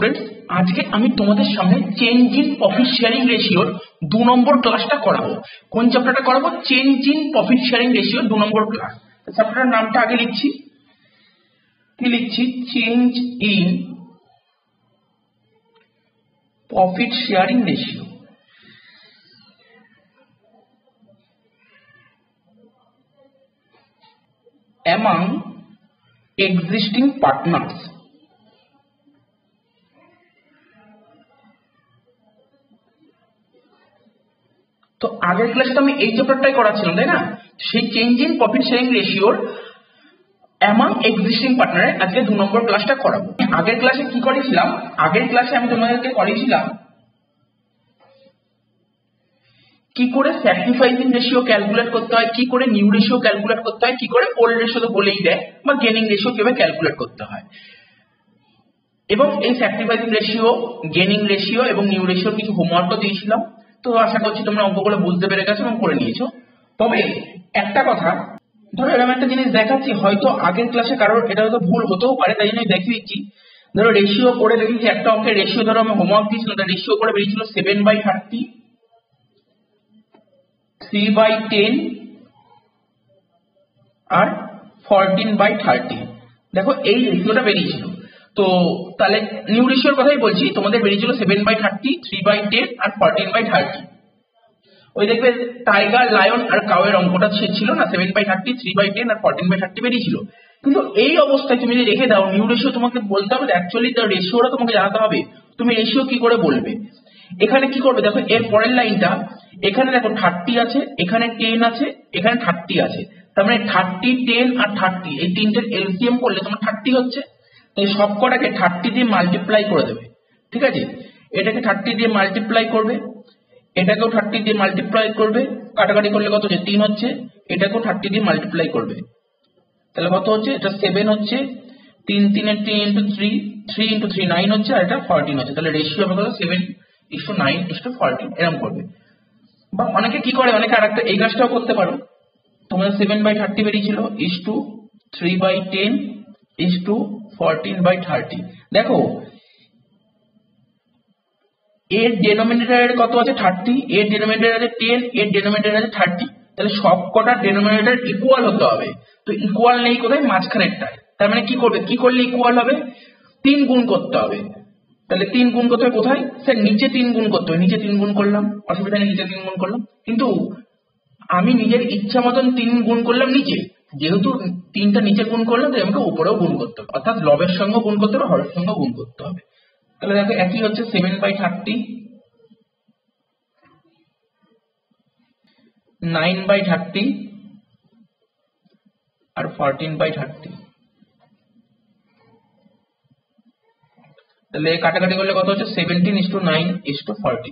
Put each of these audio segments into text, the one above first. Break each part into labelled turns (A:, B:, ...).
A: Students, আজকে আমি তোমাদের সামনে চেঞ্জ ইন প্রফিট শেয়ারিং রেশিওর 2 নম্বর ক্লাসটা করাবো। কোন চ্যাপ্টারটা করাবো? চেঞ্জ ইন প্রফিট শেয়ারিং রেশিওর 2 নম্বর ক্লাস। চ্যাপ্টারের নামটা আগে লিখছি, কি লিখছি? Change in profit sharing ratio. among existing partners। তো আগের ক্লাসে তো আমি এই চ্যাপ্টারটাই করাচ্ছিলাম, তাই না? সেই চেঞ্জ ইন প্রফিট শেয়ারিং রেশিওর among existing partner আজকে 2 নম্বর ক্লাসটা করাবো। আগের ক্লাসে কি করেছিলাম? আগের ক্লাসে আমি তোমাদেরকে করেছিলাম কি করে স্যাক্রিফাইসিং রেশিও ক্যালকুলেট করতে হয়, কি করে নিউ রেশিও ক্যালকুলেট করতে হয়, কি করে ওল্ড রেশিও তো বলেই দেয়, বা গেনিং রেশিও কিভাবে ক্যালকুলেট করতে হয়। এবং এই স্যাক্রিফাইসিং রেশিও, গেনিং রেশিও এবং নিউ রেশিও কিছু হোমওয়ার্কও দিয়েছিলাম। তো আশা করছি তোমরা অঙ্কগুলো বুঝতে পেরে গেছো এবং করে নিয়েছো। তবে একটা কথা, ধরো এরকম একটা জিনিস দেখাচ্ছি, হয়তো আগের ক্লাসে কারোর এটা হয়তো ভুল হতেও পারে, তাই জন্য দেখিয়ে দিচ্ছি। ধরো রেশিও করে দেখেছি, একটা অঙ্কের রেশিও ধরো আমি হোমওয়ার্ক দিয়েছিলাম, তার রেশিও করে বেরিয়েছিল 7/30, 3/10 আর 14/30। দেখো এই রেশিওটা বেরিয়েছিল। তো তাহলে নিউ রেশিওর কথাই বলছি, তোমাদের বেরিয়েছিল 7/30, 3/10 আর 14/30। ওই দেখবে টাইগার, লায়ন আর কাউয়ের অঙ্কটা ছিল না, 7/30, 3/10 আর 14/30 বেরিয়েছিল। কিন্তু এই অবস্থায় তুমি যদি রেখে দাও, নিউ রেশিও তোমাকে বলতে হবে, অ্যাকচুয়ালি তার রেশিওটা তোমাকে জানাতে হবে। তুমি রেশিও কি করে বলবে? এখানে কি করবে? দেখো এর পরের লাইনটা, এখানে দেখো 30 আছে, এখানে 10 আছে, এখানে 30 আছে। তার মানে 30, 10 আর 30 এই তিনটের এলসিএম করলে তোমার 30 হচ্ছে। তাই সবকটাকে 30 দিয়ে মাল্টিপ্লাই করে দেবে, ঠিক আছে? এটাকে 30 দিয়ে মাল্টিপ্লাই করবে, এটাকেও 30 দিয়ে মাল্টিপ্লাই করবে, কাটাকাটি করলে কত হচ্ছে? 3 হচ্ছে। এটাকেও 30 দিয়ে মাল্টিপ্লাই করবে, তাহলে কত হচ্ছে? এটা 7 হচ্ছে, 3 3 এর 3 ইন্টু 3, 3 ইন্টু 3 9 হচ্ছে, আর এটা 14 হচ্ছে। তাহলে রেশিও হবে কত? 7:9:14 এরকম করবে। বা অনেকে কি করে, অনেকে আরেকটা এই কাজটাও করতে পারো। তোমাদের 7/30 বেরিয়েছিল, 3/10:14/30। দেখো এর ডেনোমিনেটর কত আছে? 30, এর ডেনোমিনেটর আছে 10, এর ডেনোমিনেটর আছে 30। তাহলে সবকটা ডেনোমিনেটর ইকুয়াল হতে হবে। তো ইকুয়াল নেই কোথায়? মাঝখানেরটায়। তার মানে কি করবে? কি করলে ইকুয়াল হবে? 3 গুণ করতে হবে। তাহলে 3 গুণ করতে হবে কোথায়? স্যার নিচে 3 গুণ করতে হবে। নিচে 3 গুণ করলাম, অসুবিধা নেই, নিচে 3 গুণ করলাম। কিন্তু আমি নিজের ইচ্ছা মতন 3 গুণ করলাম নিচে, যেহেতু 3টা নিচে গুণ করলাম, তাই আমাকে উপরেও গুণ করতে হবে, অর্থাৎ লবের সঙ্গে গুণ করতে হবে, হরের সঙ্গে গুণ করতে হবে। তাহলে দেখো একই হচ্ছে 7/30, 9/30 আর 14/30। তাহলে কাটাকাটি করলে কত হচ্ছে? 17:9:14।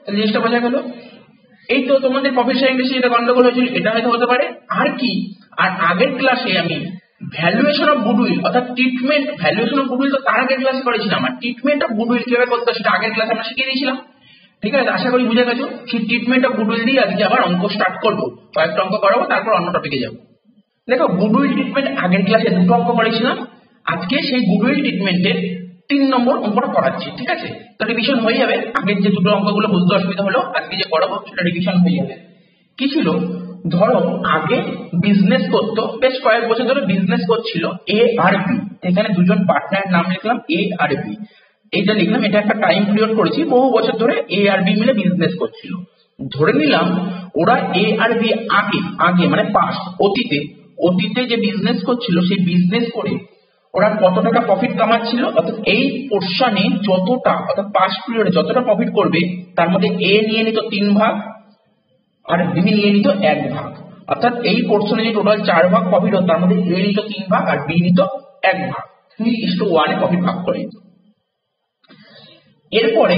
A: তাহলে জিনিসটা বোঝা গেল। এই তো তোমাদের প্রফিট শেয়ারিং রেশিও যেটা গন্ডগোল হয়েছিল, এটা হয়তো হতে পারে। আর কি? আর আগের ক্লাসে আমি ভ্যালুয়েশন অফ গুডউইল, অর্থাৎ ট্রিটমেন্ট, ভ্যালুয়েশন অফ গুডউইল তো তার আগের ক্লাসে করেছিলাম, আর ট্রিটমেন্ট অফ গুডউইল কিভাবে করতে হয় সেটা আগের ক্লাসে আমরা শিখিয়ে দিয়েছিলাম। ঠিক আছে, আশা করি বুঝে গেছো। সেই ট্রিটমেন্ট অফ গুডউইল দিয়ে আজকে আবার অঙ্ক স্টার্ট করবো, কয়েকটা অঙ্ক করাবো, তারপর অন্য টপিকে যাবো। দেখো গুডউইল ট্রিটমেন্ট আগের ক্লাসে 2টো অঙ্ক করেছিলাম, আজকে সেই গুডউইল ট্রিটমেন্টের 3 নম্বর অঙ্কটা করাচ্ছি, ঠিক আছে? তো রিভিশন হয়ে যাবে। আগের যে 2টো অঙ্কগুলো বুঝতে অসুবিধা হলো, আজকে যে পড়াবো সেটা রিভিশন হয়ে যাবে। কি ছিল? ধরো আগে বিজনেস করতো, বেশ কয়েক বছর ধরে বিজনেস করছিল এ আর বি। এখানে দুজন পার্টনারের নাম লিখলাম এ আর বি, এইটা লিখলাম। এটা একটা টাইম পিরিয়ড করেছি, বহু বছর ধরে এ আর বি মিলে বিজনেস করছিল। ধরে নিলাম ওরা এ আর বি আগে আগে মানে পাস্ট, অতীতে যে বিজনেস করছিল, সেই বিজনেস করে ওরা কত টাকা প্রফিট কামাচ্ছিল, অর্থাৎ এই পোর্শনে যতটা, অর্থাৎ পাস্ট পিরিয়ডে যতটা প্রফিট করবে, তার মধ্যে এ নিয়ে নিত 3 ভাগ আর বি নিয়ে নিত 1 ভাগ। অর্থাৎ এই পোর্শনে যে টোটাল 4 ভাগ প্রফিট হতো, তার মধ্যে এ নিত 3 ভাগ আর বি নিত 1 ভাগ। 3:1 এ প্রফিট ভাগ করে নিত। এরপরে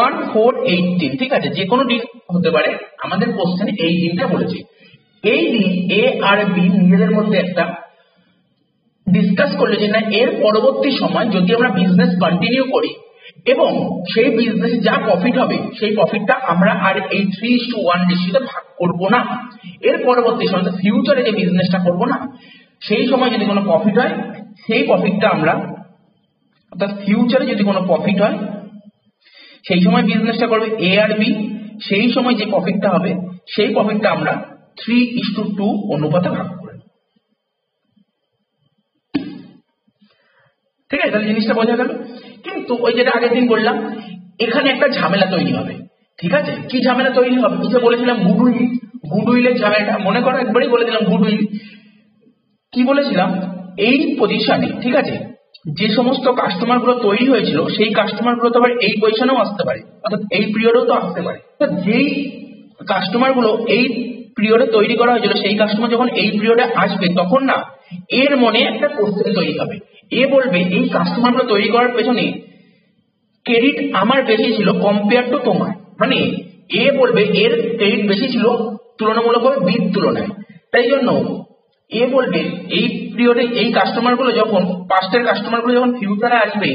A: 1/4/18, ঠিক আছে, যে কোনো দিন হতে পারে, আমাদের কোশ্চেনে এই দিনটা বলেছে। এই দিন এ আর বি নিজেদের মধ্যে একটা ডিসকাস করলে যে না, এর পরবর্তী সময় যদি আমরা বিজনেস কন্টিনিউ করি এবং সেই বিজনেসে যা প্রফিট হবে, সেই প্রফিটটা আমরা আর এই 3:1 রেশিওতে ভাগ করবো না। এর পরবর্তী সময় ফিউচারে যে বিজনেসটা করবো না, সেই সময় যদি কোনো প্রফিট হয়, সেই প্রফিটটা আমরা, অর্থাৎ ফিউচারে যদি কোনো প্রফিট হয় সেই সময় বিজনেসটা করবে এ আর বি, সেই সময় যে প্রফিটটা হবে সেই প্রফিটটা আমরা 3:2 অনুপাতে ভাগ করব। ঠিক আছে, তাহলে জিনিসটা বোঝা গেল। কিন্তু ওই যেটা আগের দিন বললাম, এখানে একটা ঝামেলা তৈরি হবে। ঠিক আছে, কি ঝামেলা তৈরি হবে? কি যে বলেছিলাম গুডউইল, গুডউইলের ঝামেলাটা মনে করো, একবারই বলে দিলাম গুডউইল। কি বলেছিলাম? এই পজিশনে, ঠিক আছে, যে সমস্ত কাস্টমার গুলো তৈরি হয়েছিল সেই কাস্টমার গুলো তো আবার এই পজিশনেও আসতে পারে, অর্থাৎ এই পিরিয়ডেও তো আসতে পারে। যেই কাস্টমার গুলো এই পিরিয়ডে তৈরি করা হয়েছিল সেই কাস্টমার যখন এই পিরিয়ডে আসবে তখন না এর মনে একটা কোশ্চেন তৈরি হবে। এ বলবে এই কাস্টমার গুলো তৈরি করার পেছনে ক্রেডিট আমার বেশি ছিল কম্পেয়ার টু তোমার, মানে এ বলবে এর ক্রেডিট বেশি ছিল তুলনামূলকভাবে বির তুলনায়। তাই জন্য এ বলবে এই পিরিয়ডে এই কাস্টমার গুলো যখন, পাস্টের কাস্টমার গুলো যখন ফিউচারে আসবে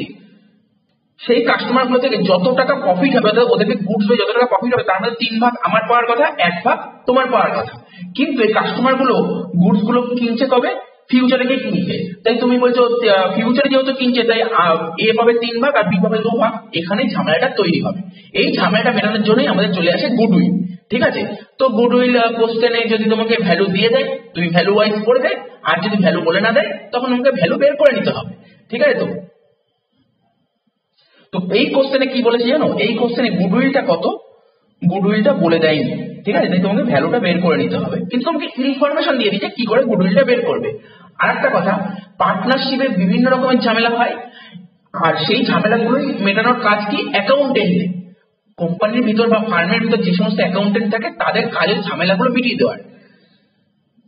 A: সেই কাস্টমার গুলো থেকে যত টাকা প্রফিট হবে, ওদেরকে গুডস যত টাকা প্রফিট হবে তার মধ্যে 3 ভাগ আমার পাওয়ার কথা, 1 ভাগ তোমার পাওয়ার কথা। কিন্তু এই কাস্টমার গুলো গুডস গুলো কিনছে কবে? ফিউচারে গিয়ে কিনছে। তাই তুমি বলছো ফিউচারে যেহেতু কিনছে তাই এ পাবে 3 ভাগ আর বি পাবে 2 ভাগ। এখানে ঝামেলাটা তৈরি হবে। এই ঝামেলাটা মেটানোর জন্যই আমাদের চলে আসে গুডউইল। ঠিক আছে, তো গুডউইল কোশ্চেনে যদি তোমাকে ভ্যালু দিয়ে দেয় তুমি ভ্যালু ওয়াইজ করে দেয়, আর যদি ভ্যালু বলে না দেয় তখন তোমাকে ভ্যালু বের করে নিতে হবে। ঠিক আছে, তো এই কোশ্চেনে কি বলেছে জানো? এই কোশ্চেনে গুডউইলটা কত, গুডউইলটা বলে দেয়নি। ঠিক আছে, তাই তোমাকে ভ্যালুটা বের করে নিতে হবে, কিন্তু তোমাকে ইনফরমেশন দিয়ে দিচ্ছে কি করে গুডউইলটা বের করবে। আর একটা কথা, পার্টনারশিপে বিভিন্ন রকমের ঝামেলা হয়, আর সেই ঝামেলাগুলোই মেটানোর কাজ কি? অ্যাকাউন্টেন্টের। কোম্পানির ভিতর বা ফার্মের ভিতর যে সমস্ত অ্যাকাউন্টেন্ট থাকে তাদের কাজের ঝামেলাগুলো মিটিয়ে দেওয়ার।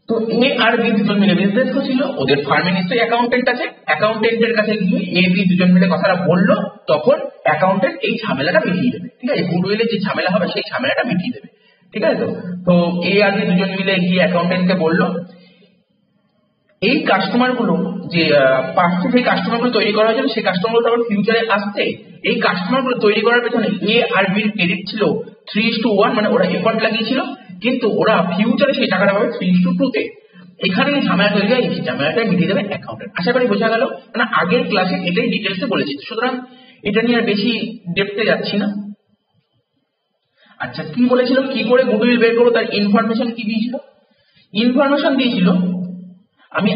A: তো এ আর বি দুজন মিলে বিজনেস করছিল, ওদের ফার্মে নিশ্চয়ই অ্যাকাউন্টেন্ট আছে, অ্যাকাউন্টেন্টের কাছে গিয়ে এ বি দুজন মিলে কথাটা বললো, তখন অ্যাকাউন্টেন্ট এই ঝামেলাটা মিটিয়ে দেবে। ঠিক আছে, গুডউইলের যে ঝামেলা হবে সেই ঝামেলাটা মিটিয়ে দেবে। ঠিক আছে, তো এ আর বি দুজন মিলে গিয়ে অ্যাকাউন্টেন্টকে বললো এই কাস্টমার গুলো যে পার্টসে যে কাস্টমার গুলো তৈরি করা হয়েছিল সেই কাস্টমার গুলো তখন ফিউচারে আসছে। এই কাস্টমার গুলো তৈরি করার পেছনে এ আর বির ক্রেডিট ছিল 3:1, মানে ওরা এফর্ট লাগিয়েছিল, কিন্তু ওরা ফিউচারে সেই টাকাটা পাবে 3:2 তে। এখানে ঝামেলা তৈরি হয়, এই ঝামেলাটা মিটিয়ে দেবে অ্যাকাউন্টেন্ট। আশা করি বোঝা গেল, মানে আগের ক্লাসে এটাই ডিটেলসে বলেছি, সুতরাং এটা নিয়ে আর বেশি ডেপথে যাচ্ছি না। আচ্ছা, কি বলেছিল কি করে গুডউইল বের করবো, তার ইনফরমেশন কি দিয়েছিল? ইনফরমেশন দিয়েছিল, আমি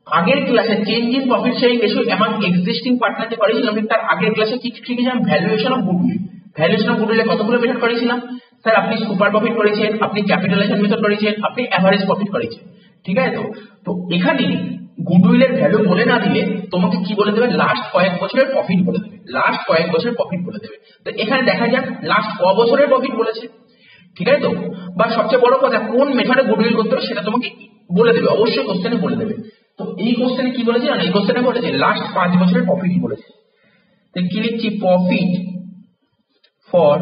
A: আগের ক্লাসে change in profit sharing ratio among existing partner যে করেছিলাম, তার আগের ক্লাসে কি শিখেছিলাম? Valuation of goodwill. Valuation of গুডউইলে কতগুলো মেথড করেছিলাম স্যার? আপনি সুপার প্রফিট করেছেন, আপনি ক্যাপিটালাইজেশন মেথড করেছেন, আপনি এভারেজ প্রফিট করেছেন। ঠিক আছে, তো এখানে গুডউইলের ভ্যালু বলে না দিলে তোমাকে কি বলে দেবে? লাস্ট কয়েক বছরের প্রফিট বলে দেবে, লাস্ট কয়েক বছরের প্রফিট বলে দেবে। তো এখানে দেখা যাক লাস্ট ক বছরের প্রফিট বলেছে। ঠিক আছে, তো বা সবচেয়ে বড় কথা কোন মেথডে গুডউইল করতে হবে সেটা তোমাকে বলে দেবে, অবশ্যই কোশ্চেনে বলে দেবে। তো এই কোশ্চেনে কি বলেছে জানো? এই কোশ্চেনে বলেছে লাস্ট 5 বছরের প্রফিট বলেছে। তো কি লিখছি? Profit for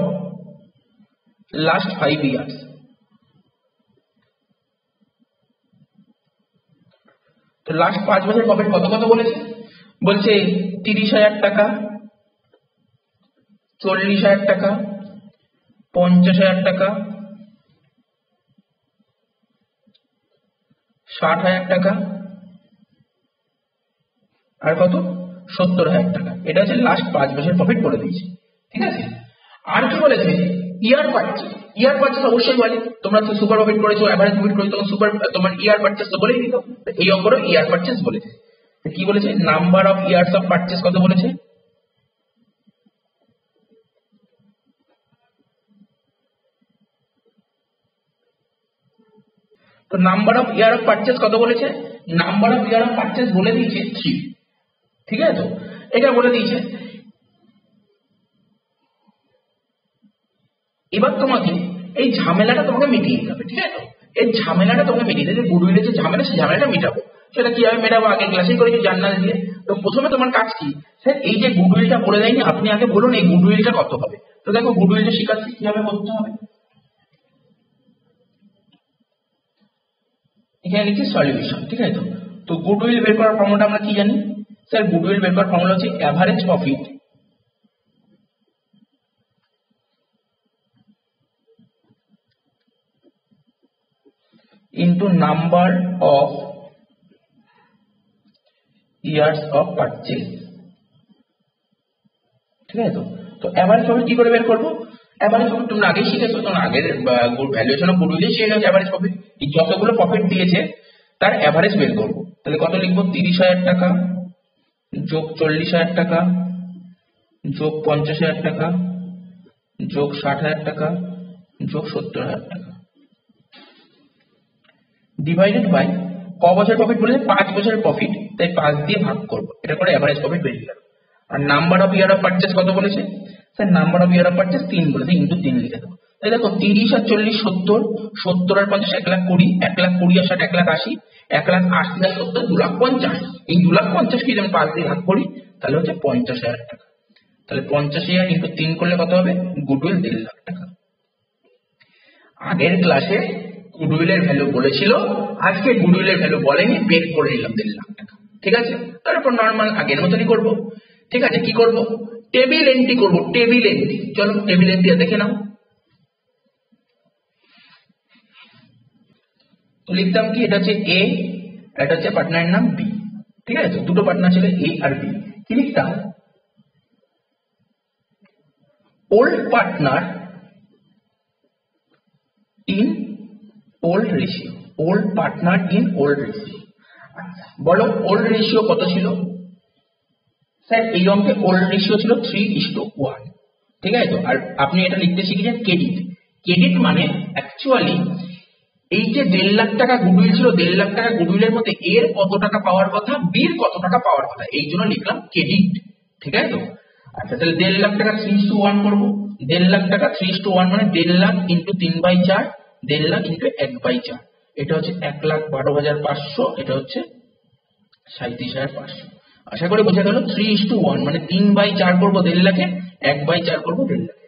A: last 5 years. তো লাস্ট 5 বছরের প্রফিট কত কত বলেছে? বলছে 30,000 টাকা, 40,000 টাকা, 50,000 টাকা, 60,000 টাকা, আর কত? 70,000 টাকা। এটা হচ্ছে লাস্ট 5 বছরের প্রফিট বলে দিয়েছে। ঠিক আছে, আর কি বলেছে? ইয়ার পারচেজ। ইয়ার পারচেজ অবশ্যই বলে, তোমরা তো সুপার প্রফিট করেছো, এভারেজ প্রফিট করেছো, তখন সুপার তোমার ইয়ার পারচেজ তো বলেই দিত। এই অঙ্করও ইয়ার পারচেজ বলেছে। কি বলেছে? Number of years of purchase কত বলেছে? তো number of year of purchase কত বলেছে? Number of year of purchase বলে দিয়েছে 3। ঠিক আছে, তো এটা বলে দিয়েছে। এবার তোমাকে এই ঝামেলাটা তোমাকে মিটিয়ে দিতে হবে। ঠিক আছে, এই ঝামেলাটা তোমাকে মিটিয়ে দিতে, গুডউইলের যে ঝামেলা সেই ঝামেলাটা মেটাবো। সেটা কিভাবে মেটাবো? আগে ক্লাসেই করেছি জার্নাল দিয়ে। তো প্রথমে তোমার কাজ কি? স্যার এই যে গুডউইলটা বলে দেয়নি, আপনি আগে বলুন এই গুডউইলটা কত হবে। তো দেখো গুডউইলটা শিখাচ্ছি কিভাবে করতে হবে। এখানে লিখছি সলিউশন। ঠিক আছে, তো গুডউইল বের করার ফর্মুলাটা আমরা কি জানি? স্যার গুডউইল বের করার ফর্মুলা হচ্ছে average profit into number of years of purchase. ঠিক আছে, তো অ্যাভারেজ প্রফিট কি করে বের করবো? অ্যাভারেজ প্রফিট তোমরা আগেই শিখেছো, তোমরা আগের ভ্যালুয়েশন অফ গুডউইলে শিখে গেছো অ্যাভারেজ প্রফিট। এই যতগুলো প্রফিট দিয়েছে তার অ্যাভারেজ বের করবো। তাহলে কত লিখবো? 30,000 টাকা যোগ 40,000 টাকা যোগ 50,000 টাকা যোগ 60,000 টাকা যোগ 70,000 টাকা ডিভাইডেড বাই ক বছর প্রফিট বলেছে? 5 বছরের প্রফিট, তাই 5 দিয়ে ভাগ করবো, এটা করে অ্যাভারেজ প্রফিট বেরিয়ে গেল। আর number of year of purchase কত বলেছে? Sir number of year of purchase 3 বলেছে, ইন্টু 3 লিখে দেবো। তাই দেখো 30 আর 40 70, 70 আর 50 1,20,000, 1,20,000 আর 60 1,80,000, 1,80,000 আর 70 2,50,000। এই 2,50,000 কে যদি 5 দিয়ে ভাগ করি তাহলে হচ্ছে 50,000 টাকা। তাহলে 50,000 ইন্টু 3 করলে কত হবে? গুডউইল 1.5 লাখ টাকা। আগের ক্লাসে গুডউইলের ভ্যালু বলেছিল, আজকে গুডউইলের ভ্যালু বলেনি, বের করে নিলাম 1.5 লাখ টাকা। ঠিক আছে, তারপর নর্মাল আগের মতনই করবো। ঠিক আছে, কি করব? টেবিল এন্ট্রি করব, টেবিল এন্ট্রি। চলো টেবিল এন্ট্রি দেখে নাও। তো লিখতাম কি, এটা হচ্ছে এ, এটা হচ্ছে পার্টনারের নাম বি। ঠিক আছে, দুটো পার্টনার ছিল এ আর বি। কি লিখতাম? Old partner in old ratio, old partner in old ratio. বলো ওল্ড রেশিও কত ছিল? স্যার এই অঙ্কে ওল্ড রেশিও ছিল 3:1। ঠিক আছে, তো আর আপনি এটা লিখতে শিখেছেন ক্রেডিট। ক্রেডিট মানে অ্যাকচুয়ালি এই যে 1.5 লাখ টাকা গুডউইল ছিল, 1.5 লাখ টাকা গুডউইলের মধ্যে এর কত টাকা পাওয়ার কথা, বির কত টাকা পাওয়ার কথা, এই জন্য লিখলাম ক্রেডিট। ঠিক আছে, তো আচ্ছা তাহলে 1.5 লাখ টাকা 3:1 করবো। 1.5 লাখ টাকা 3:1 মানে 1.5 লাখ ইন্টু 3/4, 1.5 লাখ ইন্টু 1/4। এটা হচ্ছে 1,12,500, এটা হচ্ছে 37,500। আশা করি বোঝা গেল। 3:1 মানে 3/4 করবো 1.5 লাখে, 1/4 করবো 1.5 লাখে।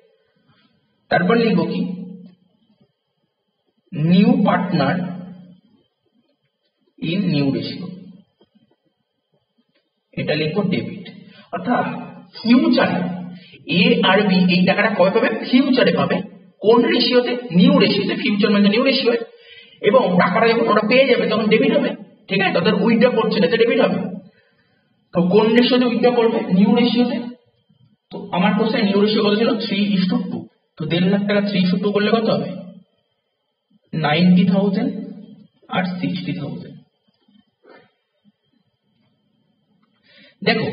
A: তারপর লিখবো কি, new partner in new ratio, এটা লিখবো ডেবিট। অর্থাৎ ফিউচারে এ আর বি এই টাকাটা কবে পাবে? ফিউচারে পাবে। কোন রেশিওতে? নিউ রেশিওতে। ফিউচার মানে নিউ রেশিও, এবং টাকাটা যখন ওরা পেয়ে যাবে তখন ডেবিট হবে। ঠিক আছে, তাদের উইথড্র করছে না, ডেবিট হবে। তো কোন রেশিওতে উইথড্র করবে? নিউ রেশিওতে। তো আমার কোশ্চেন নিউ রেশিও কত ছিল? 3:2। তো 1.5 লাখ টাকা 3:2 করলে কত হবে? 90,000 আর 60,000। দেখো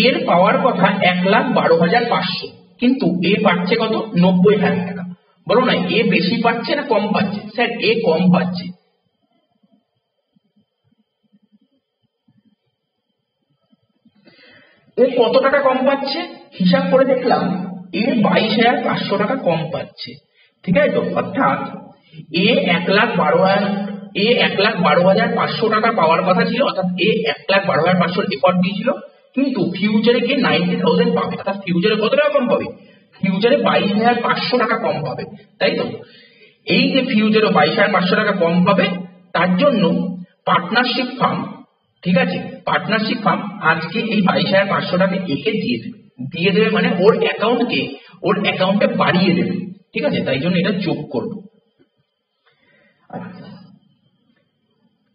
A: এর পাওয়ার কথা 1,12,500, কিন্তু এ পাচ্ছে কত? 90,000 টাকা। বলো না এ বেশি পাচ্ছে না কম পাচ্ছে? স্যার এ কম পাচ্ছে। এ কত টাকা কম পাচ্ছে? হিসাব করে দেখলাম এ 22,500 টাকা কম পাচ্ছে। ঠিক আছে, তো অর্থাৎ এ 1,12,500 টাকা পাওয়ার কথা ছিল, অর্থাৎ এ 1,12,500 এফর্ট দিয়েছিল, কিন্তু ফিউচারে গিয়ে 90,000 পাবে। অর্থাৎ ফিউচারে কত টাকা কম পাবে? ফিউচারে 22,500 টাকা কম পাবে, তাই তো? এই যে ফিউচারে 22,500 টাকা কম পাবে, তার জন্য পার্টনারশিপ ফার্ম, ঠিক আছে, পার্টনারশিপ ফার্ম আজকে এই 22,500 টাকা একে দিয়ে দেবে মানে ওর অ্যাকাউন্টে বাড়িয়ে দেবে। ঠিক আছে, তাই জন্য এটা যোগ করবো।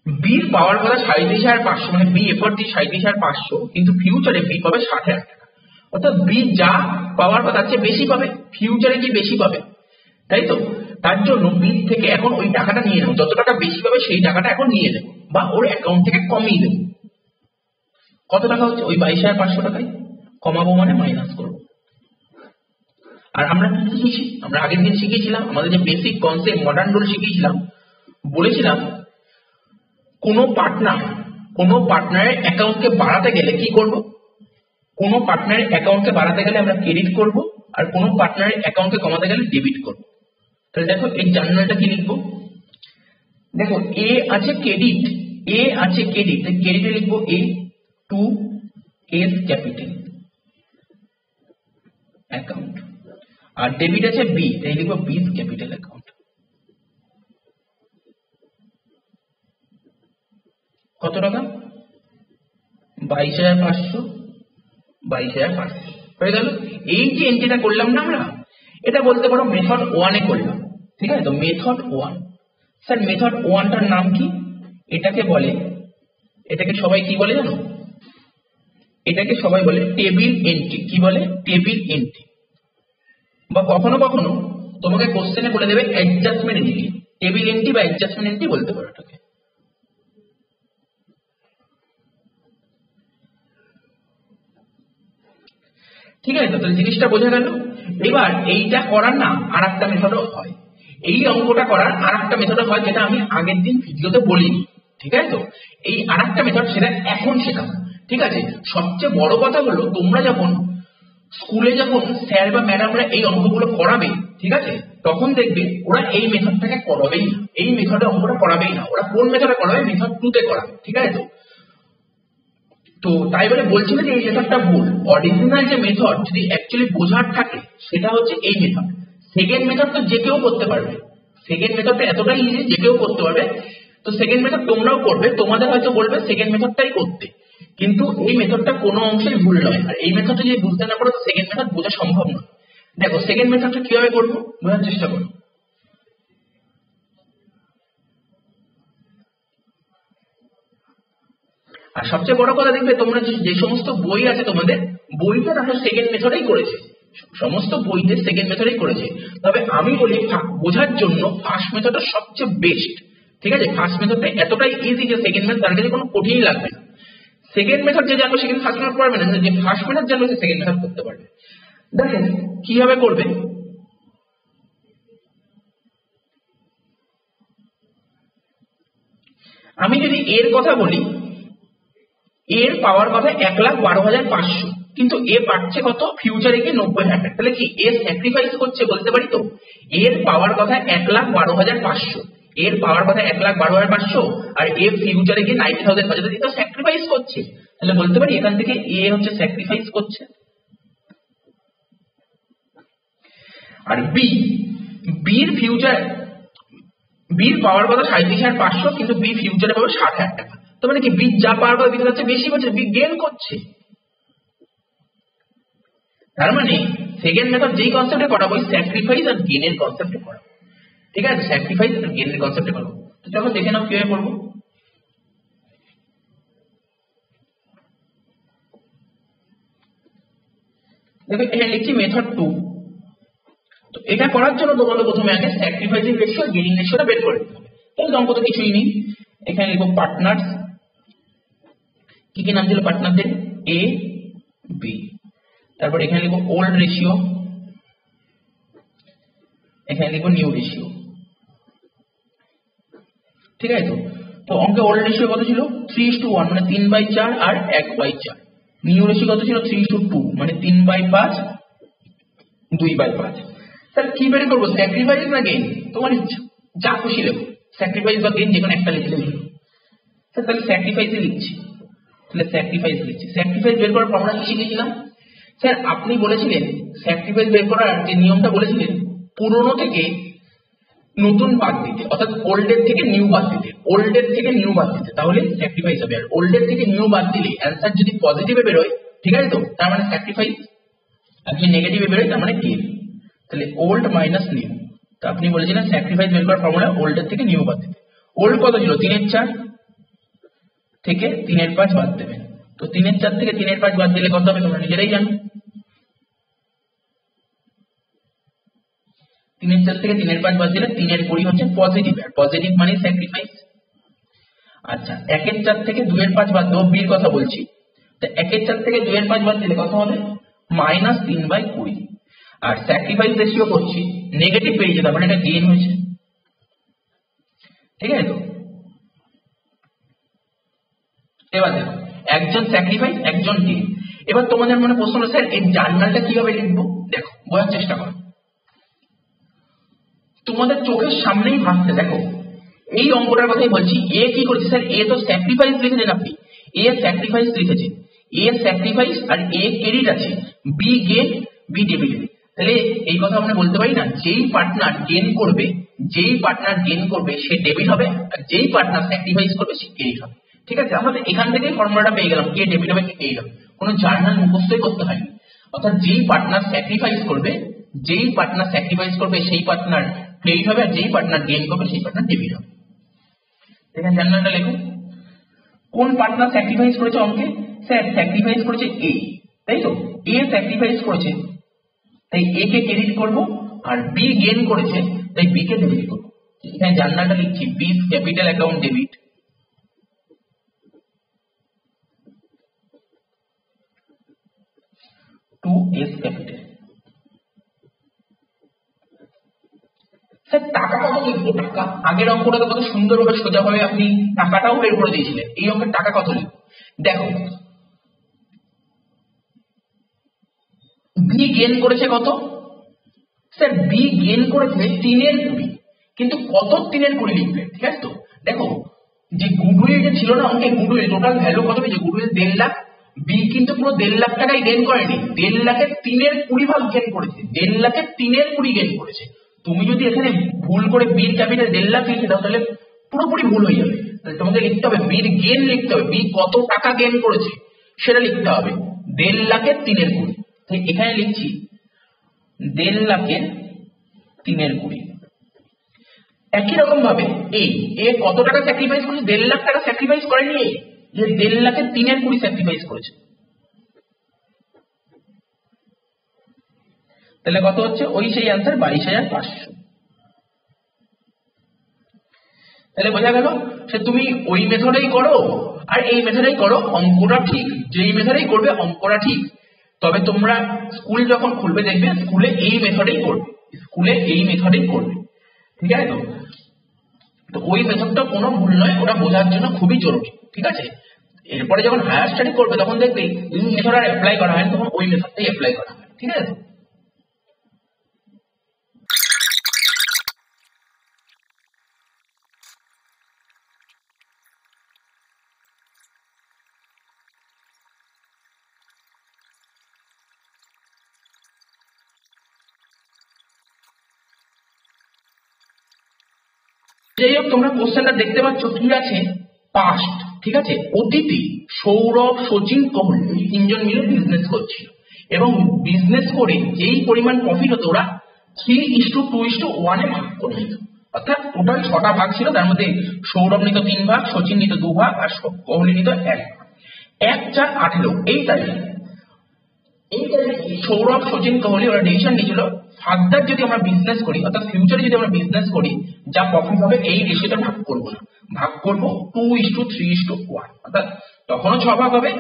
A: বির পাওয়ার কথা 37,500, মানে বি এফোর্ট দিয়ে 37,500, কিন্তু ফিউচারে বি পাবে 60,000 টাকা। অর্থাৎ বি যা পাওয়ার কথা আছে বেশি পাবে, ফিউচারে কি বেশি পাবে, তাই তো? তার জন্য বি থেকে এখন ওই টাকাটা নিয়ে নেবো, যত টাকা বেশি পাবে সেই টাকাটা এখন নিয়ে নেবো, বা ওর অ্যাকাউন্ট থেকে কমিয়ে দেবো। কত টাকা হচ্ছে? ওই 22,500 টাকায় কমাবো, মানে মাইনাস করবো। আর আমরা কি শিখেছি? আমরা আগের দিন শিখেছিলাম আমাদের যে বেসিক কনসেপ্ট মডার্ন রুল শিখেছিলাম, বলেছিলাম কোনো পার্টনারের অ্যাকাউন্টকে বাড়াতে গেলে কি করব? কোনো পার্টনারের অ্যাকাউন্টকে বাড়াতে গেলে আমরা ক্রেডিট করব, আর কোনো পার্টনারের অ্যাকাউন্টকে কমাতে গেলে ডেবিট করব। তাহলে দেখো এই জার্নালটা কি লিখবো? দেখো এ আছে ক্রেডিট, ক্রেডিটে লিখবো এ টু এস ক্যাপিটাল অ্যাকাউন্ট, আর ডেবিট আছে বি, তাই লিখবো বিস ক্যাপিটাল অ্যাকাউন্ট। কত টাকা? 22,500 হয়ে গেল। এই যে এন্ট্রিটা করলাম না আমরা, এটা বলতে পারো মেথড 1 এ করলাম। ঠিক আছে, তো মেথড 1। স্যার মেথড 1টার নাম কি? এটাকে সবাই কি বলে জানো? এটাকে সবাই বলে টেবিল এন্ট্রি। কি বলে? Table entry. বা কখনো কখনো তোমাকে কোশ্চেনে বলে দেবে অ্যাডজাস্টমেন্ট এন্ট্রি। টেবিল এন্ট্রি বা অ্যাডজাস্টমেন্ট এন্ট্রি বলতে পারো এটাকে। ঠিক আছে, তাহলে জিনিসটা বোঝা গেল। এবার এইটা করার না আর একটা মেথডও হয়, এই অঙ্কটা করার আর একটা মেথডও হয়, যেটা আমি আগের দিন ভিডিওতে বলিনি। ঠিক আছে, তো এই আর একটা মেথড সেটা এখন শেখাবো। ঠিক আছে, সবচেয়ে বড় কথা হলো তোমরা যখন স্কুলে যখন স্যার বা ম্যাডামরা এই অঙ্কগুলো করাবে, ঠিক আছে, তখন দেখবে ওরা এই মেথডটাকে করাবেই না, এই মেথডে অঙ্কটা করাবেই না। ওরা কোন মেথডে করাবে? মেথড 2 তে করাবে। ঠিক আছে, তো তাই বলে বলছি না যে এই মেথডটা ভুল। অরিজিনাল যে মেথড যদি অ্যাকচুয়ালি বোঝার থাকে সেটা হচ্ছে এই মেথড। সেকেন্ড মেথড তো যে কেউ করতে পারবে, সেকেন্ড মেথডটা এতটাই ইজি যে কেউ করতে পারবে। তো সেকেন্ড মেথড তোমরাও করবে, তোমাদের হয়তো বলবে সেকেন্ড মেথডটাই করতে, কিন্তু এই মেথডটা কোনো অংশেই ভুল নয়। আর এই মেথডটা যদি বুঝতে না পারো তো সেকেন্ড মেথড বোঝা সম্ভব নয়। দেখো সেকেন্ড মেথডটা কিভাবে করবো বোঝার চেষ্টা করো। আর সবচেয়ে বড় কথা দেখবে তোমরা যে সমস্ত বই আছে তোমাদের বইতে তারা সেকেন্ড মেথডেই করেছে, সমস্ত বইতে সেকেন্ড মেথডেই করেছে। তবে আমি বলি বোঝার জন্য ফার্স্ট মেথডটা সবচেয়ে বেস্ট। ঠিক আছে, ফার্স্ট মেথডটা এতটাই ইজি যে সেকেন্ড মেথড তার কাছে কোনো কঠিন লাগবে না। সেকেন্ড মেথড যে জানবে সেকেন্ড ফার্স্ট মেথড পারবে না, যে ফার্স্ট মেথড জানবে সে সেকেন্ড মেথড করতে পারবে। দেখেন কিভাবে করবে। আমি যদি এর কথা বলি, এর পাওয়ার কথা 1,12,500, কিন্তু এ পাচ্ছে কত? ফিউচারে গিয়ে 90,000। তাহলে কি এ স্যাক্রিফাইস করছে বলতে পারি তো? এর পাওয়ার কথা 1,12,500, এর পাওয়ার কথা 1,12,500, আর এ ফিউচারে গিয়ে 90,000 পাচ্ছে, তো স্যাক্রিফাইস করছে। তাহলে বলতে পারি এখান থেকে এ হচ্ছে স্যাক্রিফাইস করছে। আর বির ফিউচার, বির পাওয়ার কথা 37,500, কিন্তু বি ফিউচারে পাবে 60,000 টাকা। তো মানে কি বি যা পাওয়ার কথা বির কাছে বেশি করছে, বি গেইন করছে। তার মানে সেকেন্ড মেথড যেই কনসেপ্টে করাবো স্যাক্রিফাইস আর গেইনের কনসেপ্টে করাবো। ঠিক আছে, স্যাক্রিফাইস আর গেইনের কনসেপ্টে করাবো। তো চলো দেখে নাও কিভাবে করবো। দেখো এখানে লিখছি মেথড 2। তো এটা করার জন্য তোমাদের প্রথমে আগে স্যাক্রিফাইসিং রেশিও গেইনিং রেশিওটা বের করে দিতে হবে। তাহলে অঙ্ক তো কিছুই নেই, এখানে লিখবো পার্টনার্স। কি কি নাম ছিল পার্টনারদের? A B. তারপর এখানে লিখবো ওল্ড রেশিও, এখানে লিখবো নিউ রেশিও। ঠিক আছে, তো অঙ্কে ওল্ড রেশিও কত ছিল? 3:1 মানে 3/4 আর 1/4। নিউ রেশিও কত ছিল? 3:2 মানে 3/5 2/5। স্যার কি বের করবো, স্যাক্রিফাইস না গেইন? তোমার ইচ্ছা, যা খুশি লেখো, স্যাক্রিফাইস বা গেইন যেকোনো একটা লিখলে হলো। স্যার তাহলে স্যাক্রিফাইসে লিখছি, তাহলে স্যাক্রিফাইস লিখছি। স্যাক্রিফাইস বের করার ফর্মুলা কি শিখেছিলাম? স্যার আপনি বলেছিলেন স্যাক্রিফাইস বের করার যে নিয়মটা বলেছিলেন, পুরনো থেকে নতুন বাদ দিতে, অর্থাৎ ওল্ডের থেকে নিউ বাদ দিতে, ওল্ডের থেকে নিউ বাদ দিতে, তাহলে স্যাক্রিফাইস হবে। আর ওল্ডের থেকে নিউ বাদ দিলে অ্যান্সার যদি পজিটিভে বেরোয়, ঠিক আছে, তো তার মানে স্যাক্রিফাইস, আর যদি নেগেটিভে বেরোয় তার মানে গেইন। তাহলে ওল্ড মাইনাস নিউ। তো আপনি বলেছিলেন স্যাক্রিফাইস বের করার ফর্মুলা ওল্ডের থেকে নিউ বাদ দিতে। ওল্ড কত ছিল? 3/4 থেকে 3/5 বাদ দেবে। তো 3/4 থেকে 3/5 বাদ দিলে কত হবে তোমরা নিজেরাই জানো। 3/4 থেকে 3/5 বাদ দিলে 3/20 হচ্ছে পজিটিভ, আর পজিটিভ মানে স্যাক্রিফাইস। আচ্ছা 1/4 থেকে 2/5 বাদ দেবো, বির কথা বলছি। তো 1/4 থেকে 2/5 বাদ দিলে কত হবে? -3/20। আর স্যাক্রিফাইস রেশিও করছি, নেগেটিভ বেরিয়েছে, তার মানে এটা গেইন হয়েছে। ঠিক আছে, তো এবার দেখো একজন স্যাক্রিফাইস একজন গেইন। এবার তোমাদের মনে প্রশ্ন হলো স্যার এই জার্নালটা কিভাবে লিখবো? দেখো বোঝার চেষ্টা করো, তোমাদের চোখের সামনেই ভাসছে। দেখো এই অঙ্কটার কথাই বলছি। এ কি করেছে স্যার? এ তো স্যাক্রিফাইস লিখেছেন আপনি, এ স্যাক্রিফাইস লিখেছে, এ স্যাক্রিফাইস আর এ ক্রেডিট আছে, বি গেইন বি ডেবিট। তাহলে এই কথা আমরা বলতে পারি না যেই পার্টনার গেইন করবে, যেই পার্টনার গেইন করবে সে ডেবিট হবে, আর যেই পার্টনার স্যাক্রিফাইস করবে সে ক্রেডিট হবে। ঠিক আছে, আমাদের এখান থেকেই ফর্মুলাটা পেয়ে গেলাম, কে ডেবিট হবে কে ক্রেডিট হবে। কোনো জার্নাল মুখস্থই করতে হয়নি। অর্থাৎ যেই পার্টনার স্যাক্রিফাইস করবে, যেই পার্টনার স্যাক্রিফাইস করবে সেই পার্টনার ক্রেডিট হবে, আর যেই পার্টনার গেইন করবে সেই পার্টনার ডেবিট হবে। এখানে জার্নালটা লেখো, কোন পার্টনার স্যাক্রিফাইস করেছে অঙ্কে? স্যার স্যাক্রিফাইস করেছে এ, তাই তো, এ স্যাক্রিফাইস করেছে তাই এ কে ক্রেডিট করব, আর বি গেইন করেছে তাই বি কে ডেবিট করব। এখানে জার্নালটা লিখছি, B capital account debit, to S capital. Sir টাকা কত লিখবো? টাকা আগের অঙ্কটা তো কত সুন্দরভাবে সোজাভাবে আপনি টাকাটাও বের করে দিয়েছিলেন, এই অঙ্কের টাকা কত লিখবো? দেখো বি গেইন করেছে কত? স্যার বি গেইন করেছে 3/20, কিন্তু কত 3/20 লিখবে? ঠিক আছে তো, দেখো যে গুডউইল যে ছিল না অঙ্কে, গুডউইল টোটাল ভ্যালু কত পেয়েছে? গুডউইল 1.5 লাখ, বি কিন্তু পুরো 1.5 লাখ টাকাই গেইন করেনি, 1.5 লাখের 3/20 ভাগ গেইন করেছে, 1.5 লাখের 3/20 গেইন করেছে। তুমি যদি এখানে ভুল করে বি ক্যাপিটাল 1.5 লাখ লিখে দাও তাহলে পুরোপুরি ভুল হয়ে যাবে। তাহলে তোমাকে লিখতে হবে বির গেইন লিখতে হবে, বি কত টাকা গেইন করেছে সেটা লিখতে হবে, 1.5 লাখের 3/20। তাই এখানে লিখছি 1.5 লাখের 3/20। একই রকম ভাবে এ কত টাকা স্যাক্রিফাইস করেছে? 1.5 লাখ টাকা স্যাক্রিফাইস করেনি, এ 1.5 লাখের 3/20 স্যাক্রিফাইস করেছে। তাহলে কত হচ্ছে? ওই সেই আনসার 22,500। তাহলে বোঝা গেল সে তুমি ওই মেথডেই করো আর এই মেথডেই করো, অঙ্কটা ঠিক, যেই মেথডেই করবে অঙ্কটা ঠিক। তবে তোমরা স্কুল যখন খুলবে দেখবে স্কুলে এই মেথডেই করবে, স্কুলে এই মেথডেই করবে, ঠিক আছে তো? তো ওই মেথডটা কোনো ভুল নয়, ওটা বোঝার জন্য খুবই জরুরি, ঠিক আছে? এরপরে যখন হায়ার স্টাডি করবে তখন দেখবে এই মেথড আর অ্যাপ্লাই করা হয়, তখন ওই মেথডটাই অ্যাপ্লাই করা হয়, ঠিক আছে? যাই হোক, তোমরা কোশ্চেনটা দেখতে পাচ্ছ কি আছে? পাস্ট, ঠিক আছে? অতীতে সৌরভ, শচীন, কোহলি এই তিনজন মিলে বিজনেস করছিল এবং বিজনেস করে যেই পরিমাণ প্রফিট হতো ওরা 3:2:1 এ ভাগ করে নিত। অর্থাৎ টোটাল 6টা ভাগ ছিল, তার মধ্যে সৌরভ নিত 3 ভাগ, শচীন নিত 2 ভাগ আর কোহলি নিত 1 ভাগ। 1/4/18 এই তারিখে সৌরভ, শচীন, কোহলি ওরা ডিসিশন নিয়েছিল ফার্দার যদি আমরা বিজনেস করি, অর্থাৎ ফিউচারে যদি আমরা বিজনেস করি, যা প্রফিট হবে এই রেশিওটা ভাগ করবো না, ভাগ করবো 2:3:1। অর্থাৎ তখনও 6 ভাগ হবে,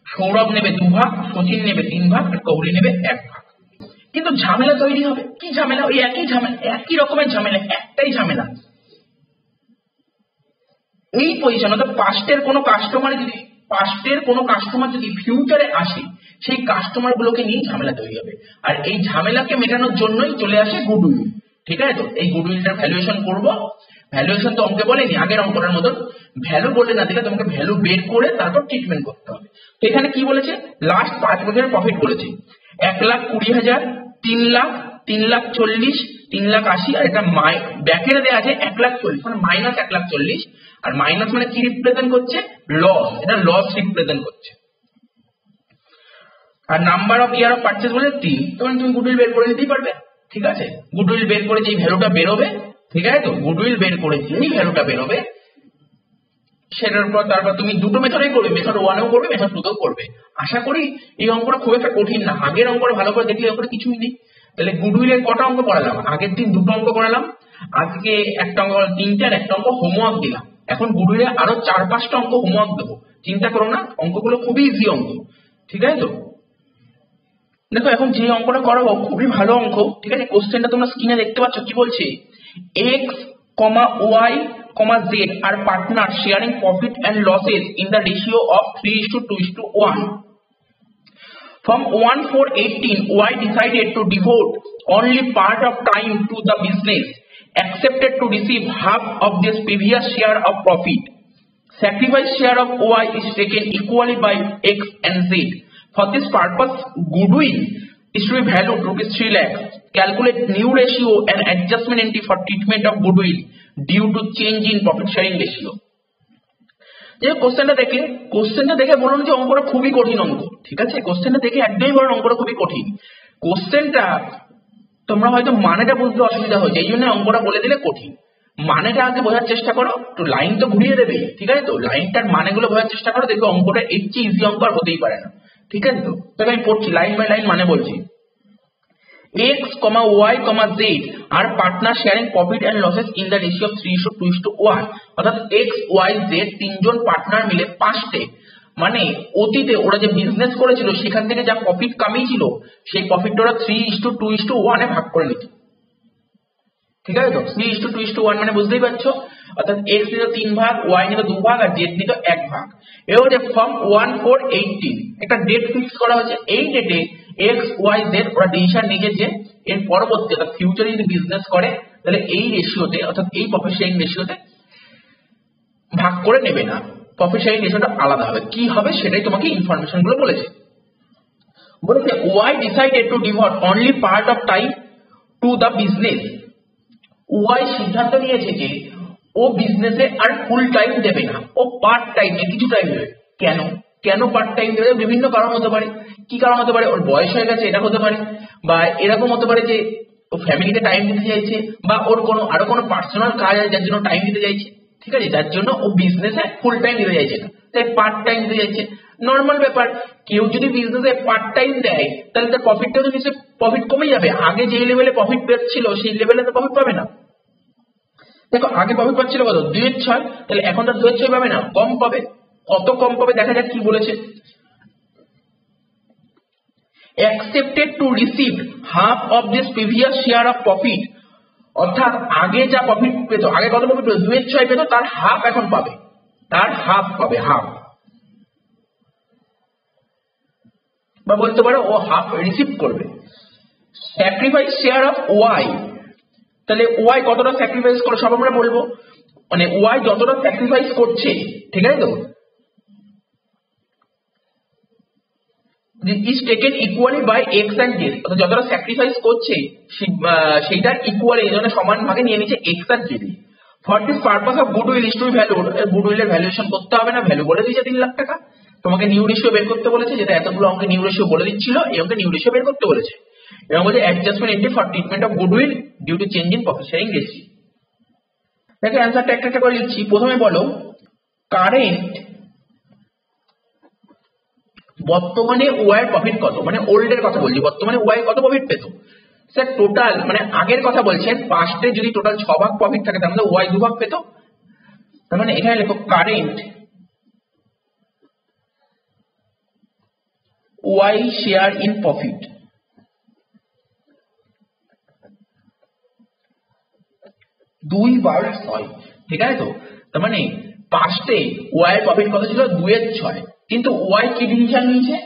A: সৌরভ নেবে 2 ভাগ, শচীন নেবে 3 ভাগ আর কোহলি নেবে 1 ভাগ। কিন্তু ঝামেলা তৈরি হবে। কি ঝামেলা? ওই একই ঝামেলা, একই রকমের ঝামেলা, একটাই ঝামেলা। এই পজিশন অর্থাৎ পাস্টের কোনো কাস্টমার যদি ফিউচারে আসে, সেই কাস্টমার গুলোকে নিয়ে ঝামেলা তৈরি হবে। আর এই ঝামেলাকে মেটানোর জন্যই চলে আসে গুডউইল, ঠিক আছে তো? এই গুডউইলটার ভ্যালুয়েশন করব। ভ্যালুয়েশন তো অঙ্কে বলেনি, আগের অঙ্কটার মতন ভ্যালু বলে না দিলে তোমাকে ভ্যালু বের করে তারপর ট্রিটমেন্ট করতে হবে। তো এখানে কি বলেছে? লাস্ট 5 বছরের প্রফিট বলেছে 1,20,000, 3 লাখ, 3,40,000, 3,80,000 আর এটা ব্যাকেটে দেওয়া আছে 1,40,000, মানে মাইনাস 1,40,000। আর মাইনাস মানে কি রিপ্রেজেন্ট করছে? লস, এটা লস রিপ্রেজেন্ট করছে। আর number of year of purchase বলে 3, তখন তুমি গুডউইল বের করে নিতেই পারবে, ঠিক আছে? গুডউইল বের করে যেই ভ্যালুটা বেরোবে, ঠিক আছে তো, গুডউইল বের করে যেই ভ্যালুটা বেরোবে সেটার উপর তারপর তুমি দুটো মেথডেই করবে, মেথড 1এও করবে, মেথড 2তেও করবে। আশা করি এই অঙ্কটা খুব একটা কঠিন না, আগের অঙ্কটা ভালো করে দেখলে অঙ্কটা কিছুই নেই। তাহলে গুডউইলের কটা অঙ্ক করালাম? আগের দিন 2টো অঙ্ক করালাম, আজকে একটা অঙ্ক, 3টে আর একটা অঙ্ক হোমওয়ার্ক দিলাম। এখন গুডউইলে আরো 4-5টা অঙ্ক হোমওয়ার্ক দেবো, চিন্তা করো না, অঙ্কগুলো খুবই ইজি অঙ্ক, ঠিক আছে তো? দেখো এখন যে অঙ্কটা করাবো খুবই ভালো অঙ্ক, ঠিক আছে? কোশ্চেনটা তোমরা স্ক্রিনে দেখতে পাচ্ছ, কি বলছে? x, y, z are partners sharing profit and losses in the ratio of 3:2:1. From 1/4/18, y decided to devote only part of time to the business, accepted to receive half of this previous share of profit. Sacrifice share of y is taken equally by x and z. For this purpose, goodwill is to be valued ₹3 lakh. Calculate new ratio and adjustment entry for treatment of goodwill due to change in profit sharing ratio. যে কোশ্চেনটা দেখে বলুন যে অঙ্কটা খুবই কঠিন অঙ্ক, ঠিক আছে? কোশ্চেনটা দেখে একদমই বলুন অঙ্কটা খুবই কঠিন। কোশ্চেনটা তোমরা হয়তো মানেটা বুঝতে অসুবিধা হয়েছে, এই জন্য অঙ্কটা বলে দিলে কঠিন। মানেটা আগে বোঝার চেষ্টা করো, তো লাইন তো ঘুরিয়ে দেবে, ঠিক আছে? তো লাইনটার মানেগুলো বোঝার চেষ্টা করো, দেখবে অঙ্কটা এর চেয়ে ইজি অঙ্ক আর হতেই পারে না, ঠিক আছে? তো তবে আমি পড়ছি লাইন বাই লাইন, মানে বলছি x, y, z are partners sharing profit and losses in the ratio of 3:2:1 অর্থাৎ x, y, z তিনজন পার্টনার মিলে পাস্টে, মানে অতীতে ওরা যে বিজনেস করেছিল সেখান থেকে যা প্রফিট কামিয়েছিল সেই প্রফিটটা ওরা 3:2:1 এ ভাগ করে নিত, ঠিক আছে? তো 3:2:1 মানে বুঝতেই পারছো, অর্থাৎ x নিত 3 ভাগ, y নিত 2 ভাগ আর z নিত 1 ভাগ। এবার হচ্ছে ফর্ম 1/4/18 একটা ডেট ফিক্স করা হয়েছে, এই ডেটে x, y, z ওরা ডিসিশন নিয়েছে যে এর পরবর্তী অর্থাৎ ফিউচারে যদি বিজনেস করে তাহলে এই রেশিওতে অর্থাৎ এই প্রফিট শেয়ারিং রেশিওতে ভাগ করে নেবে না, প্রফিট শেয়ারিং রেশিওটা আলাদা হবে। কি হবে সেটাই তোমাকে ইনফরমেশন গুলো বলেছে। বলেছে y decided to devote only part of time to the business, y সিদ্ধান্ত নিয়েছে যে ও বিজনেসে আর ফুল টাইম দেবে না, ও পার্ট টাইমে কিছু টাইম দেবে। কেন কেন পার্ট টাইম দেবে? বিভিন্ন কারণ হতে পারে। কি কারণ হতে পারে? ওর বয়স হয়ে গেছে, এটা হতে পারে, বা এরকম হতে পারে যে ও ফ্যামিলিকে টাইম দিতে চাইছে, বা ওর কোনো আরো কোনো পার্সোনাল কাজ আছে যার জন্য টাইম দিতে চাইছে, ঠিক আছে? যার জন্য ও বিজনেসে ফুল টাইম দিতে চাইছে না, তাই পার্ট টাইম দিতে চাইছে। নর্মাল ব্যাপার, কেউ যদি বিজনেসে পার্ট টাইম দেয় তাহলে তার প্রফিটটাও তো নিশ্চয়ই প্রফিট কমে যাবে, আগে যে লেভেলে প্রফিট পেয়েছিল সেই লেভেলে তো প্রফিট পাবে না। দেখো আগে প্রফিট পাচ্ছিল কত? 2/6, তাহলে এখন তার 2/6 পাবে না, কম পাবে। কত কম পাবে দেখা যাক কি বলেছে। accepted to receive half of this previous share of profit, অর্থাৎ আগে যা প্রফিট পেত, আগে কত প্রফিট পেত? 2/6 পেত, তার হাফ এখন পাবে, তার হাফ পাবে, হাফ, বা বলতে পারো ও হাফ রিসিভ করবে। স্যাক্রিফাইস শেয়ার অফ ওয়াই, তাহলে ওয়াই কতটা স্যাক্রিফাইস করে সব আমরা বলবো, মানে ওয়াই যতটা স্যাক্রিফাইস করছে, ঠিক আছে? তো is taken equally by x and z, অর্থাৎ যতটা স্যাক্রিফাইস করছে সেইটার ইকুয়ালি এই জন্য সমান ভাগে নিয়ে নিচ্ছে x আর z। For this purpose of goodwill is to be valued, গুডউইলের ভ্যালুয়েশন করতে হবে না, ভ্যালু বলে দিয়েছে 3 লাখ টাকা। তোমাকে নিউ রেশিও বের করতে বলেছে, যেটা এতগুলো অঙ্কে নিউ রেশিও বলে দিচ্ছিল, এই অঙ্কে নিউ রেশিও বের করতে বলেছে। এবং বলছে adjustment entry for treatment of goodwill due to change in profit sharing ratio. দেখো অ্যান্সারটা একটা একটা করে লিখছি। প্রথমে বলো কারেন্ট, বর্তমানে ওয়াই এর প্রফিট কত, মানে ওল্ড এর কথা বলছি, বর্তমানে ওয়াই কত প্রফিট পেত? স্যার টোটাল মানে আগের কথা বলছেন, পাস্টে যদি টোটাল 6 ভাগ প্রফিট থাকে তার মধ্যে ওয়াই 2 ভাগ পেত, তার মানে এখানে লেখো current Y share in profit 2/6, ঠিক আছে? তো তার মানে পাস্টে ওয়াই এর প্রফিট কত ছিল? 2/6, কিন্তু ওয়াই কি ডিসিশন নিয়েছে?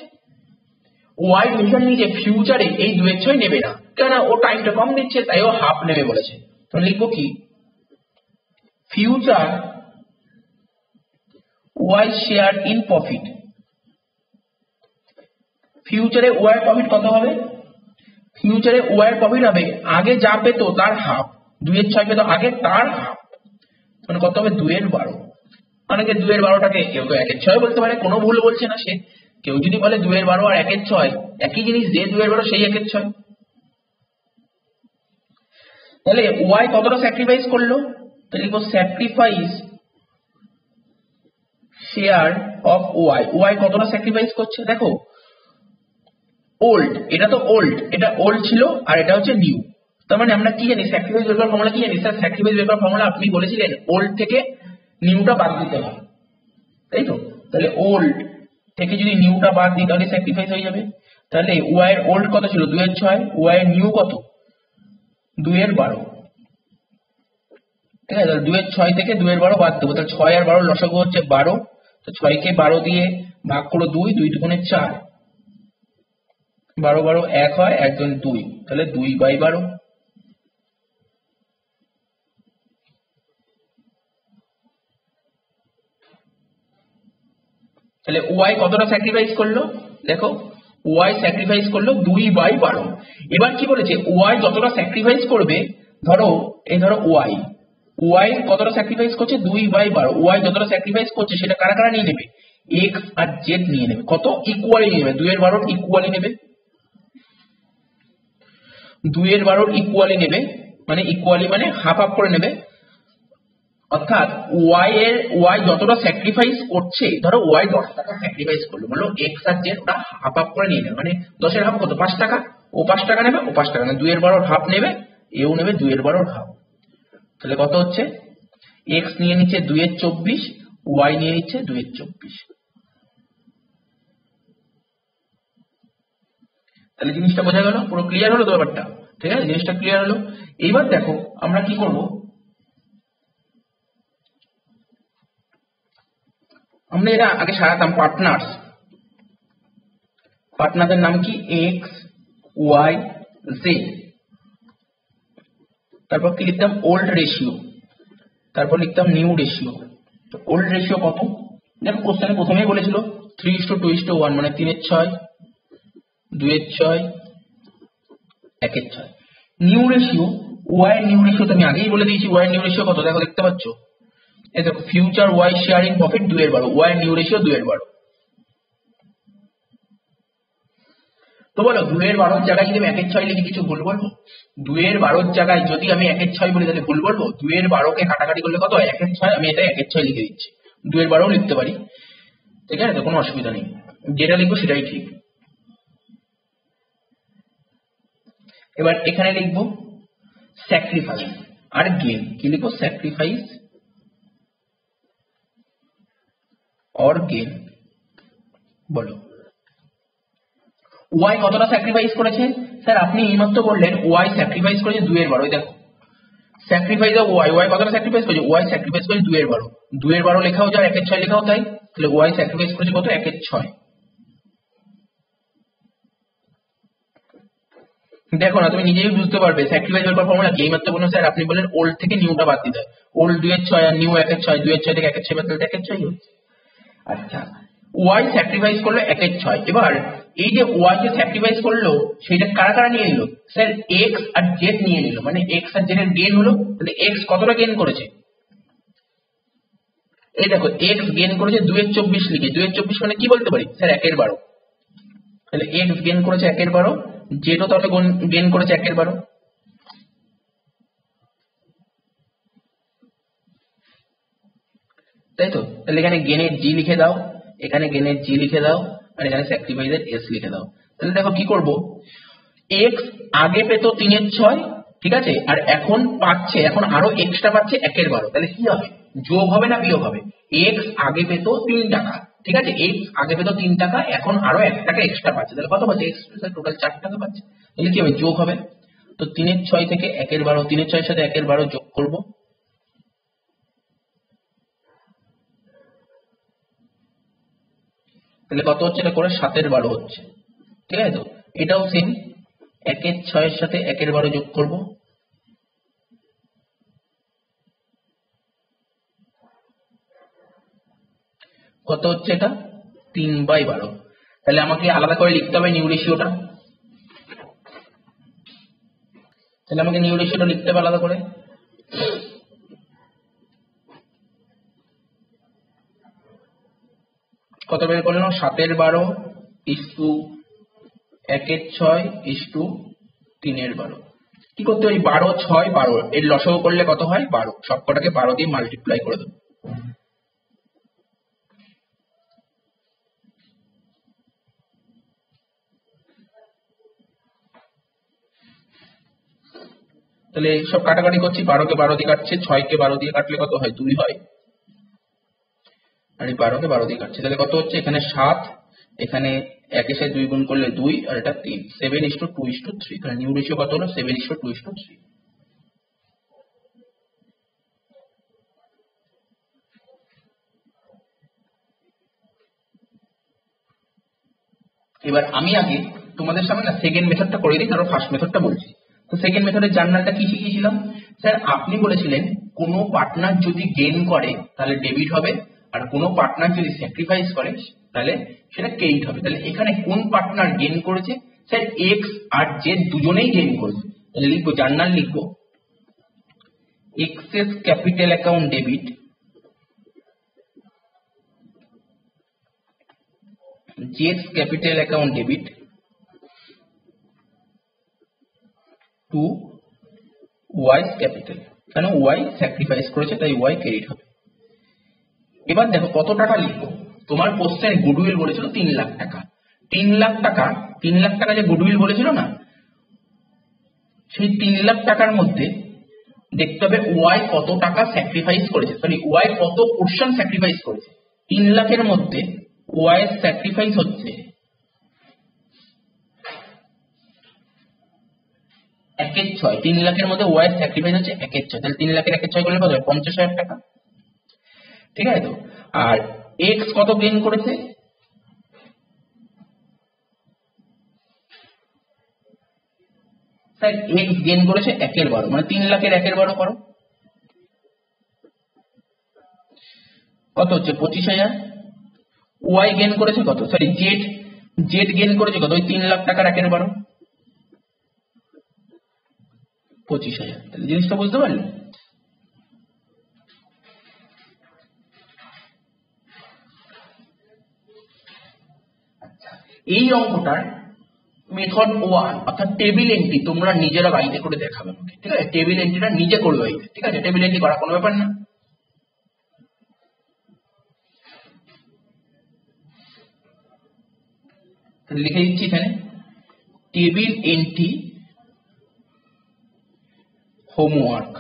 A: ওয়াই ডিসিশন নিয়েছে ফিউচারে এই 2/6 নেবে না, কেন? ও টাইমটা কম দিচ্ছে, তাই ও হাফ নেবে বলেছে। তো লিখবো কি? Future Y share in profit, ফিউচারে ওয়াই এর প্রফিট কত হবে? ফিউচারে ওয়াই এর প্রফিট হবে আগে যা পেত তার হাফ, 2/6 পেত আগে, তার হাফ, মানে কত হবে? 2/12। অনেকে 2/12টাকে কেউ তো 1/6 বলতে পারে, কোনো ভুল বলছে না সে। কেউ যদি বলে 2/12 আর 1/6 একই জিনিস, যে 2/12 সেই 1/6, তাহলে ওয়াই কতটা স্যাক্রিফাইস করলো? তাহলে লিখবো sacrifice share of Y, Y কতটা স্যাক্রিফাইস করছে। দেখো ওল্ড, এটা তো ওল্ড, এটা ওল্ড ছিল আর এটা হচ্ছে নিউ, তার মানে আমরা কি জানি স্যাক্রিফাইস বের করার ফর্মুলা কি জানি? স্যার স্যাক্রিফাইস বের করার ফর্মুলা আপনি বলেছিলেন ওল্ড থেকে নিউটা বাদ দিতে হয়, তাই তো? তাহলে ওল্ড থেকে যদি নিউটা বাদ দিই তাহলে স্যাক্রিফাইস হয়ে যাবে। তাহলে ওয়াই এর ওল্ড কত ছিল? 2/6, ওয়াই এর নিউ কত? 2/12, ঠিক আছে? তাহলে 2/6 থেকে 2/12 বাদ দেবো, তাহলে 6 আর 12 লসাগু হচ্ছে 12, তো 6 কে 12 দিয়ে ভাগ করো 2, 2 দুগুণে 4, 12 12 1 হয়, 1 2 2, তাহলে 2/12। তাহলে ওয়াই কতটা স্যাক্রিফাইস করলো? দেখো ওয়াই স্যাক্রিফাইস করলো 2/12। এবার কি বলেছে? ওয়াই যতটা স্যাক্রিফাইস করবে, ধরো এই ধরো ওয়াই, ওয়াই কতটা স্যাক্রিফাইস করছে? 2/12। ওয়াই যতটা স্যাক্রিফাইস করছে সেটা কারা কারা নিয়ে নেবে? এক্স আর জেড নিয়ে নেবে। কত? ইকুয়ালি নেবে, 2/12 ইকুয়ালি নেবে, 2/12 ইকুয়ালি নেবে, মানে ইকুয়ালি মানে হাফ হাফ করে নেবে। অর্থাৎ ওয়াই যতটা স্যাক্রিফাইস করছে, ধরো ওয়াই 10 টাকা স্যাক্রিফাইস করলো, বললো এক্স আর জেড ওটা হাফ হাফ করে নিয়ে নেবে, মানে 10-এর হাফ কত, 5 টাকা, ও 5 টাকা নেবে, ও 5 টাকা নেবে, 2/12 হাফ নেবে, এও নেবে 2/12 হাফ। তাহলে কত হচ্ছে, এক্স নিয়ে নিচ্ছে 2/24, ওয়াই নিয়ে নিচ্ছে 2/24। তাহলে জিনিসটা বোঝা গেল, পুরো ক্লিয়ার হলো তো ব্যাপারটা? ঠিক আছে, জিনিসটা ক্লিয়ার হলো। এইবার দেখো আমরা কি করব, আমরা এটা আগে সাজাতাম পার্টনারদের নাম কি, এক্স ওয়াই জেড, তারপর কি লিখতাম, ওল্ড রেশিও, তারপর লিখতাম নিউ রেশিও। ওল্ড রেশিও কত, দেখো কোশ্চেনে প্রথমেই বলেছিল 3:2:1, মানে 3/6, 2/6, 1/6। নিউ রেশিও, ওয়াই এর নিউ রেশিও তো আমি আগেই বলে দিয়েছি, ওয়াই এর নিউ রেশিও কত, দেখো দেখতে পাচ্ছ, এই দেখো future Y sharing profit 2/12, Y এর নিউ রেশিও 2/12। তো বলো 2/12 জায়গায় যদি আমি 1/6 লিখি কিছু ভুল বলবো? 2/12 জায়গায় যদি আমি 1/6 বলি তাহলে ভুল বলবো? 2/12 কাটাকাটি করলে কত হয়, 1/6, আমি এটা 1/6 লিখে দিচ্ছি, 2/12 লিখতে পারি, ঠিক আছে, তো কোনো অসুবিধা নেই, যেটা লিখবো সেটাই ঠিক। এবার এখানে লিখবো স্যাক্রিফাইস আর গেইন, কি লিখবো, স্যাক্রিফাইস অর গেইন। বলো ওয়াই কতটা স্যাক্রিফাইস করেছে? স্যার আপনি এইমাত্র বললেন ওয়াই স্যাক্রিফাইস করেছে 2/12, দেখো স্যাক্রিফাইস অফ ওয়াই কতটা স্যাক্রিফাইস করেছে, ওয়াই স্যাক্রিফাইস করেছে 2/12, 2/12 লেখাও যায়, 1/6 লেখাও তাই, তাহলে ওয়াই স্যাক্রিফাইস করেছে কত, 1/6। দেখো না, তুমি নিজেই বুঝতে পারবে স্যাক্রিফাইস এর ফর্মুলা কি। এইমাত্র বলুন স্যার আপনি বললেন ওল্ড থেকে নিউটা বাদ দিতে, ওল্ড 2/6 আর নিউ 1/6, 2/6 থেকে 1/6 বাদ দিলে 1/6 হচ্ছে। আচ্ছা, ওয়াই স্যাক্রিফাইস করলো 1/6, এবার এই যে ওয়াই যে স্যাক্রিফাইস করলো সেটা কারা কারা নিয়ে নিল, স্যার এক্স আর জেড নিয়ে নিল, মানে এক্স আর জেড এর গেইন হলো, তাহলে এক্স কতটা গেইন করেছে, এই দেখো এক্স গেইন করেছে 2/24 লিখে, 2/24 মানে কি বলতে পারি, স্যার 1/12, তাহলে এক্স গেইন করেছে 1/12, জেডও তাহলে গেইন করেছে 1/12। তাই তো, তাহলে এখানে গেনের জি লিখে দাও, এখানে গেনের জি লিখে দাও, আর এখানে স্যাক্রিফাইসের এস লিখে দাও। তাহলে দেখো কি করব, এক্স আগে পেতো 3/6, ঠিক আছে, আর এখন পাচ্ছে, এখন আরো এক্সট্রা পাচ্ছে 1/12, তাহলে কি হবে, যোগ হবে না বিয়োগ হবে? এক্স আগে পেতো 3 টাকা, ঠিক আছে, এক্স আগে পেতো 3 টাকা, এখন আরো 1 টাকা এক্সট্রা পাচ্ছে, তাহলে কত পাচ্ছে, এক্স টোটাল 4 টাকা পাচ্ছে, তাহলে কি হবে, যোগ হবে। তো 3/6 থেকে 1/12, 3/6 এর সাথে 1/12 যোগ করবো, তাহলে কত হচ্ছে, এটা করে 7/12 হচ্ছে, ঠিক আছে, তো এটাও সেম, 1/6 এর সাথে 1/12 যোগ করব, কত হচ্ছে, এটা 3/12। তাহলে আমাকে আলাদা করে লিখতে হবে নিউ রেশিওটা, তাহলে আমাকে নিউ রেশিওটা লিখতে হবে আলাদা করে। কত বের করলাম, 7/12 ইস্টু 1/6 ইস্টু 3/12। কি করতে হয়, 12, 6, 12 এর লসাগু করলে কত হয়, 12, সবকটাকে 12 দিয়ে মাল্টিপ্লাই করে দেবো। তাহলে সব কাটাকাটি করছি, 12 কে 12 দিয়ে কাটছে, 6 কে 12 দিয়ে কাটলে কত হয়, 2 হয়, আর এই 12 কে 12 দিয়ে কাটছে, তাহলে কত হচ্ছে, এখানে 7, এখানে 1 এর সাথে 2 গুণ করলে 2, আর এটা 3, 7:2:3, তাহলে নিউ রেশিও কত হলো, 7:2:3। এবার আমি আগে তোমাদের সামনে না সেকেন্ড মেথডটা করে দিই, তারপর ফার্স্ট মেথডটা বলছি। তো সেকেন্ড মেথডের জার্নালটা কি শিখিয়েছিলাম, স্যার আপনি বলেছিলেন কোনো পার্টনার যদি গেইন করে তাহলে ডেবিট হবে, আর কোনো পার্টনার যদি স্যাক্রিফাইস করে তাহলে সেটা ক্রেডিট হবে। তাহলে এখানে কোন পার্টনার গেইন করেছে, স্যার এক্স আর জেড দুজনেই গেইন করেছে, তাহলে লিখবো, জার্নাল লিখবো, এক্সেস ক্যাপিটাল অ্যাকাউন্ট ডেবিট, জেডস capital account debit to Y's capital. কেন ওয়াই স্যাক্রিফাইস করেছে তাই ওয়াই ক্রেডিট হবে। এবার দেখো কত টাকা লিখবো। তোমার কোশ্চেন গুডউইল বলেছিল 3 লাখ টাকা। 3 লাখ টাকা যে গুডউইল বলেছিল না, সেই 3 লাখ টাকার মধ্যে দেখতে হবে ওয়াই কত টাকা স্যাক্রিফাইস করেছে, সরি ওয়াই কত পোর্শন স্যাক্রিফাইস করেছে। 3 লাখের মধ্যে ওয়াই স্যাক্রিফাইস হচ্ছে 1/6। 3 লাখের মধ্যে ওয়াই স্যাক্রিফাইস হচ্ছে 1/6, তাহলে 3 লাখের 1/6 করলে কত হয়? 50,000 টাকা। ঠিক আছে তো। আর এক্স কত গেইন করেছে? স্যার এক্স গেইন করেছে 1/12, মানে 3 লাখের 1/12 করো, কত হচ্ছে? 25,000। ওয়াই গেইন করেছে কত? সরি জেড গেইন করেছে কত? ওই 3 লাখ টাকার 1/12, 25,000। তাহলে জিনিসটা বুঝতে পারলে? এই অঙ্কটার মেথড 1 অর্থাৎ টেবিল এন্ট্রি তোমরা নিজেরা বাড়িতে করে দেখাবে আমাকে, ঠিক আছে? টেবিল এন্ট্রিটা নিজে করবে বাড়িতে, ঠিক আছে? টেবিল এন্ট্রি করা কোনো ব্যাপার না। লিখে দিচ্ছি এখানে টেবিল এন্ট্রি হোমওয়ার্ক।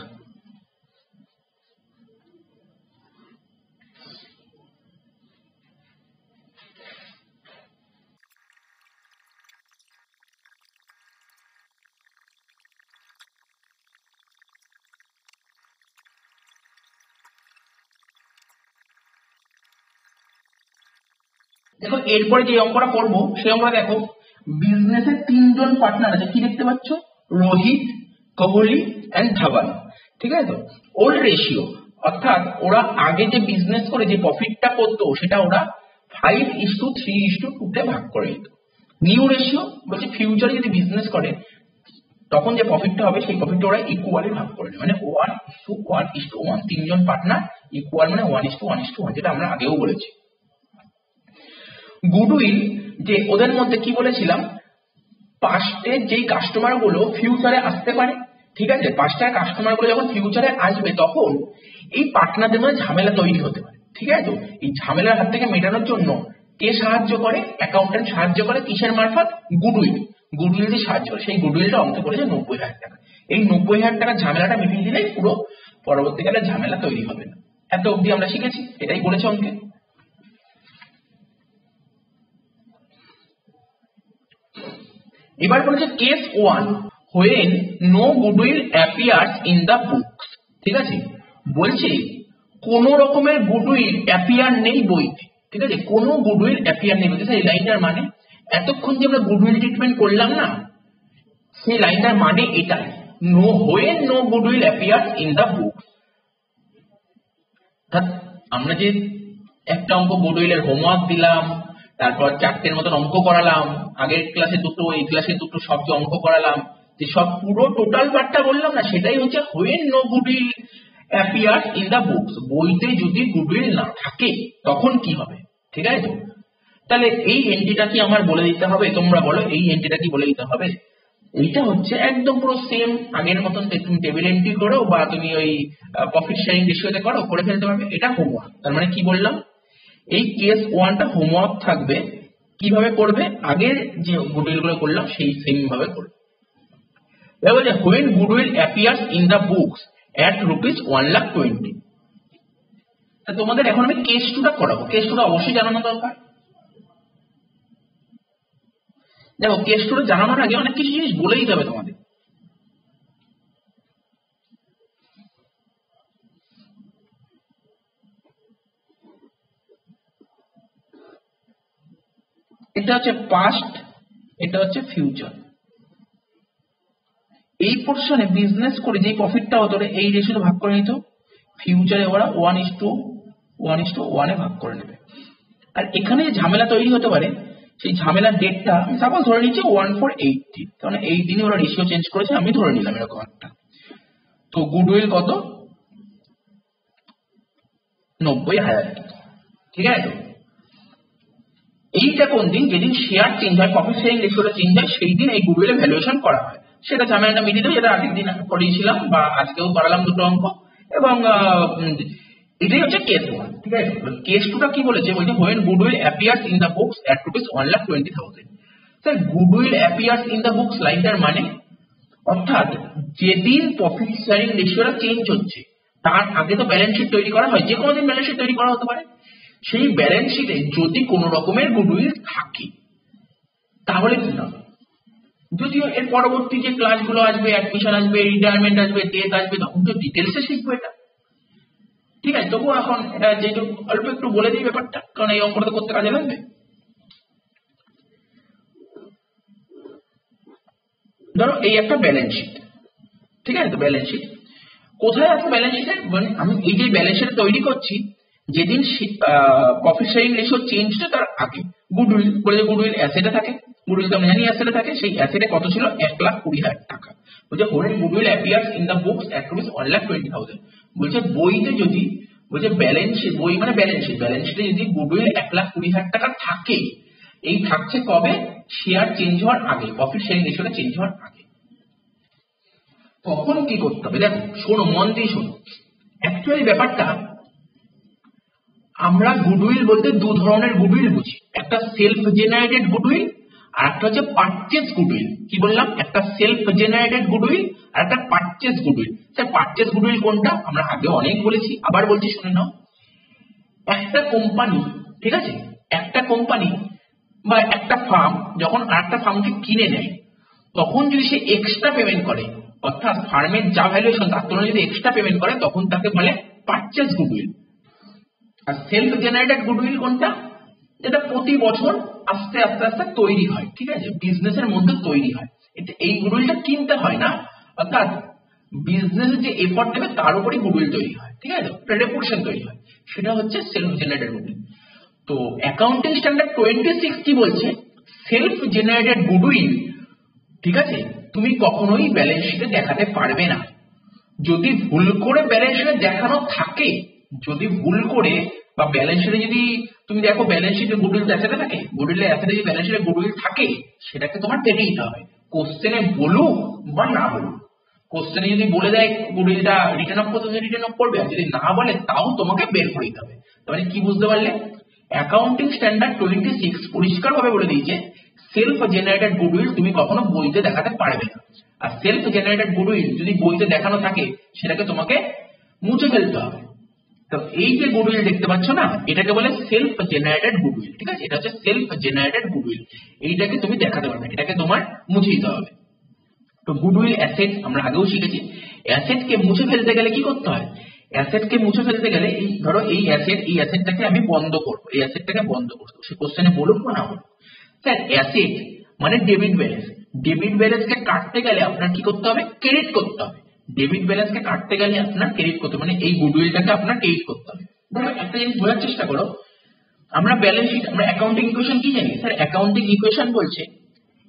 A: দেখো এরপরে যে অঙ্কটা করবো সেই অঙ্কটা দেখো, বিজনেসের 3 জন পার্টনার আছে, কি দেখতে পাচ্ছ? রোহিত, কোহলি এন্ড ধাওয়ান, ঠিক আছে তো? ওল্ড রেশিও অর্থাৎ ওরা আগে যে বিজনেস করে যে প্রফিটটা করতো সেটা ওরা 5:3:2 তে ভাগ করে নিত। নিউ রেশিও বলছে ফিউচারে যদি বিজনেস করে তখন যে প্রফিটটা হবে সেই প্রফিটটা ওরা ইকুয়ালি ভাগ করে নেবে, মানে 1:1:1। 3 জন পার্টনার ইকুয়াল মানে 1:1:1, যেটা আমরা আগেও বলেছি। গুডউইল যে ওদের মধ্যে কি বলেছিলাম, পাস্টের যেই কাস্টমার গুলো ফিউচারে আসতে পারে, ঠিক আছে? পাস্টের কাস্টমার গুলো যখন ফিউচারে আসবে তখন এই পার্টনারদের মধ্যে ঝামেলা তৈরি হতে পারে, ঠিক আছে তো? এই ঝামেলার হাত থেকে মেটানোর জন্য কে সাহায্য করে? অ্যাকাউন্টেন্ট সাহায্য করে, কিসের মারফত? গুডউইল দিয়ে সাহায্য করে। সেই গুডউইলটা অঙ্ক করেছে 90,000 টাকা। এই 90,000 টাকার ঝামেলাটা মিটিয়ে দিলেই পুরো পরবর্তীকালে ঝামেলা তৈরি হবে না। এত অবধি আমরা শিখেছি, এটাই বলেছে অঙ্কে। এবার বলেছে case 1, when no goodwill appears in the books, ঠিক আছে? বলছে কোন রকমের গুডউইল অ্যাপিয়ার নেই বইতে, ঠিক আছে? কোন গুডউইল অ্যাপিয়ার নেই বইতে। এই লাইনটার মানে এতক্ষণ যে আমরা গুডউইল ট্রিটমেন্ট করলাম না, সেই লাইনটার মানে এটাই, when no goodwill appears in the books। আমরা যে একটা অঙ্ক গুডউইলের হোমওয়ার্ক দিলাম, তারপর 4টের মতন অঙ্ক করালাম, আগের ক্লাসে 2টো, এই ক্লাসে 2টো, সব যে অঙ্ক করালাম, যে সব পুরো টোটাল পার্টটা বললাম না, সেটাই হচ্ছে when no goodwill appears in the books। বইতে যদি গুডউইল না থাকে তখন কি হবে, ঠিক আছে? তাহলে এই এন্ট্রিটা কি আমার বলে দিতে হবে? তোমরা বলো এই এন্ট্রিটা কি বলে দিতে হবে? এইটা হচ্ছে একদম পুরো সেম আগের মতন, তুমি টেবিল এন্ট্রি করো বা তুমি ওই প্রফিট শেয়ারিং রেশিওতে করো, করে ফেলতে পারবে। এটা হোমওয়ার্ক। তার মানে কি বললাম, এই কেস 1টা হোমওয়ার্ক থাকবে। কিভাবে করবে? আগের যে গুডউইল গুলো করলাম সেই সেম ভাবে করবে। এবার বলছে when goodwill appears in the books at ₹1,20,000। তা তোমাদের এখন আমি কেস 2টা করাবো। কেস 2টা অবশ্যই জানানো দরকার। দেখো কেস 2টা জানানোর আগে অনেক কিছু জিনিস বলে দিতে হবে তোমাদের। এটা হচ্ছে পাস্ট, এটা হচ্ছে ফিউচার। এই পোর্শনে বিজনেস করে যে প্রফিটটা হতো এই রেশিওতে ভাগ করে নিত, ফিউচারে ওরা 1:1:1 এ ভাগ করে নেবে। আর এখানে যে ঝামেলা তৈরি হতে পারে সেই ঝামেলার ডেটটা আমি সাপোজ ধরে নিচ্ছি 1/4/80, কারণ এই দিনে ওরা রেশিও চেঞ্জ করেছে, আমি ধরে নিলাম এরকম একটা। তো গুডউইল কত? 90,000 টাকা, ঠিক আছে? এইটা কোন দিন? যেদিন শেয়ার চেঞ্জ হয়, প্রফিট শেয়ারিং রেশিওটা চেঞ্জ হয়, সেই দিন এই গুডউইলের ভ্যালুয়েশন করা হয়। সেটা ঝামেলাটা মিটিয়ে দেবো, যেটা আগের দিন করিয়েছিলাম বা আজকেও করালাম দুটো অঙ্ক। এবং এটাই হচ্ছে কেস 1, ঠিক আছে। কেস 2টা কি বলেছে, বলছে when goodwill appears in the books at rupees 1,20,000। Sir goodwill appears in the books লাইনটার মানে, অর্থাৎ যেদিন প্রফিট শেয়ারিং রেশিওটা চেঞ্জ হচ্ছে তার আগে তো ব্যালেন্স শিট তৈরি করা হয়, যে কোনো দিন ব্যালেন্স শিট তৈরি করা হতে পারে। সেই ব্যালেন্স শিটে যদি কোনো রকমের গুডউইল থাকে তাহলে কি হবে, যদিও এর পরবর্তী যে ক্লাসগুলো আসবে, অ্যাডমিশন আসবে, রিটায়ারমেন্ট আসবে, ডেথ আসবে, তখন তো ডিটেলসে শিখবো এটা, ঠিক আছে। তবুও এখন এটা যেহেতু অল্প একটু বলে দিই ব্যাপারটা, কারণ এই অঙ্কটা তো করতে কাজে লাগবে। ধরো এই একটা ব্যালেন্স শিট, ঠিক আছে। তো ব্যালেন্স শিট কোথায় আছে, ব্যালেন্স শিটে মানে আমি এই যে ব্যালেন্স শিট তৈরি করছি, যেদিন প্রফিট শেয়ারিং রেশিও চেঞ্জটা তার আগে গুডউইল বলে, গুডউইল অ্যাসেটে থাকে, গুডউইল তো আমরা জানি অ্যাসেটে থাকে। সেই অ্যাসেটে কত ছিল, 1,20,000 টাকা। বলছে when goodwill appears in the books at rupees 1,20,000। বলছে বইতে যদি, বলছে ব্যালেন্স শিট, বই মানে ব্যালেন্স শিট, ব্যালেন্স শিটে যদি গুডউইল 1,20,000 টাকা থাকে, এই থাকছে কবে, শেয়ার চেঞ্জ হওয়ার আগে, প্রফিট শেয়ারিং রেশিওটা চেঞ্জ হওয়ার আগে। তখন কি করতে হবে, দেখো শোনো, মন দিয়ে শোনো। অ্যাকচুয়ালি ব্যাপারটা, আমরা গুডউইল বলতে দু ধরনের গুডউইল বুঝি, একটা সেলফ জেনারেটেড গুডউইল আর একটা হচ্ছে পারচেজ গুডউইল। কি বললাম, একটা সেলফ জেনারেটেড গুডউইল আর একটা purchase goodwill. Sir purchase goodwill কোনটা, আমরা আগে অনেক বলেছি, আবার বলছি শুনে নাও। একটা কোম্পানি, ঠিক আছে, একটা কোম্পানি বা একটা ফার্ম যখন আরেকটা ফার্মকে কিনে নেয়, তখন যদি সে এক্সট্রা পেমেন্ট করে, অর্থাৎ ফার্মের যা ভ্যালুয়েশন তার তুলনায় যদি এক্সট্রা পেমেন্ট করে, তখন তাকে বলে পারচেজ গুডউইল। আর সেলফ জেনারেটেড গুডউইল কোনটা, যেটা প্রতি বছর আস্তে আস্তে আস্তে তৈরি হয়, ঠিক আছে, বিজনেসের মধ্যে তৈরি হয়। এটা এই গুডউইলটা কিনতে হয় না, অর্থাৎ বিজনেস যে এফর্ট দেবে তার উপরই গুডউইল তৈরি হয়, ঠিক আছে, রেপুটেশন তৈরি হয়, সেটা হচ্ছে সেলফ জেনারেটেড গুডউইল। তো অ্যাকাউন্টিং স্ট্যান্ডার্ড 26 কি বলছে, সেলফ জেনারেটেড গুডউইল, ঠিক আছে, তুমি কখনোই ব্যালেন্স শিটে দেখাতে পারবে না। যদি ভুল করে ব্যালেন্স শিটে দেখানো থাকে, যদি ভুল করে বা ব্যালেন্স শিটে যদি তুমি দেখো ব্যালেন্স শিটে গুডউইল অ্যাসেটে থাকে, গুডউইলের অ্যাসেটে যদি ব্যালেন্স শিটে গুডউইল থাকে, সেটাকে তোমার কেটে দিতে হবে, কোশ্চেনে বলুক বা না বলুক। কোশ্চেনে যদি বলে দেয় গুডউইলটা রিটার্ন অফ করতে, রিটার্ন অফ করবে, আর যদি না বলে তাও তোমাকে বের করে দিতে হবে। তাহলে কি বুঝতে পারলে, অ্যাকাউন্টিং স্ট্যান্ডার্ড 26 পরিষ্কার ভাবে বলে দিয়েছে, সেলফ জেনারেটেড গুডউইল তুমি কখনো বইতে দেখাতে পারবে না। আর সেলফ জেনারেটেড গুডউইল যদি বইতে দেখানো থাকে, সেটাকে তোমাকে মুছে ফেলতে হবে। তো এই যে গুডউইল দেখতে পাচ্ছ না, এটাকে বলে সেলফ জেনারেটেড গুডউইল, ঠিক আছে, এটা হচ্ছে সেলফ জেনারেটেড গুডউইল। এইটাকে তুমি দেখাতে পারবে, এটাকে তোমার মুছে দিতে হবে। তো গুডউইল অ্যাসেট আমরা আগেও শিখেছি, অ্যাসেটকে মুছে ফেলতে গেলে কি করতে হয়, অ্যাসেটকে মুছে ফেলতে গেলে এই ধরো এই অ্যাসেটটাকে আমি বন্ধ করবো, এই অ্যাসেটটাকে বন্ধ করবো, সে কোশ্চেনে বলুক বা না বলুক। স্যার অ্যাসেট মানে ডেবিট ব্যালেন্স, ডেবিট ব্যালেন্সকে কাটতে গেলে আপনার কি করতে হবে, ক্রেডিট করতে হবে। ডেবিট ব্যালেন্সকে কাটতে গেলে আপনার ক্রেডিট করতে হবে, মানে এই গুডউইলটাকে আপনার ক্রেডিট করতে হবে। ধরো একটা জিনিস বোঝার চেষ্টা করো, আমরা ব্যালেন্স শিট, আমরা অ্যাকাউন্টিং ইকুয়েশন কি জানি, স্যার অ্যাকাউন্টিং ইকুয়েশন বলছে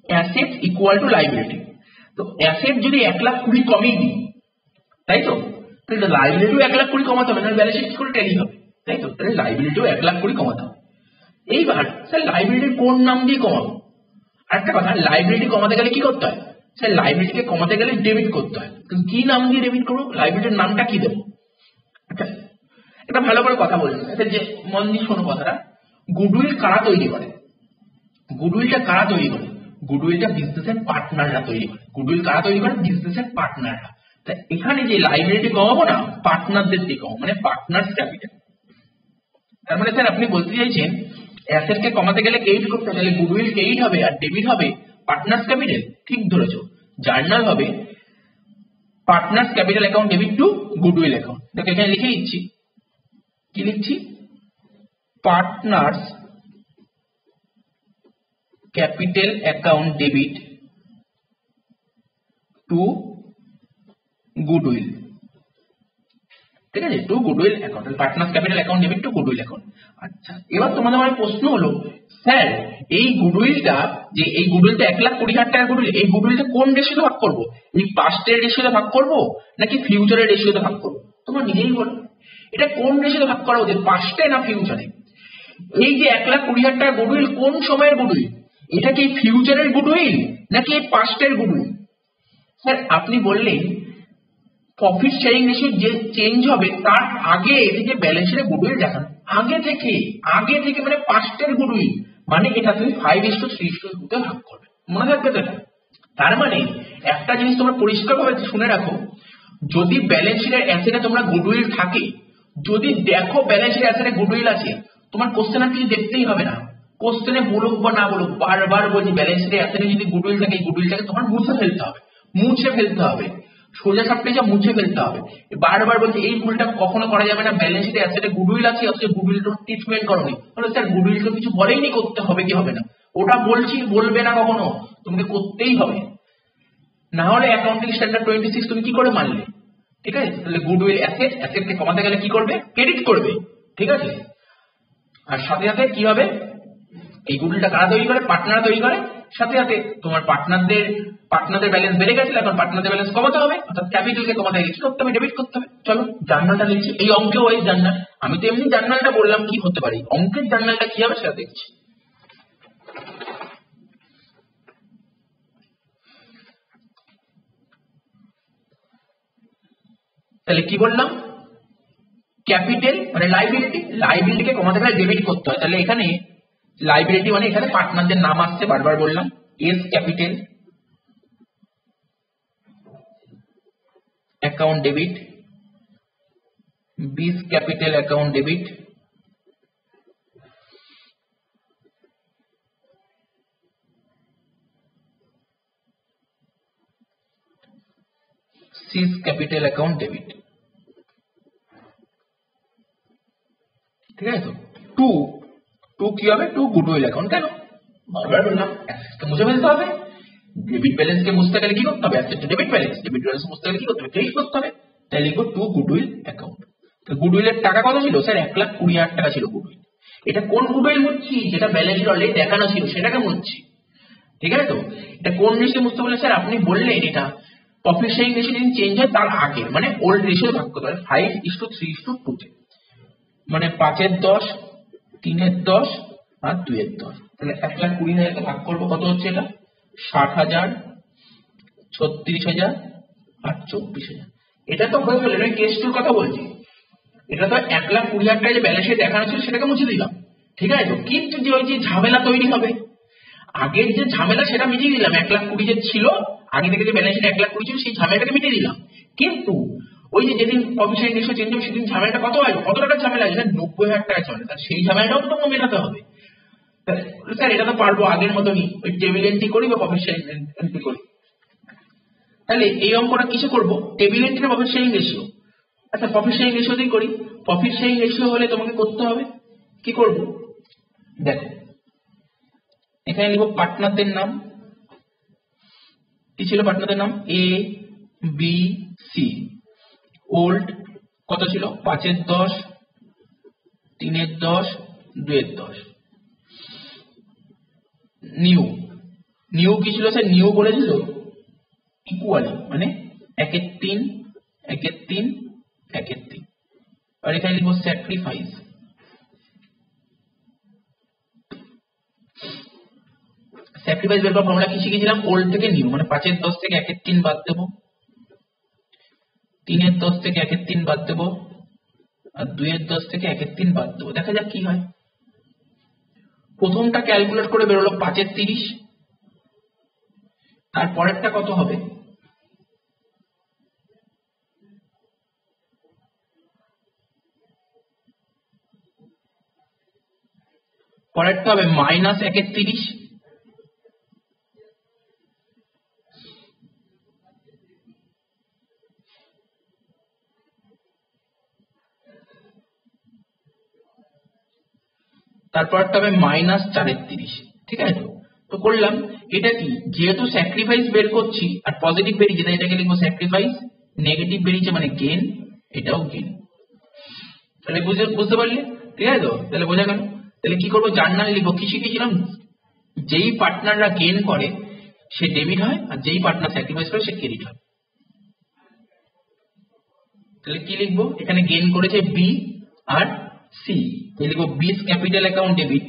A: অ্যাসেট ইকুয়াল টু লাইবিলিটি। তো অ্যাসেট যদি 1,20,000 কমিয়ে দিই, তাই তো, তাহলে লাইবিলিটিও 1,20,000 কমাতে হবে, না ব্যালেন্স শিট করে ট্যালি হবে, তাই তো, তাহলে লাইবিলিটিও 1,20,000 কমাতে হবে। এইবার স্যার লাইবিলিটি কোন নাম দিয়ে কমাবো, আরেকটা কথা, লাইবিলিটি কমাতে গেলে কি করতে হয়, স্যার লাইবিলিটিকে কমাতে গেলে ডেবিট করতে হয়, কিন্তু কি নাম দিয়ে ডেবিট করবো, লাইবিলিটির নামটা কি দেবো। আচ্ছা এটা ভালো করে কথা বলুন, এটা যে মন দিয়ে শোনো কথাটা, গুডউইল কারা তৈরি করে, গুডউইলটা কারা তৈরি করে, গুডউইলটা বিজনেসের পার্টনাররা তৈরি করে। গুডউইল কারা তৈরি করে, বিজনেসের পার্টনাররা। তা এখানে যে লাইবিলিটি কমাবো না, পার্টনারদের দিয়ে কমাবো, মানে পার্টনার্স ক্যাপিটাল। তার মানে স্যার আপনি বলতে চাইছেন অ্যাসেটকে কমাতে গেলে ক্রেডিট করতে গেলে গুডউইল ক্রেডিট হবে আর ডেবিট হবে পার্টনার্স ক্যাপিটাল। ঠিক ধরেছো, জার্নাল হবে partners capital account debit to goodwill account. এটাকে এখানে লিখে দিচ্ছি, কি লিখছি, partners capital account debit to goodwill, ঠিক আছে, to goodwill account, partners capital account debit to goodwill account. আচ্ছা এবার তোমাদের আমার প্রশ্ন হলো, স্যার এই গুডউইলটা, যে এই গুডউইলটা 1,20,000 টাকার গুডউইল, এই গুডউইলটা কোন রেশিওতে ভাগ করবো, এই পাস্টের রেশিওতে ভাগ করবো নাকি ফিউচারের রেশিওতে ভাগ করবো, তোমরা নিজেই বলো এটা কোন রেশিওতে ভাগ করা উচিত, পাস্টে না ফিউচারে। এই যে 1,20,000 টাকার গুডউইল কোন সময়ের গুডউইল, এটা কি ফিউচারের গুডউইল নাকি এই পাস্টের গুডউইল, স্যার আপনি বললেন প্রফিট শেয়ারিং রেশিও যে চেঞ্জ হবে তার আগে যে ব্যালেন্স শিটে গুডউইল দেখানো, আগে থেকে মানে পাস্টের গুডউইল, মানে এটা তুমি 5:3:2 ভাগ করবে, মনে থাকবে তো এটা। তার মানে একটা জিনিস তোমরা পরিষ্কারভাবে শুনে রাখো, যদি ব্যালেন্স শিটের অ্যাসেটে তোমরা গুডউইল থাকে, যদি দেখো ব্যালেন্স শিটের অ্যাসেটে গুডউইল আছে, তোমার কোশ্চেন আর কিছু দেখতেই হবে না। কোশ্চেনে বলুক বা না বলুক, বারবার বলছি ব্যালেন্স শিটের অ্যাসেটে যদি গুডউইল থাকে, এই গুডউইলটাকে তোমার মুছে ফেলতে হবে, সোজা সাপটে যা মুছে ফেলতে হবে। বারবার বলছি এই ভুলটা কখনো করা যাবে না। ব্যালেন্স শিটে অ্যাসেটে গুডউইল আছে, অথচ গুডউইলটা ট্রিটমেন্ট করোনি, তাহলে স্যার গুডউইল তো কিছু বলেইনি করতে হবে কি হবে না, ওটা বলছি বলবে না কখনো, তোমাকে করতেই হবে। না হলে অ্যাকাউন্টিং স্ট্যান্ডার্ড 26 তুমি কি করে মানলে? ঠিক আছে, তাহলে গুডউইল অ্যাসেটকে কমাতে গেলে কি করবে? ক্রেডিট করবে, ঠিক আছে। আর সাথে সাথে কি হবে, এই গুডউইলটা কারা তৈরি করে? পার্টনাররা তৈরি করে। সাথে সাথে তোমার পার্টনারদের ব্যালেন্স বেড়ে গেছিল, এখন পার্টনারদের ব্যালেন্স কমাতে হবে, অর্থাৎ ক্যাপিটালকে কমাতে গেলে কি করতে হবে? ডেবিট করতে হবে। চলো জার্নালটা দেখছি, এই অঙ্কেও এই জার্নাল, আমি তো এমনি জার্নালটা বললাম কি হতে পারে, অঙ্কের জার্নালটা কি হবে সেটা দেখছি। তাহলে কি বললাম? ক্যাপিটাল মানে লাইবিলিটিকে কমাতে গেলে ডেবিট করতে হয়। তাহলে এখানে লাইবিলিটি মানে এখানে পার্টনারদের নাম আসছে, বারবার বললাম, S capital account debit, B's capital account debit, C's capital account debit, ঠিক আছে। তো টু কি হবে? To goodwill account. কেন? বারবার বললাম অ্যাসেটকে মুছে ফেলতে হবে, ডেবিট ব্যালেন্সকে মুছতে গেলে কি করতে হবে? অ্যাসেট টু ডেবিট ব্যালেন্স মুছতে গেলে কি করতে হবে? ক্রেডিট করতে হবে। তাই লিখবো টু গুডউইল অ্যাকাউন্ট। গুডউইলের টাকা কত ছিল স্যার? 1,20,000 টাকা ছিল গুডউইল। এটা কোন গুডউইল মুছছি? যেটা ব্যালেন্স শিট অলরেডি দেখানো ছিল সেটাকে মুছছি, ঠিক আছে। তো এটা কোন রেশিও মুছতে বলে স্যার? আপনি বললেন এটা প্রফিট শেয়ারিং রেশিও যদি চেঞ্জ হয় তার আগে, মানে ওল্ড রেশিও ভাগ করতে হবে 5:3:2 তে, মানে 5/10, 3/10 আর 2/10। তাহলে 1,20,000 ভাগ করবো, কত হচ্ছে এটা? 60,000, 36,000 আর 24,000। এটা তো হয়ে গেল, এটা কেস টুর কথা বলছি। এটা তো 1,20,000 টাকা যে ব্যালেন্স শিট দেখানো ছিল সেটাকে মুছে দিলাম, ঠিক আছে। তো কিন্তু যে ওই যে ঝামেলা তৈরি হবে, আগের যে ঝামেলা সেটা মিটিয়ে দিলাম। 1,20,000 যে ছিল আগে থেকে, যে ব্যালেন্স শিট 1,20,000 ছিল, সেই ঝামেলাটাকে মিটিয়ে দিলাম। কিন্তু ওই যে যেদিন প্রফিট শেয়ারিং রেশিও চেঞ্জ হবে সেদিন ঝামেলাটা কত হয়? কত টাকার ঝামেলা? যেটা 90,000 টাকা ঝামেলা, সেই ঝামেলাটাও তো তোমাকে মেটাতে হবে। স্যার এটা তো পারবো আগের মতনই, ওই টেবিল এন্ট্রি করি বা প্রফিট শেয়ারিং এন্ট্রি করি। তাহলে এই অঙ্কটা কিসে করবো? Table entry profit sharing ratio. আচ্ছা প্রফিট শেয়ারিং রেশিওতেই করি। প্রফিট শেয়ারিং রেশিও হলে তোমাকে করতে হবে কি করব? দেখো এখানে লিখবো পার্টনারদের নাম, কি ছিল পার্টনারদের নাম? A B C. ওল্ড কত ছিল? 5/10, 3/10, 2/10। নিউ কি ছিল স্যার? নিউ বলেছিল ইকুয়ালি, মানে 1/3, 1/3, 1/3। আর এখানে লিখবো স্যাক্রিফাইস। স্যাক্রিফাইস বের করার ফর্মুলা কি শিখেছিলাম? ওল্ড থেকে নিউ, মানে 5/10 থেকে 1/3 বাদ দেবো, 3/10 থেকে 1/3 বাদ দেবো, আর 2/10 থেকে 1/3 বাদ দেবো। দেখা যাক কি হয়। প্রথমটা ক্যালকুলেট করে বেরোলো 5/30, তারপরেরটা কত হবে? পরেরটা হবে -1/30, তারপরটা হবে -4/30, ঠিক আছে। তো করলাম এটা কি, যেহেতু স্যাক্রিফাইস বের করছি আর পজিটিভ বেরিয়েছে তাই এটাকে লিখবো স্যাক্রিফাইস, নেগেটিভ বেরিয়েছে মানে গেন, এটাও গেন। তাহলে বুঝতে পারলে, ঠিক আছে। তো তাহলে বোঝা গেল। তাহলে কি করবো? জার্নাল লিখবো। কি শিখেছিলাম? যেই পার্টনাররা গেন করে সে ডেবিট হয়, আর যেই পার্টনার স্যাক্রিফাইস করে সে ক্রেডিট হয়। তাহলে কি লিখবো? এখানে গেন করেছে বি আর সি, তাহলে লিখবো B's capital account debit,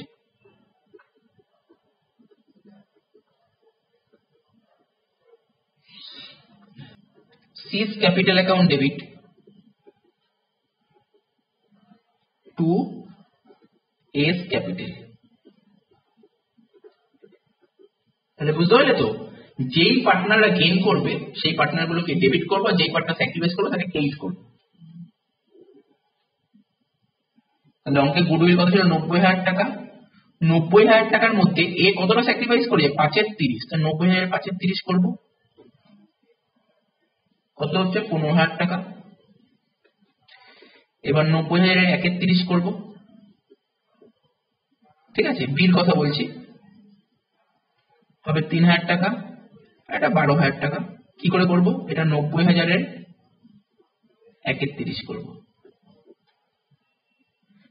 A: C's capital account debit to S capital. তাহলে বুঝতে পারলে তো, যেই পার্টনাররা গেইন করবে সেই পার্টনার গুলোকে ডেবিট করবো, যেই পার্টনার স্যাক্রিফাইস করবে তাকে ক্রেডিট করবো। তাহলে অঙ্কে গুডউইল কত ছিল? 90,000 টাকা। 90,000 টাকার মধ্যে এ কতটা স্যাক্রিফাইস করে? 5-এর 30। তাহলে 90,000 5-এর 30 করবো, কত হচ্ছে? 15,000 টাকা। এবার 90,000 1-এর 30 করবো, ঠিক আছে, বির কথা বলছি, হবে 3,000 টাকা। এটা 12,000 টাকা। কি করে করব? এটা 90,000 1-এর 30 করবো,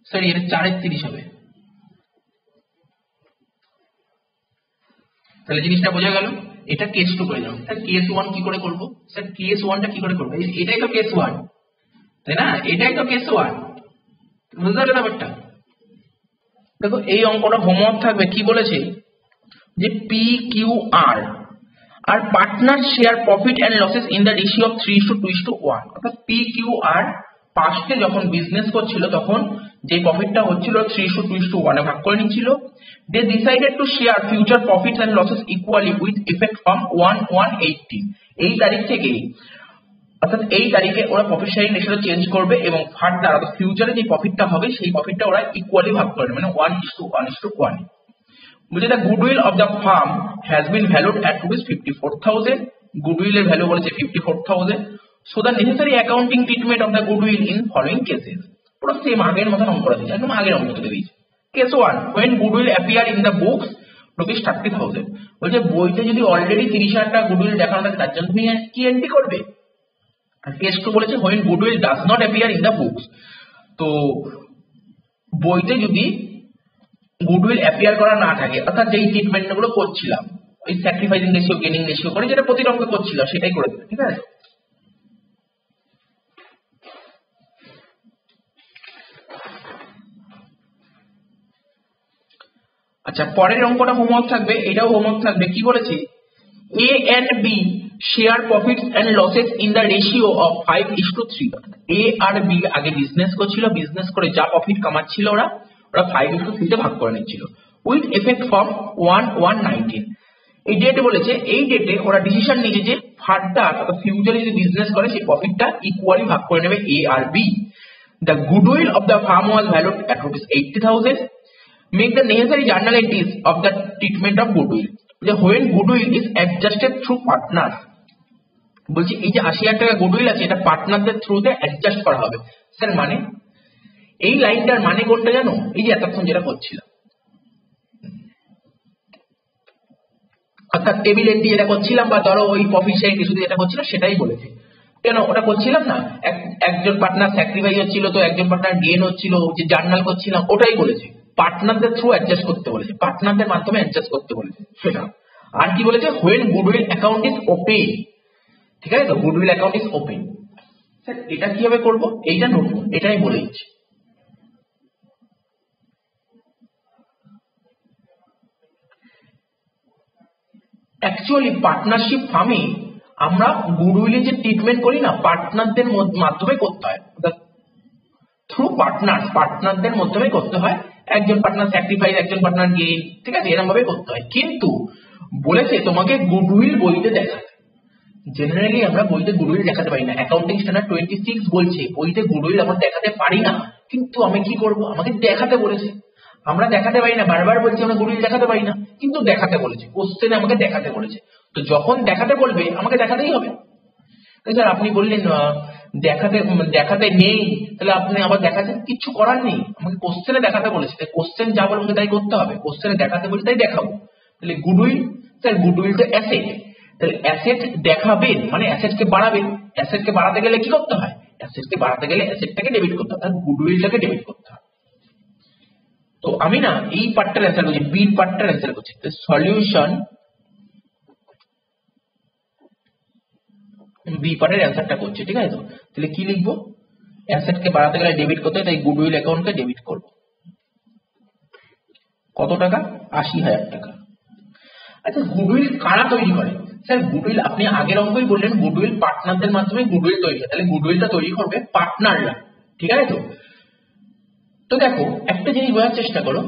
A: সরি এটা 4-এর 30 হবে। তাহলে জিনিসটা বোঝা গেল। এটা কেস 2 করে যাও। স্যার কেস 1 কি করে করব? স্যার কেস 1টা কি করে করব? এটাই তো কেস 1, তাই না? এটাই তো কেস 1। বুঝতে পারলে ব্যাপারটা? দেখো এই অঙ্কটা হোমওয়ার্ক থাকবে, কি বলেছে যে P Q R are partner share profit and losses in the ratio of 3:2:1। অর্থাৎ পি কিউ আর পাস্টে যখন বিজনেস করছিল তখন যে প্রফিটটা হচ্ছিল 3:2:1 এ ভাগ করে নিচ্ছিল। They decided to share future profits and losses equally with effect from 1/1/18। এই তারিখ থেকে, অর্থাৎ এই তারিখে ওরা প্রফিট শেয়ারিং রেশিও চেঞ্জ করবে এবং ফার্দার অর্থাৎ ফিউচারে যে প্রফিটটা হবে সেই প্রফিটটা ওরা ইকুয়ালি ভাগ করবে, মানে 1:1:1। বলছে the goodwill of the firm has been valued at ₹54,000। goodwill এর ভ্যালু বলেছে 54,000। so the necessary accounting treatment of the goodwill in following cases। পুরো সেম আগের মতন অঙ্ক করে দিয়েছে, একদম আগের অঙ্ক থেকে দিয়েছে। Case 1, when goodwill appear in the books ₹30,000। বলছে বইতে যদি অলরেডি 30,000 টাকা গুডউইল দেখানো থাকে তার জন্য তুমি কি এন্ট্রি করবে? আর কেস 2 বলেছে when goodwill does not appear in the books। তো বইতে যদি গুডউইল অ্যাপিয়ার করা না থাকে, অর্থাৎ যেই ট্রিটমেন্ট গুলো করছিলাম ওই স্যাক্রিফাইসিং রেশিও, গেনিং রেশিও করে যেটা প্রতি অঙ্কে করছিলাম সেটাই করে দেবে, ঠিক আছে? আচ্ছা পরের অঙ্কটা হোমওয়ার্ক থাকবে, এটাও হোমওয়ার্ক থাকবে। কি বলেছে? A and B share profits and losses in the ratio of 5:3। A আর বি আগে বিজনেস করছিল, বিজনেস করে যা প্রফিট কামাচ্ছিল ওরা 5:3 তে ভাগ করে নিচ্ছিল উইথ এফেক্ট ফ্রম 1/1/19। এই ডেটে বলেছে, এই ডেটে ওরা ডিসিশন নিয়েছে যে ফার্দার অর্থাৎ ফিউচারে যদি বিজনেস করে সেই প্রফিটটা ইকুয়ালি ভাগ করে নেবে এ আর B. The goodwill of the firm was valued at ₹80,000। Make the necessary journal entries of the treatment of goodwill. যে when goodwill is adjusted through partner. বলছি এই যে 80,000 টাকা গুডউইল আছে এটা পার্টনারদের থ্রুতে অ্যাডজাস্ট করা হবে। স্যার মানে এই লাইনটার মানে কোনটা জানো? এই যে এতক্ষণ যেটা করছিলাম, অর্থাৎ টেবিল এন্ট্রি যেটা করছিলাম বা ধরো ওই প্রফিট শেয়ারিং রেশিও যেটা করছিলাম সেটাই বলেছে। কেন ওটা করছিলাম না? একজন পার্টনার স্যাক্রিফাইস হচ্ছিল তো একজন পার্টনার গেইন হচ্ছিল, যে জার্নাল করছিলাম ওটাই বলেছে। পার্টনারদের থ্রু অ্যাডজাস্ট করতে বলেছে, পার্টনারদের মাধ্যমে অ্যাডজাস্ট করতে বলেছে সেটা। আর কি বলেছে? When goodwill account is open. ঠিক আছে তো, goodwill account is open. Sir এটা কিভাবে করবো? এইটা নতুন, এটাই বলে দিচ্ছি। অ্যাকচুয়ালি পার্টনারশিপ ফার্মে আমরা গুডউইলের যে ট্রিটমেন্ট করি না পার্টনারদের মাধ্যমে করতে হয়, থ্রু পার্টনারদের মাধ্যমে করতে হয়। একজন পার্টনার স্যাক্রিফাইস, একজন পার্টনার গেইন, ঠিক আছে, এরকম ভাবে করতে হয়। কিন্তু বলেছে তোমাকে গুডউইল বইতে দেখাতে। জেনারেলি আমরা বইতে গুডউইল দেখাতে পারি না, অ্যাকাউন্টিং স্ট্যান্ডার্ড 26 বলছে বইতে গুডউইল আমরা দেখাতে পারি না। কিন্তু আমি কি করব, আমাকে দেখাতে বলেছে, আমরা দেখাতে পারি না। বারবার বলছি আমরা গুডউইল দেখাতে পারি না, কিন্তু দেখাতে বলেছে, কোশ্চেনে আমাকে দেখাতে বলেছে। তো যখন দেখাতে বলবে আমাকে দেখাতেই হবে। স্যার আপনি বললেন দেখাতে নেই, তাহলে আপনি আবার দেখাচ্ছেন, কিছু করার নেই, আমাকে কোশ্চেনে দেখাতে বলেছে, কোশ্চেন যা বলবে তাই করতে হবে। কোশ্চেনে দেখাতে বলেছে তাই দেখাবো। তাহলে গুডউইল, স্যার গুডউইল তো অ্যাসেট, তাহলে অ্যাসেট দেখাবেন মানে অ্যাসেটকে বাড়াবেন। অ্যাসেটকে বাড়াতে গেলে কি করতে হয়? অ্যাসেটকে বাড়াতে গেলে অ্যাসেটটাকে ডেবিট করতে হয়, গুডউইলটাকে ডেবিট করতে হয়। তো আমি না এই পার্টটার অ্যান্সার করছি, বি পার্টটার অ্যান্সার করছি। সলিউশন বি পার্টের অ্যান্সারটা করছি, ঠিক আছে তো। তাহলে কি লিখবো? অ্যাসেটকে বাড়াতে গেলে ডেবিট করতে হয়, তাই গুডউইল অ্যাকাউন্টকে ডেবিট করব। কত টাকা? 80,000 টাকা। আচ্ছা গুডউইল কারা তৈরি করে? স্যার গুডউইল আপনি আগের অঙ্কই বললেন গুডউইল পার্টনারদের মাধ্যমে গুডউইল তৈরি হয়, তাহলে গুডউইলটা তৈরি করবে পার্টনাররা, ঠিক আছে? তো দেখো একটা জিনিস বোঝার চেষ্টা করো,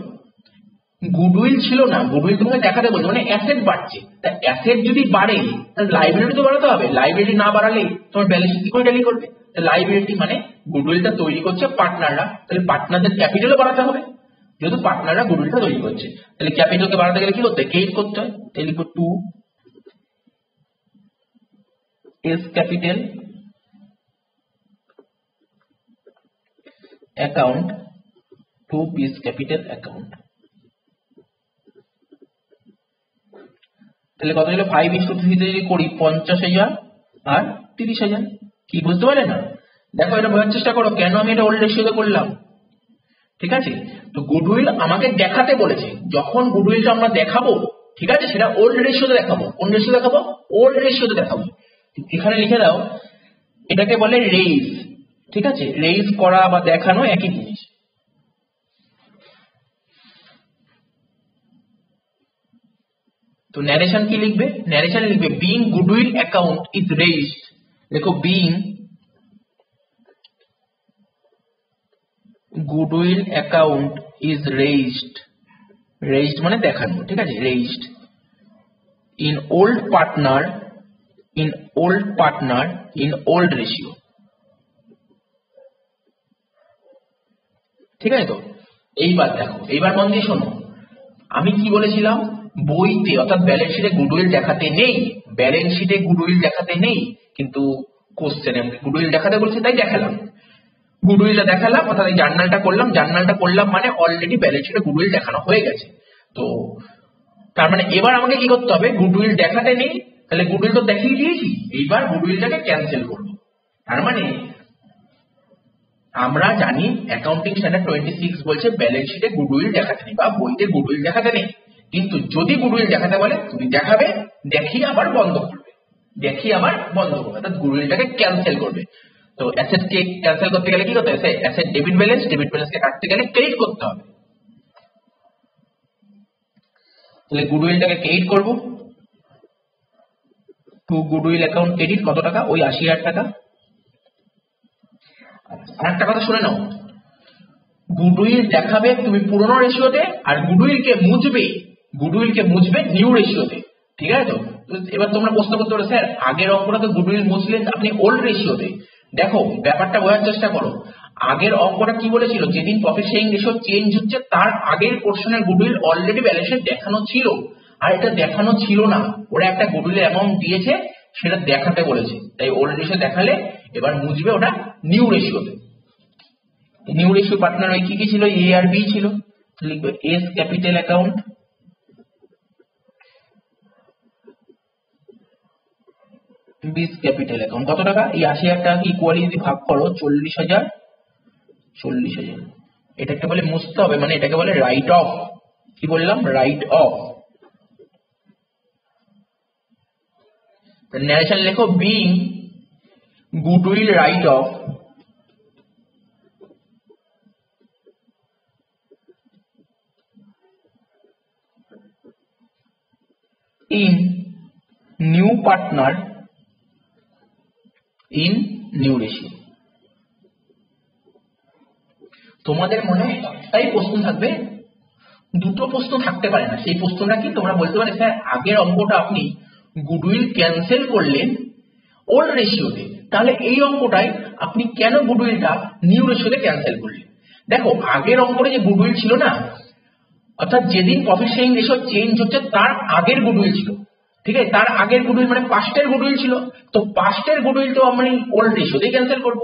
A: গুডউইল ছিল না, গুডউইল তোমাকে দেখাতে বলছে মানে অ্যাসেট বাড়ছে, তা অ্যাসেট যদি বাড়ে তাহলে লাইবিলিটি তো বাড়াতে হবে, লাইবিলিটি না বাড়ালে তোমার ব্যালেন্স শিট কি করে ট্যালি করবে? লাইবিলিটি মানে গুডউইলটা তৈরি করছে পার্টনাররা, তাহলে পার্টনারদের ক্যাপিটালও বাড়াতে হবে, যেহেতু পার্টনাররা গুডউইলটা তৈরি করছে, তাহলে ক্যাপিটালকে বাড়াতে গেলে কি করতে হয়? ক্রেডিট করতে হয়, তাহলে লিখো to S capital account to P's capital account. তাহলে কত হলো 5:3 যদি করি 50,000 আর 30,000, কি বুঝতে পারলে না? দেখো এটা বোঝার চেষ্টা করো কেন আমি এটা ওল্ড রেশিওতে করলাম, ঠিক আছে? তো গুডউইল আমাকে দেখাতে বলেছে, যখন গুডউইলটা আমরা দেখাবো, ঠিক আছে, সেটা ওল্ড রেশিওতে দেখাবো। কোন রেশিও দেখাবো? ওল্ড রেশিওতে দেখাবো। এখানে লিখে দাও এটাকে বলে রেইজ, ঠিক আছে? রেইজ করা বা দেখানো একই জিনিস। তো ন্যারেশন কি লিখবে? ন্যারেশন লিখবে being goodwill account is raised, দেখো being goodwill account is raised, raised মানে দেখানো, ঠিক আছে? Raised in old partner, in old partner in old ratio, ঠিক আছে? তো এইবার দেখো, এইবার মন দিয়ে শোনো, আমি কি বলেছিলাম? বইতে অর্থাৎ ব্যালেন্স শিটে গুডউইল দেখাতে নেই, ব্যালেন্স শিটে গুডউইল দেখাতে নেই, কিন্তু কোশ্চেনে গুডউইল দেখাতে বলছে তাই দেখালাম, গুডউইলটা দেখালাম, অর্থাৎ এই জার্নালটা করলাম, জার্নালটা করলাম মানে অলরেডি ব্যালেন্স শিটে গুডউইল দেখানো হয়ে গেছে। তো তার মানে এবার আমাকে কি করতে হবে? গুডউইল দেখাতে নেই, তাহলে গুডউইল তো দেখিয়ে দিয়েছি, এইবার গুডউইলটাকে ক্যান্সেল করবো। তার মানে আমরা জানি অ্যাকাউন্টিং স্ট্যান্ডার্ড 26 বলছে ব্যালেন্স শিটে গুডউইল দেখাতে নেই বা বইতে গুডউইল দেখাতে নেই, কিন্তু যদি গুডউইল দেখাতে বলে তুমি দেখাবে, দেখিয়ে আবার বন্ধ করবে, দেখিয়ে আবার বন্ধ করবে, অর্থাৎ গুডউইলটাকে ক্যান্সেল করবে। তো অ্যাসেটকে ক্যান্সেল করতে গেলে কি করতে হবে? অ্যাসেট ডেবিট ব্যালেন্স, ডেবিট ব্যালেন্সকে কাটতে গেলে ক্রেডিট করতে হবে, তাহলে গুডউইলটাকে ক্রেডিট করব, টু গুডউইল অ্যাকাউন্ট ক্রেডিট কত টাকা? ওই 80,000 টাকা। আর একটা কথা শুনে নাও, গুডউইল দেখাবে তুমি পুরনো রেশিওতে, আর গুডউইলকে মুছবে নিউ রেশিওতে, ঠিক আছে? তো এবার তোমরা প্রশ্ন করতে পারো স্যার আগের অঙ্কটা তো গুডউইল মুছলেন আপনি ওল্ড রেশিওতে। দেখো ব্যাপারটা বোঝার চেষ্টা করো, আগের অঙ্কটা কি বলেছিল? যেদিন প্রফিট শেয়ারিং রেশিও চেঞ্জ হচ্ছে তার আগের পোর্শনের গুডউইল অলরেডি ব্যালেন্সে দেখানো ছিল, আর এটা দেখানো ছিল না, ওরা একটা গুডউইল অ্যামাউন্ট দিয়েছে সেটা দেখাতে বলেছে, তাই ওল্ড রেশিও দেখালে এবার মুছবে ওটা নিউ রেশিওতে। নিউ রেশিও পার্টনার ওই কি ছিল? এ আর বি ছিল, লিখবে এস ক্যাপিটাল অ্যাকাউন্ট বিস ক্যাপিটাল অ্যাকাউন্ট কত টাকা? এই 80,000 টাকা ইকুয়ালি যদি ভাগ করো 40,000, এটাকে বলে মুছতে হবে, মানে এটাকে বলে রাইট অফ। কি বললাম? Right of. ন্যারেশন লেখো being goodwill right of in new partner in new ratio। তোমাদের মনে একটাই প্রশ্ন থাকবে, দুটো প্রশ্ন থাকতে পারে না, সেই প্রশ্নটা কি? তোমরা বলতে পারে স্যার আগের অঙ্কটা আপনি গুডউইল ক্যান্সেল করলেন ওল্ড রেশিওতে, তাহলে এই অঙ্কটাই আপনি কেন গুডউইলটা নিউ রেশিওতে ক্যান্সেল করলেন? দেখো আগের অঙ্কটা যে গুডউইল ছিল না, অর্থাৎ যেদিন প্রফিট শেয়ারিং রেশিও চেঞ্জ হচ্ছে তার আগের গুডউইল ছিল, ঠিক আছে? তার আগের গুডউইল মানে পাস্টের গুডউইল ছিল, তো পাস্টের গুডউইল তো আমরা ওল্ড রেশিওতেই ক্যান্সেল করব।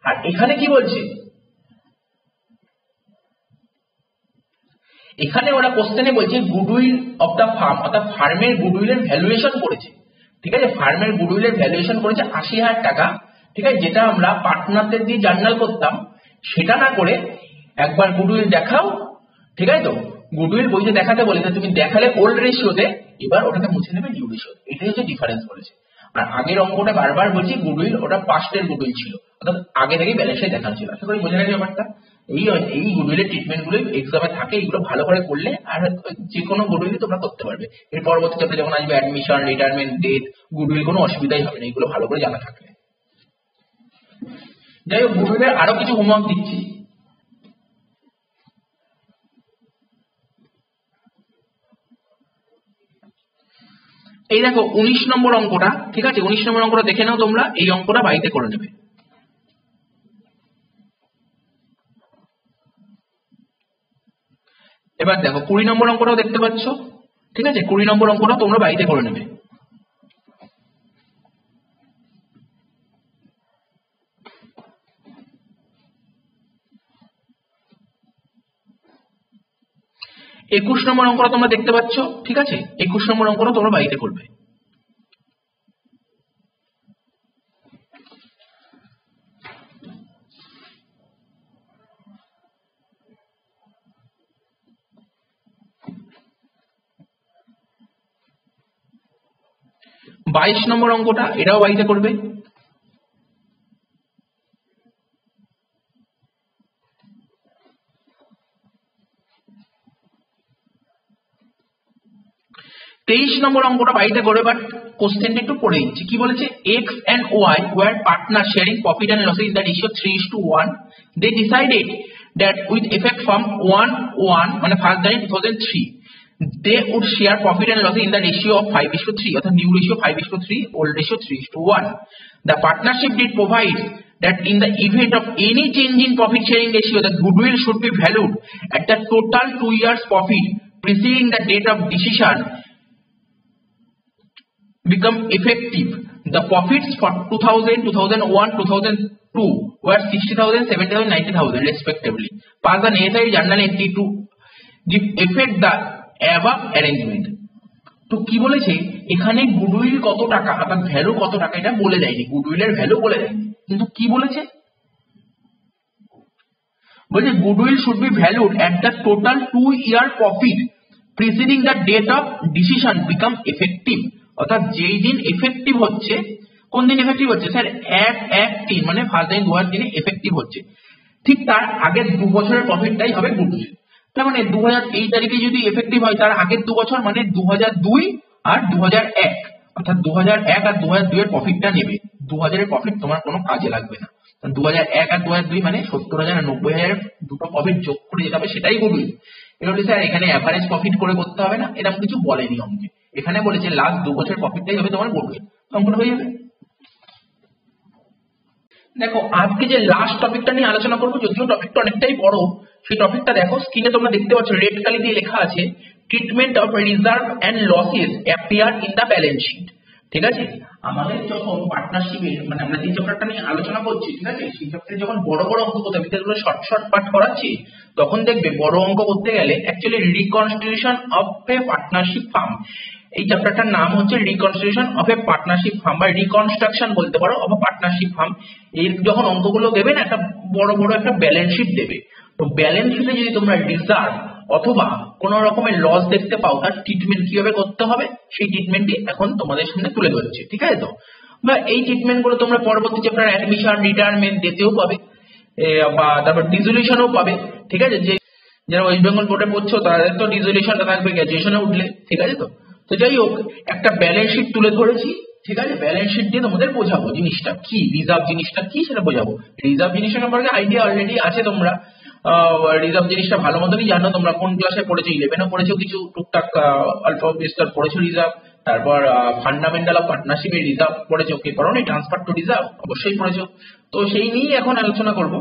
A: আর এখানে কি বলছে? এখানে ওরা কোশ্চেনে বলছে গুডউইল অফ দ্য ফার্ম, অর্থাৎ ফার্মের গুডউইলের ভ্যালুয়েশন করেছে, ঠিক আছে? ফার্মের গুডউইলের ভ্যালুয়েশন করেছে 80,000 টাকা, ঠিক আছে? যেটা আমরা পার্টনারদের দিয়ে জার্নাল করতাম, সেটা না করে একবার গুডউইল দেখাও, ঠিক আছে? তো গুডউইল বইতে দেখাতে বলেছে, তুমি দেখালে ওল্ড রেশিওতে, এবার ওটাকে মুছে নেবে নিউ রেশিও, এটাই হচ্ছে ডিফারেন্স বলেছে। আর আগের অঙ্কটা বারবার বলছি গুডউইল ওটা পাস্টের গুডউইল ছিল, অর্থাৎ আগে থেকেই ব্যালেন্সে দেখানো ছিল। আশা করি বোঝা গেছে ব্যাপারটা। এই এই গুডউইলের ট্রিটমেন্ট গুলো এক্সামে থাকে, এগুলো ভালো করে করলে আর যে কোনো গুডউইল তোমরা করতে পারবে। এর পরবর্তী চ্যাপ্টারে যখন আসবে অ্যাডমিশন, রিটায়ারমেন্ট, ডেথ, গুডউইল কোনো অসুবিধাই হবে না এগুলো ভালো করে জানা থাকলে। যাই হোক, গুডউইলের আরো কিছু হোমওয়ার্ক দিচ্ছি। এই দেখো 19 নম্বর অঙ্কটা, ঠিক আছে, 19 নম্বর অঙ্কটা দেখে নাও তোমরা, এই অঙ্কটা বাড়িতে করে নেবে। এবার দেখো 20 নম্বর অঙ্কটাও দেখতে পাচ্ছ, ঠিক আছে, 20 নম্বর অঙ্কটা তোমরা বাড়িতে করে নেবে। একুশ নম্বর অঙ্কটা তোমরা দেখতে পাচ্ছ, ঠিক আছে, 21 নম্বর অঙ্কটা তোমরা বাড়িতে করবে। বাইশ নম্বর অঙ্কটা এটাও বাড়িতে করবে। তেইশ নম্বর অঙ্কটা বাড়িতে করবে, বাট কোশ্চেনটা একটু পড়ে দিচ্ছি। কি বলেছে? X and Y were partner sharing profit and loss in the ratio 3:1. They decided that with effect from 1:1 মানে 1 January 2003 they would share profit and loss in the ratio of 5:3, অর্থাৎ new ratio 5:3, old ratio 3:1. The partnership did provide that in the event of any change in profit sharing ratio, the goodwill should be valued at the total 2 years profit preceding the date of decision become effective. The profits for 2000, 2001, 2002 were 60,000, 70,000, 90,000 respectively. Pass the necessary journal entry to give effect the above arrangement. তো কি বলেছে এখানে? Goodwill কত টাকা অর্থাৎ value কত টাকা এটা বলে দেয়নি, গুডউইলের ভ্যালু বলে দেয়নি, কিন্তু কি বলেছে? বলছে goodwill should be valued at the total 2 year profit preceding the date of decision become effective, অর্থাৎ যেই দিন এফেক্টিভ হচ্ছে। কোন দিন এফেক্টিভ হচ্ছে স্যার? 1/1/3 মানে 1 January 2003 এফেক্টিভ হচ্ছে, ঠিক তার আগের 2 বছরের প্রফিটটাই হবে গুডউইল। তার মানে 2023 তারিখে যদি এফেক্টিভ হয় তার আগের 2 বছর মানে 2002 আর 2001, অর্থাৎ 2001 আর 2002 এর প্রফিটটা নেবে। 2000 এর প্রফিট তোমার কোনো কাজে লাগবে না। 2001 আর 2002 মানে 70,000 আর 90,000 দুটো প্রফিট যোগ করে যেটা হবে সেটাই গুডউইল। এটা হচ্ছে স্যার এখানে অ্যাভারেজ প্রফিট করে করতে হবে না, এরকম কিছু বলেনি অঙ্কে। এখানে বলেছে লাস্ট 2 বছরের প্রফিটটাই হবে তোমার গুডউইল, অঙ্কটা হয়ে যাবে। দেখো আজকে যে লাস্ট টপিকটা নিয়ে আলোচনা করবো, যদিও টপিকটা অনেকটাই বড়, সেই টপিকটা দেখো স্ক্রিনে তোমরা দেখতে পাচ্ছ, রেড কালি দিয়ে লেখা আছে treatment of reserve and losses appear in the balance sheet. ঠিক আছে, আমাদের যখন পার্টনারশিপে মানে আমরা যে চ্যাপ্টারটা নিয়ে আলোচনা করছি, ঠিক আছে, সেই চ্যাপ্টারে যখন বড় বড় অঙ্ক করতে হবে, যেগুলো শর্ট শর্ট পার্ট করাচ্ছি, তখন দেখবে বড় অঙ্ক করতে গেলে actually reconstitution of a partnership firm, এই চ্যাপ্টারটার নাম হচ্ছে reconstitution of a partnership firm বা রিকনস্ট্রাকশন বলতে পারো অফ এ পার্টনারশিপ ফার্ম। এই যখন অঙ্কগুলো দেবে না, একটা বড় বড় একটা ব্যালেন্স শিট দেবে, তো ব্যালেন্স শিটে যদি তোমরা রিজার্ভ অথবা কোন রকমের লস দেখতে পাও, তার ট্রিটমেন্ট কিভাবে করতে হবে সেই ট্রিটমেন্টটি এখন তোমাদের সামনে তুলে ধরছে। ঠিক আছে, তো বা এই ট্রিটমেন্ট গুলো তোমরা পরবর্তী চ্যাপ্টার অ্যাডমিশন, রিটায়ারমেন্ট দিতেও পাবে বা তারপর ডিসোলিউশনও পাবে। ঠিক আছে, যে যারা ওয়েস্ট বেঙ্গল বোর্ডে পড়ছো তাদের তো ডিসোলিউশনটা থাকবে গ্র্যাজুয়েশনে উঠলে। ঠিক আছে, তো যাই হোক একটা ব্যালেন্স শিট তুলে ধরেছি। ঠিক আছে, ব্যালেন্স শিট দিয়ে তোমাদের বোঝাবো জিনিসটা কি, রিজার্ভ জিনিসটা কি সেটা বোঝাবো। রিজার্ভ জিনিসটা সম্পর্কে আইডিয়া অলরেডি আছে, তোমরা রিজার্ভ জিনিসটা ভালো মতনই জানো। তোমরা কোন ক্লাসে পড়েছো? 11-এ পড়েছো, কিছু টুকটাক অল্প বিস্তর পড়েছো রিজার্ভ। তারপর ফান্ডামেন্টাল অফ পার্টনারশিপের রিজার্ভ পড়েছো, কে পড়োনি? ট্রান্সফার টু রিজার্ভ অবশ্যই পড়েছো। তো সেই নিয়েই এখন আলোচনা করবো।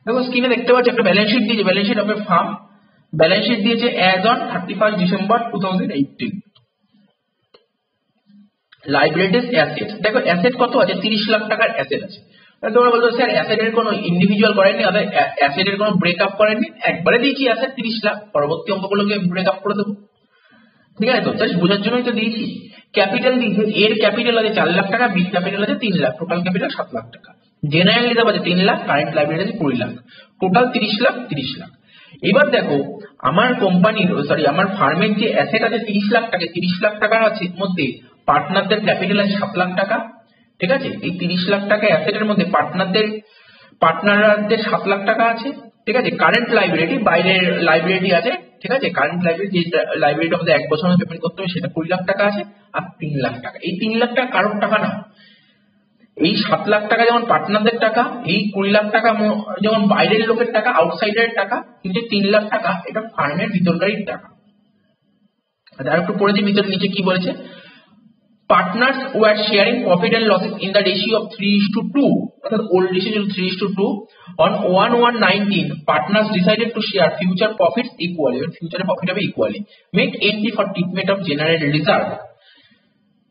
A: দেখো স্ক্রিনে দেখতে পাচ্ছি একটা ব্যালেন্স শিট দিয়েছে, balance sheet of a firm. Balance sheet দিয়েছে as on 31 December 2018। Liabilities asset, দেখো অ্যাসেট কত আছে? 30 লাখ টাকার অ্যাসেট আছে। তোমরা বলছো স্যার অ্যাসেটের কোনো ইন্ডিভিজুয়াল করেননি, অ্যাসেটের কোনো ব্রেকআপ করেননি, একবারে দিয়েছি অ্যাসেট 30 লাখ, পরবর্তী অঙ্কগুলোকে ব্রেকআপ করে দেবো। ঠিক আছে, তো জাস্ট বোঝার জন্যই তো দিয়েছি। ক্যাপিটাল দিয়েছে, এর ক্যাপিটাল আছে 4 লাখ টাকা, বি ক্যাপিটাল আছে 3 লাখ, টোটাল ক্যাপিটাল 7 লাখ টাকা। জেনারেল রিজার্ভ আছে 3 লাখ, কারেন্ট লাইবিলিটি আছে 20 লাখ, টোটাল 30 লাখ 30 লাখ। এবার দেখো আমার কোম্পানির আমার ফার্মের যে অ্যাসেট আছে 30 লাখ টাকা, 30 লাখ টাকার আছে মধ্যে পার্টনারদের ক্যাপিটাল আছে 7 লাখ টাকা, ঠিক আছে। এই 30 লাখ টাকা অ্যাসেটের মধ্যে পার্টনারদের 7 লাখ টাকা আছে, ঠিক আছে। কারেন্ট লাইবিলিটি, বাইরের লাইবিলিটি আছে, ঠিক আছে। কারেন্ট লাইবিলিটি, যে লাইবিলিটি আমাদের 1 বছর পেমেন্ট করতে হবে, সেটা 20 লাখ টাকা আছে। আর 3 লাখ টাকা, এই 3 লাখ টাকা কারোর টাকা না। এই 7 লাখ টাকা যেমন পার্টনারদের টাকা, এই 20 লাখ টাকা যেমন বাইরের লোকের টাকা, আউটসাইডারের টাকা, কিন্তু 3 লাখ টাকা এটা ফার্মের ভিতরকারই টাকা। আর একটু পড়েছি ভিতরে, নিচে কি বলেছে, partners were sharing profit and losses in the ratio of 3:2, অর্থাৎ old ratio ছিল 3:2। on 1/1/19 partners decided to share future profits equally, future profit হবে equally, make entry for treatment of general reserve।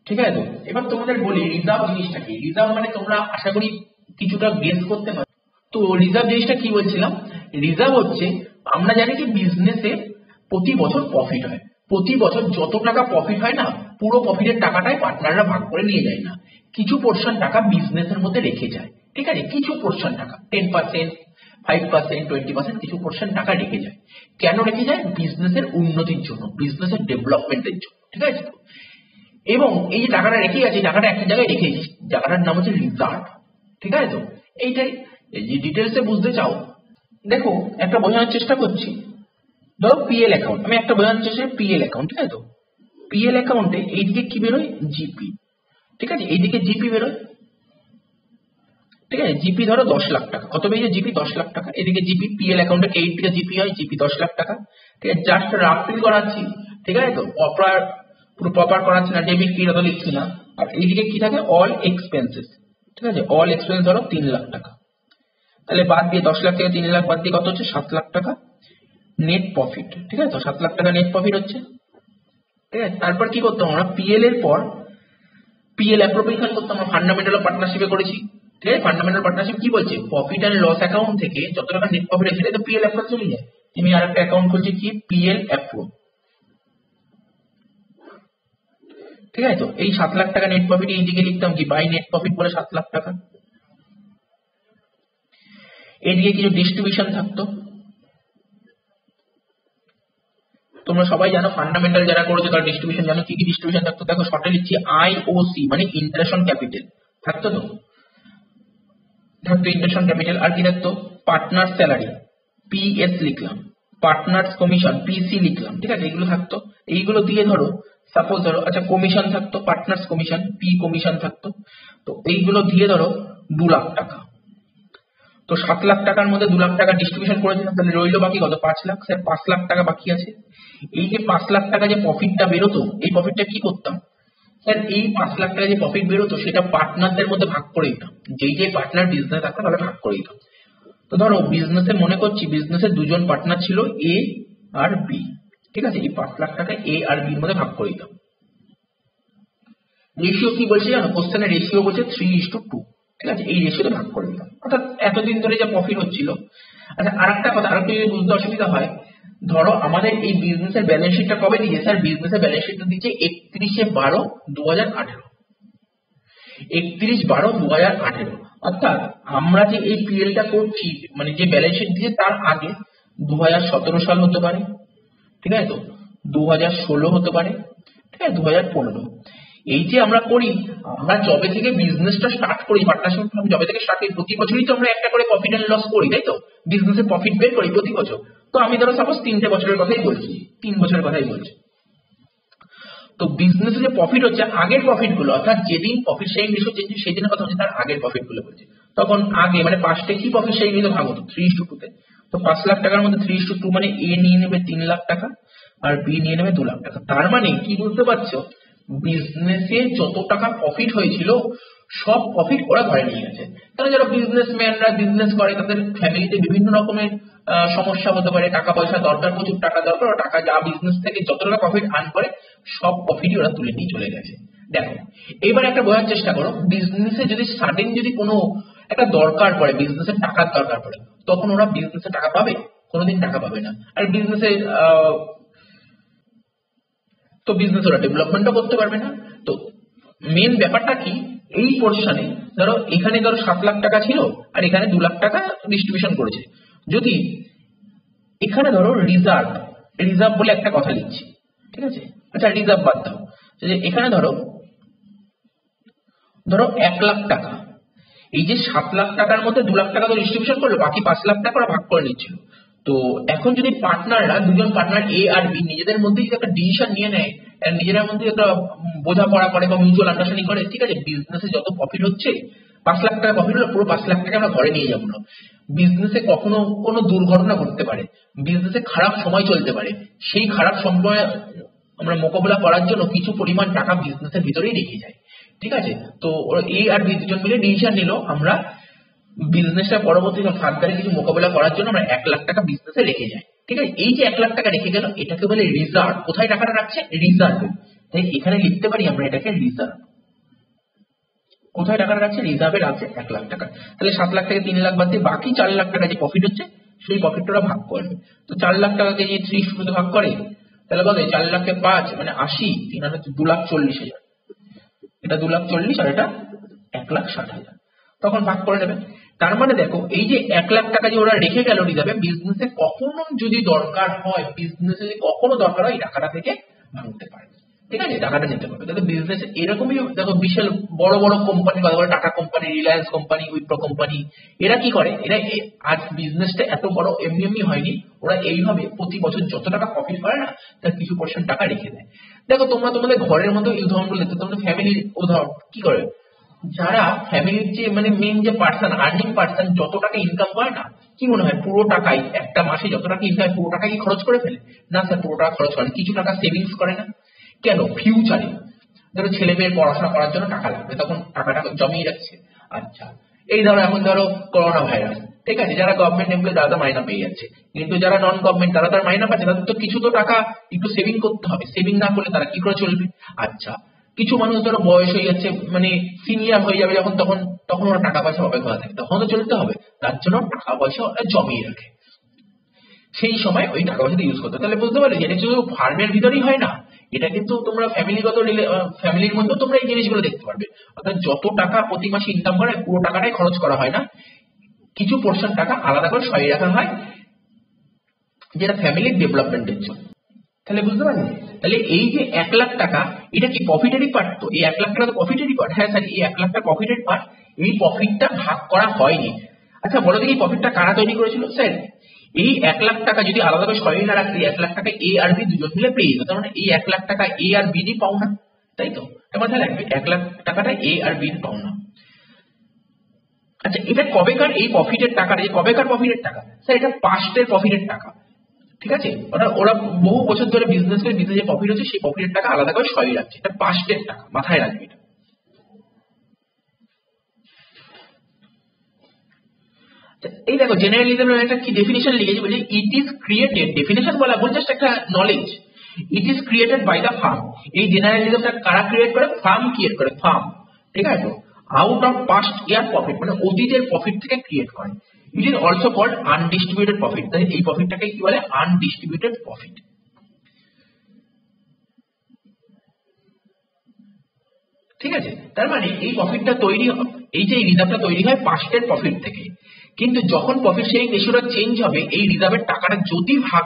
A: ঠিক আছে। তো এবার তোমাদের বলি রিজার্ভ জিনিসটা কি। রিজার্ভ মানে তোমরা আশা করি কিছুটা গেস করতে পারো। তো রিজার্ভ জিনিসটা কি বলছিলাম, রিজার্ভ হচ্ছে, আমরা জানি যে বিজনেসে প্রতি বছর প্রফিট হয়, প্রতি বছর যত টাকা প্রফিট হয় না, পুরো প্রফিটের টাকাটাই পার্টনাররা ভাগ করে নিয়ে যায় না, কিছু পোর্শন টাকা বিজনেসের মধ্যে রেখে যায়, ঠিক আছে। কিছু পোর্শন টাকা 10%, 5%, 20% কিছু পোর্শন টাকা রেখে যায়। কেন রেখে যায়? বিজনেসের উন্নতির জন্য, বিজনেসের ডেভেলপমেন্টের জন্য, ঠিক আছে। এবং এই যে টাকাটা রেখে গেছে, টাকাটা একটা জায়গায় রেখে গেছে, জায়গাটার নাম হচ্ছে রিজার্ভ, ঠিক আছে। তো এইটাই, যে ডিটেলসে বুঝতে চাও দেখো, একটা বোঝানোর চেষ্টা করছি। ধরো পিএল অ্যাকাউন্ট, আমি একটা বোঝানোর চেষ্টা, পিএল অ্যাকাউন্ট, ঠিক আছে। তো পিএল অ্যাকাউন্টে এইদিকে কি বেরোয়? জিপি, ঠিক আছে। এইদিকে জিপি বেরোয়, ঠিক আছে। জিপি ধরো 10 লাখ টাকা, কত বেরিয়ে? জিপি 10 লাখ টাকা। এদিকে জিপি, পিএল অ্যাকাউন্টে এই দিকে জিপি হয়, জিপি 10 লাখ টাকা, ঠিক আছে। জাস্ট রাফলি করাচ্ছি, ঠিক আছে। তো পুরো প্রপার করাচ্ছি না, ডেবিট কি তো লিখছি না। আর এইদিকে কি থাকে? অল এক্সপেন্সেস, ঠিক আছে। অল এক্সপেন্স ধরো 3 লাখ টাকা, তাহলে বাদ দিয়ে 10 লাখ থেকে 3 লাখ বাদ দিয়ে কত হচ্ছে? 7 লাখ টাকা নেট প্রফিট, ঠিক আছে। তো 7 লাখ টাকা নেট প্রফিট হচ্ছে, ঠিক আছে। তারপর কি করতাম আমরা? পিএল এর পর পিএল অ্যাপ্রোপ্রিয়েশন করতাম, আমরা ফান্ডামেন্টাল অফ পার্টনারশিপে করেছি, ঠিক আছে। ফান্ডামেন্টাল পার্টনারশিপ কি বলছে? প্রফিট এন্ড লস অ্যাকাউন্ট থেকে যত টাকা নেট প্রফিট আছে সেটা পিএল অ্যাপ্রো চলে যায়। আমি আরেকটা অ্যাকাউন্ট খুলছি, কি? পিএল অ্যাপ্রো, ঠিক আছে। তো এই 7 লাখ টাকা নেট প্রফিট এইদিকে লিখতাম কি? বাই নেট প্রফিট বলে 7 লাখ টাকা। এইদিকে কিছু ডিস্ট্রিবিউশন থাকতো, তোমরা সবাই জানো, ফান্ডামেন্টাল যারা করেছে তারা ডিস্ট্রিবিউশন জানো। কি কি ডিস্ট্রিবিউশন থাকতো দেখো, শর্টে লিখছি আইওসি, মানে ইন্টারেস্ট অন ক্যাপিটাল থাকতো। তো থাকতো ইন্টারেস্ট অন ক্যাপিটাল। আর কি থাকতো? পার্টনার স্যালারি, পিএস লিখলাম। পার্টনার্স কমিশন, পিসি লিখলাম, ঠিক আছে। এগুলো থাকতো। এইগুলো দিয়ে ধরো, সাপোজ ধরো, আচ্ছা কমিশন থাকতো, পার্টনার্স কমিশন, পি কমিশন থাকতো। তো এইগুলো দিয়ে ধরো 2 লাখ টাকা। তো 7 লাখ টাকার মধ্যে 2 লাখ টাকা ডিস্ট্রিবিউশন করেছিলাম, তাহলে রইলো বাকি কত? 5 লাখ। স্যার 5 লাখ টাকা বাকি আছে। এই যে 5 লাখ টাকা যে প্রফিটটা বেরোতো, এই প্রফিটটা কি করতাম? স্যার এই 5 লাখ টাকা যে প্রফিট বেরোতো সেটা পার্টনারদের মধ্যে ভাগ করে দিতাম, যেই যে পার্টনার বিজনেস থাকতো তাহলে ভাগ করে দিতাম। তো ধরো বিজনেসে মনে করছি, বিজনেসের 2জন পার্টনার ছিল, এ আর বি, ঠিক আছে। এই 5 লাখ টাকা এ আর বির মধ্যে ভাগ করে দিতাম। রেশিও কি বলছে জানো? কোশ্চেনের রেশিও বলছে 3:2, ঠিক আছে। এই রেশিওতে ভাগ করে দিলাম, অর্থাৎ এতদিন ধরে যে প্রফিট হচ্ছিল। আচ্ছা আরেকটা কথা, আরেকটু যদি বুঝতে অসুবিধা হয়, ধরো আমাদের এই বিজনেসের ব্যালেন্স শিটটা কবে দিয়েছে? স্যার বিজনেসের ব্যালেন্স শিটটা দিয়েছে 31/12/2018, 31/12/2018। অর্থাৎ আমরা যে এই পিএলটা করছি, মানে যে ব্যালেন্স শিট দিয়ে, তার আগে 2017 সাল হতে পারে, ঠিক আছে। তো 2016 হতে পারে, ঠিক আছে, 2015। এই যে আমরা করি, আমরা যবে থেকে বিজনেসটা স্টার্ট করি, পার্টনারশিপ যবে থেকে স্টার্ট করি, প্রতি বছরই তো আমরা একটা করে প্রফিট এন্ড লস করি, তাই তো? বিজনেসে প্রফিট বের করি প্রতি বছর। তো আমি ধরো সাপোজ 3টে বছরের কথাই বলছি, 3 বছরের কথাই বলছি। তো বিজনেসে যে প্রফিট হচ্ছে, আগের প্রফিট গুলো, অর্থাৎ যেদিন প্রফিট শেয়ারিং রেশিও চেঞ্জ সেই দিনের কথা হচ্ছে, তার আগের প্রফিট গুলো বলছে। তখন আগে মানে 5টে কি প্রফিট শেয়ারিং রেশিও ভাগ হতো 3:2 তে। তো 5 লাখ টাকার মধ্যে 3:2 মানে এ নিয়ে নেবে 3 লাখ টাকা আর বি নিয়ে নেবে 2 লাখ টাকা। তার মানে কি বুঝতে পারছো? বিজনেসে যত টাকা প্রফিট হয়েছিল সব প্রফিট ওরা ধরে নিয়ে গেছে। কারণ যারা বিজনেসম্যানরা বিজনেস করে, তাদের ফ্যামিলিতে বিভিন্ন রকমের সমস্যা হতে পারে, টাকা পয়সা দরকার, প্রচুর টাকা দরকার, ওরা টাকা যা বিজনেস থেকে যত টাকা প্রফিট আর্ন করে সব প্রফিটই ওরা তুলে নিয়ে চলে গেছে। দেখো এবার একটা বোঝার চেষ্টা করো, বিজনেসে যদি সাডেন যদি কোনো একটা দরকার পড়ে, বিজনেসের টাকার দরকার পড়ে, তখন ওরা বিজনেসে টাকা পাবে? কোনোদিন টাকা পাবে না। আর বিজনেসে তো বিজনেস ওরা ডেভেলপমেন্টও করতে পারবে না। তো মেন ব্যাপারটা কি, এই পোর্শনে ধরো এখানে ধরো 7 লাখ টাকা ছিল আর এখানে 2 লাখ টাকা ডিস্ট্রিবিউশন করেছে। যদি এখানে ধরো রিজার্ভ, রিজার্ভ বলে একটা কথা লিখছি, ঠিক আছে। আচ্ছা রিজার্ভ বাদ দাও, এখানে ধরো ধরো 1,00,000 টাকা, এই যে 7,00,000 টাকার মধ্যে 2,00,000 টাকা তো ডিস্ট্রিবিউশন করলো, বাকি 5,00,000 টাকা ওরা ভাগ করে নিচ্ছিল। তো এখন যদি পার্টনাররা, দুজন পার্টনার এ আর বি নিজেদের মধ্যে যদি একটা ডিসিশন নিয়ে নেয়, নিজেদের মধ্যে একটা বোঝাপড়া করে বা মিউচুয়াল আন্ডারস্ট্যান্ডিং করে, ঠিক আছে বিজনেসে যত প্রফিট হচ্ছে, 5,00,000 টাকা প্রফিট হলো, পুরো 5,00,000 টাকা আমরা ঘরে নিয়ে যাবো না। বিজনেসে কখনো কোনো দুর্ঘটনা ঘটতে পারে, বিজনেসে খারাপ সময় চলতে পারে, সেই খারাপ সময় আমরা মোকাবিলা করার জন্য কিছু পরিমাণ টাকা বিজনেসের ভিতরেই রেখে যায়। ঠিক আছে, তো এ আর বি দুজন মিলে ডিসিশন নিল, আমরা বিজনেসটা পরবর্তী ফার্দারে কিছু মোকাবিলা করার জন্য আমরা 1,00,000 টাকা বিজনেসে রেখে যাই। ঠিক আছে, এই যে 1,00,000 টাকা রেখে গেল, এটাকে বলে রিজার্ভ। কোথায় টাকাটা রাখছে? রিজার্ভে। তাই এখানে লিখতে পারি আমরা এটাকে রিজার্ভ। কোথায় টাকাটা রাখছে? রিজার্ভে রাখছে 1,00,000 টাকা। তাহলে 7,00,000 থেকে 3,00,000 বাদ দিয়ে বাকি 4,00,000 টাকা যে প্রফিট হচ্ছে, সেই প্রফিটটা ভাগ করবে। তো 4,00,000 টাকাকে যে 30 তে ভাগ করে, তাহলে কত? 4,00,000 কে 5 মানে 80, 3 হচ্ছে 2,40,000। এটা 2,40,000 আর এটা 1,60,000। তখন ভাগ করে নেবে। তার মানে দেখো, এই যে 1,00,000 টাকা যে ওরা রেখে গেল রিজার্ভে, বিজনেসে কখনো যদি দরকার হয়, বিজনেসে যদি কখনো দরকার হয়, এই টাকাটা থেকে ভাঙতে পারে। ঠিক আছে, টাকাটা নিতে পারবে। তাহলে বিজনেস এরকমই দেখো, বিশাল বড় বড় কোম্পানি, কথা বলে tata company, Reliance company, Wipro company, এরা কি করে? এরা আজ বিজনেসটা এত বড় এমনি এমনি হয়নি, ওরা এইভাবে প্রতি বছর যত টাকা প্রফিট করে না, তার কিছু পার্সেন্ট টাকা রেখে দেয়। দেখো, তোমরা তোমাদের ঘরের মধ্যে এই উদাহরণগুলো দেখতে, তোমাদের ফ্যামিলির উদাহরণ কি করে, যারা ফ্যামিলির যে মানে মেন যে পার্সন, আর্নিং পার্সন, যত টাকা ইনকাম করে না, কি মনে হয় পুরো টাকাই একটা মাসে যত টাকা ইনকাম পুরো টাকা কি খরচ করে ফেলে? না স্যার, পুরো টাকা খরচ করে, কিছু টাকা সেভিংস করে না। কেন? ফিউচারে ধরো ছেলে মেয়ের পড়াশোনা করার জন্য টাকা লাগবে, তখন টাকাটা জমিয়ে রাখছে। আচ্ছা, এই ধরো এখন ধরো করোনা ভাইরাস, ঠিক আছে, যারা গভর্নমেন্ট এমপ্লয়ি তারা তো মাইনা পেয়ে যাচ্ছে, কিন্তু যারা নন গভর্নমেন্ট তারা তার মাইনা পাচ্ছে, তাদের তো কিছু তো টাকা একটু সেভিং করতে হবে। সেভিং না করলে তারা কি করে চলবে? আচ্ছা, কিছু মানুষ ধরো বয়স হয়ে যাচ্ছে, মানে সিনিয়র হয়ে যাবে যখন, তখন ওরা টাকা পয়সা হবে কোথা থেকে? তখন তো চলতে হবে, তার জন্য টাকা পয়সা ওরা জমিয়ে রাখে, সেই সময় ওই টাকা পয়সা ইউজ করতে। তাহলে বুঝতে পারলে এটা শুধু ফার্মের ভিতরেই হয় না, এটা কিন্তু তোমরা ফ্যামিলির মধ্যেও তোমরা এই জিনিসগুলো দেখতে পারবে। অর্থাৎ যত টাকা প্রতি মাসে ইনকাম করে, পুরো টাকাটাই খরচ করা হয় না, কিছু পোর্শন টাকা আলাদা করে সরিয়ে রাখা হয়, যেটা ফ্যামিলির ডেভেলপমেন্টের জন্য। তাহলে বুঝতে পারলে, তাহলে এই যে 1,00,000 টাকা, এটা কি প্রফিটেরই পার্ট? তো এই 1,00,000 টাকা তো প্রফিটেরই পার্ট। হ্যাঁ স্যার, এই 1,00,000 টাকা প্রফিটের পার্ট, এই প্রফিটটা ভাগ করা হয়নি। আচ্ছা বলো দেখি, প্রফিটটা কারা তৈরি করেছিল? স্যার, এই 1,00,000 টাকা যদি আলাদা করে সরিয়ে না রাখলে, 1,00,000 টাকা এ আর বি দুজন মিলে পেয়ে যেত। তার মানে এই 1,00,000 টাকা এ আর বি পাও না, তাই তো? মাথায় রাখবে, 1,00,000 টাকাটা এ আর বি পাও না। আচ্ছা, এটা কবেকার এই প্রফিটের টাকাটা, এই কবেকার প্রফিটের টাকা? স্যার, এটা পাস্টের প্রফিটের টাকা। ঠিক আছে, ওরা বহু বছর ধরে বিজনেস করে, বিজনেসে প্রফিট হচ্ছে, সেই প্রফিটের টাকা আলাদা করে সরিয়ে রাখছে, এটা পাস্টের টাকা, মাথায় রাখবে এটা। এই দেখো, জেনারেলিজমের একটা কি ডেফিনিশন লিখেছি, বলছে ইট ইজ ক্রিয়েটেড, ডেফিনিশন বলা বল জাস্ট একটা knowledge, it is created by the firm. এই জেনারেলিজমটা কারা ক্রিয়েট করে? ফার্ম ক্রিয়েট করে, ফার্ম। ঠিক আছে, out of past year profit, মানে অতীতের প্রফিট থেকে ক্রিয়েট করে। It is also called undistributed profit. তাই এই প্রফিটটাকে কি বলে? Undistributed profit. ঠিক আছে, তার মানে এই প্রফিটটা তৈরি, এই যে রিজার্ভটা তৈরি হয় পাস্টের প্রফিট থেকে, কিন্তু যখন প্রফিট শেয়ারিং রেশিওটা চেঞ্জ হবে, এই রিজার্ভের টাকাটা যদি ভাগ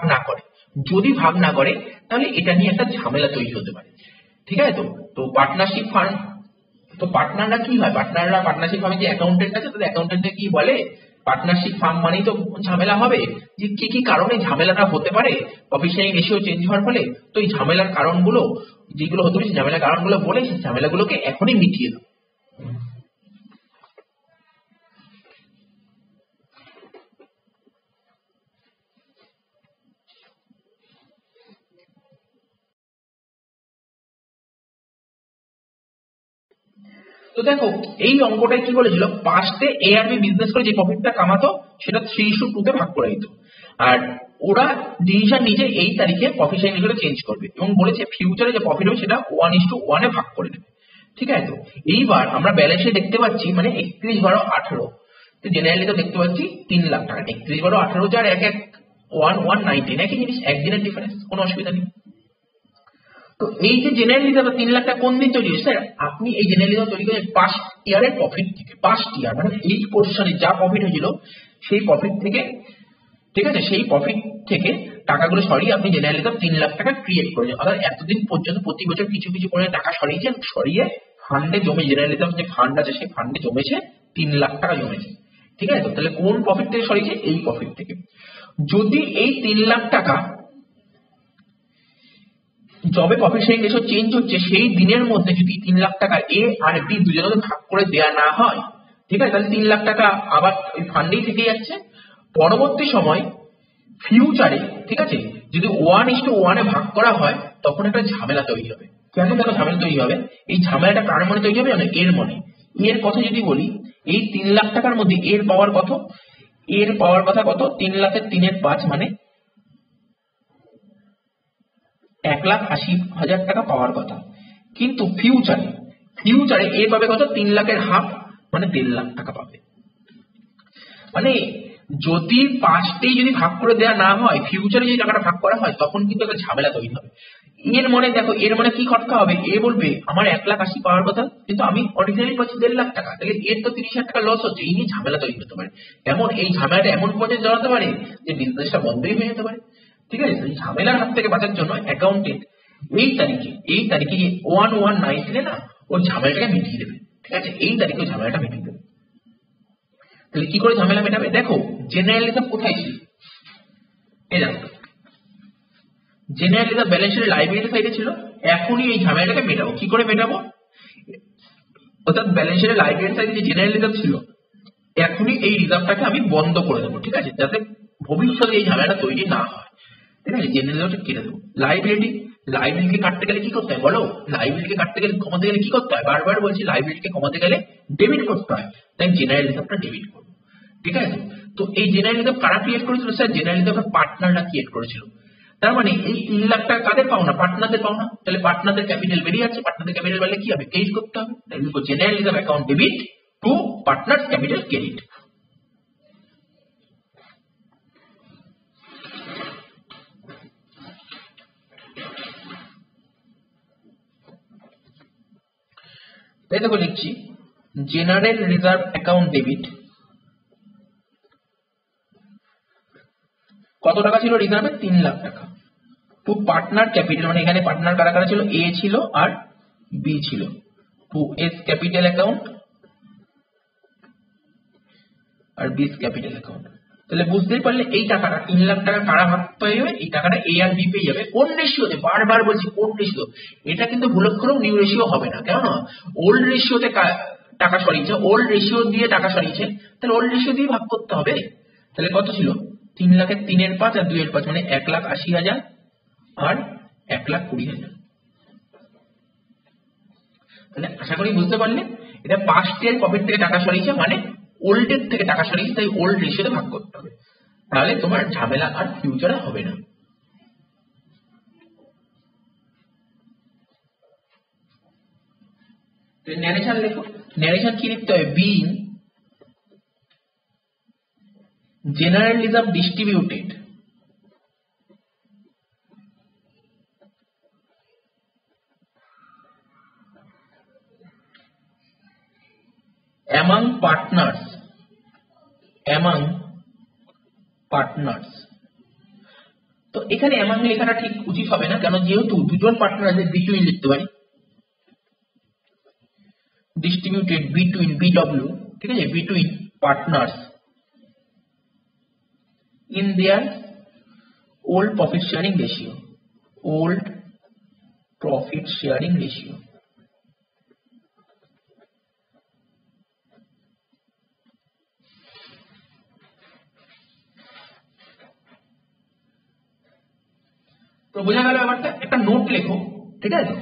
A: না করে, তাহলে এটা নিয়ে একটা ঝামেলা তৈরি হতে পারে। ঠিক আছে, তো পার্টনারশিপ ফার্ম, তো পার্টনাররা কি হয়? পার্টনারশিপ ফার্মে যে অ্যাকাউন্টেন্ট আছে, তাদের অ্যাকাউন্টেন্টে কি বলে, পার্টনারশিপ ফার্ম মানেই তো ঝামেলা হবে। যে কি কি কারণে ঝামেলাটা হতে পারে প্রফিট শেয়ারিং রেশিও চেঞ্জ হওয়ার ফলে, তো এই ঝামেলার কারণগুলো যেগুলো হতে পারে, ঝামেলার কারণগুলো বলে সেই ঝামেলাগুলোকে এখনই মিটিয়ে দাও। তো দেখো, এই অঙ্কটাই কি বলেছিল, পাস্টে এ আর বি বিজনেস করে যে প্রফিটটা কামাতো, সেটা 3:2 তে ভাগ করে দিত, আর ওরা ডিসিশন নিজে এই তারিখে প্রফিট শেয়ারিং রেশিওটা চেঞ্জ করবে, এবং বলেছে ফিউচারে যে প্রফিট হবে সেটা 1:1 এ ভাগ করে দেবে। ঠিক আছে, তো এইবার আমরা ব্যালেন্সে দেখতে পাচ্ছি, মানে 31/12/18, তো জেনারেলি তো দেখতে পাচ্ছি 3,00,000 টাকা। 31/12/18 যার 1,119, একই জিনিস, একদিনের ডিফারেন্স, কোনো অসুবিধা নেই। তো এই যে জেনারেলিজম 3,00,000 টাকা কোন দিন তৈরি হয়েছে? স্যার, আপনি এই জেনারেলিজম তৈরি করেছেন পাস্ট ইয়ারের প্রফিট থেকে, পাস্ট ইয়ার মানে এই পোর্শনে যা প্রফিট হয়েছিল সেই প্রফিট থেকে। ঠিক আছে, সেই প্রফিট থেকে টাকাগুলো সরিয়ে আপনি জেনারেলিজম 3,00,000 টাকা ক্রিয়েট করেছেন। অর্থাৎ এতদিন পর্যন্ত প্রতি বছর কিছু কিছু করে টাকা সরিয়েছেন, সরিয়ে ফান্ডে জমে, জেনারেলিজম যে ফান্ড আছে সেই ফান্ডে জমেছে 3,00,000 টাকা জমেছে, ঠিক আছে? তো তাহলে কোন প্রফিট থেকে সরিয়েছে? এই প্রফিট থেকে। যদি এই 3,00,000 টাকা যবে প্রফিট শেয়ারিং রেশিও চেঞ্জ হচ্ছে সেই দিনের মধ্যে যদি 3,00,000 টাকা এ আর বি দুজনকে ভাগ করে দেওয়া না হয়, ঠিক আছে, তাহলে 3,00,000 টাকা আবার ওই ফান্ডেই থেকে যাচ্ছে। পরবর্তী সময় ফিউচারে, ঠিক আছে, যদি 1:1 ভাগ করা হয় তখন একটা ঝামেলা তৈরি হবে। কেন দেখো ঝামেলা তৈরি হবে? এই ঝামেলাটা কার মনে তৈরি হবে? এর মনে। এর কথা যদি বলি, এই 3,00,000 টাকার মধ্যে এর পাওয়ার কত? এর পাওয়ার কথা কত? 3,00,000 এর 3/5 মানে 1,80,000 টাকা পাওয়ার কথা। কিন্তু ফিউচারে এ পাবে কত? 3,00,000 এর হাফ মানে 1,50,000 টাকা পাবে। মানে যদি পাস্টেই যদি ভাগ করে দেওয়া না হয়, ফিউচারে যদি টাকাটা ভাগ করা হয় তখন কিন্তু একটা ঝামেলা তৈরি হবে। এর মনে দেখো, এর মনে কি খটকা হবে? এ বলবে আমার 1,80,000 পাওয়ার কথা, কিন্তু আমি অরিজিনালি পাচ্ছি 1,50,000 টাকা, তাহলে এর তো 30,000 টাকা লস হচ্ছে। এই নিয়ে ঝামেলা তৈরি হতে পারে। এমন এই ঝামেলাটা এমন পর্যায়ে জড়াতে পারে যে বিজনেসটা বন্ধই হয়ে যেতে পারে, ঠিক আছে? এই ঝামেলার হাত থেকে বাঁচার জন্য অ্যাকাউন্টেন্ট এই তারিখে 1119 না ওর ঝামেলাটাকে মিটিয়ে দেবে, ঠিক আছে? এই তারিখে ঝামেলাটা মিটিয়ে দেবে। তাহলে কি করে ঝামেলা মেটাবে? দেখো জেনারেলিজম কোথায় ছিল? এই দেখো জেনারেলিজম ব্যালেন্স শিটের লাইবিলিটি সাইডে ছিল। এখনই এই ঝামেলাটাকে মেটাবো। কি করে মেটাবো? অর্থাৎ ব্যালেন্স শিটের লাইবিলিটি সাইডে যে জেনারেলিজম ছিল এখনই এই রিজার্ভটাকে আমি বন্ধ করে দেবো, ঠিক আছে, যাতে ভবিষ্যতে এই ঝামেলাটা তৈরি না হয়, ঠিক আছে? জেনারেলিজমটা কেটে দেবো। লাইবিলিটি কাটতে গেলে কি করতে হয় বলো? লাইবিলিটি কাটতে গেলে কমাতে গেলে কি করতে হয়? বারবার বলছি লাইবিলিটিকে কমাতে গেলে ডেবিট করতে হয়, তাই জেনারেলিজমটা ডেবিট করবো, ঠিক আছে? তো এই জেনারেলিজম কারা ক্রিয়েট করেছিল? স্যার জেনারেলিজমের পার্টনাররা ক্রিয়েট করেছিল। তার মানে এই 3,00,000 টাকা কাদের পাওনা? পার্টনারদের পাওনা। তাহলে পার্টনারদের ক্যাপিটাল বেরিয়ে যাচ্ছে, পার্টনারদের ক্যাপিটাল বাড়লে কি হবে? ক্রেডিট করতে হবে। তাই লিখো generalism account debit to partners capital credit. তাই দেখো লিখছি জেনারেল রিজার্ভ অ্যাকাউন্ট ডেবিট। কত টাকা ছিল রিজার্ভে? 3,00,000 টাকা। টু পার্টনার ক্যাপিটাল, মানে এখানে পার্টনার কারা কারা ছিল? এ ছিল আর বি ছিল। টু এস ক্যাপিটাল অ্যাকাউন্ট আর বিস ক্যাপিটাল অ্যাকাউন্ট। তাহলে বুঝতেই পারলে এই টাকাটা 3,00,000 টাকা কারা হাত পেয়ে যাবে? এই টাকাটা এ আর বি পেয়ে যাবে। কোন রেশিওতে? বারবার বলছি কোন রেশিও। এটা কিন্তু ভুলক্ষরেও নিউ রেশিও হবে না, কেন না? ওল্ড রেশিওতে টাকা সরিয়েছে, ওল্ড রেশিও দিয়ে টাকা সরিয়েছে, তাহলে ওল্ড রেশিও দিয়ে ভাগ করতে হবে। তাহলে কত ছিল? 3,00,000 এর 3/5 আর 2/5 মানে 1,80,000 আর 1,20,000। তাহলে আশা করি বুঝতে পারলে এটা পাস্ট ইয়ার প্রফিট থেকে টাকা সরিয়েছে, মানে ওল্ডের থেকে টাকা সরিয়েছে, তাই ওল্ড রেশিওতে ভাগ করতে হবে। তাহলে তোমার ঝামেলা আর ফিউচারে হবে না। ন্যারেশন লেখো। ন্যারেশন কি লিখতে হবে? বিং জেনারেলিজম ডিস্ট্রিবিউটেড among partners তো এখানে among লেখাটা ঠিক উচিত হবে না, কারণ যেহেতু দুজন পার্টনার আছে বিটুইন লিখতে পারি। ডিস্ট্রিবিউটেড বিটুইন বিডব্লিউ, ঠিক আছে, between partners in their old profit sharing ratio, old profit sharing ratio। তো বোঝা গেল ব্যাপারটা। একটা নোট লেখো, ঠিক আছে?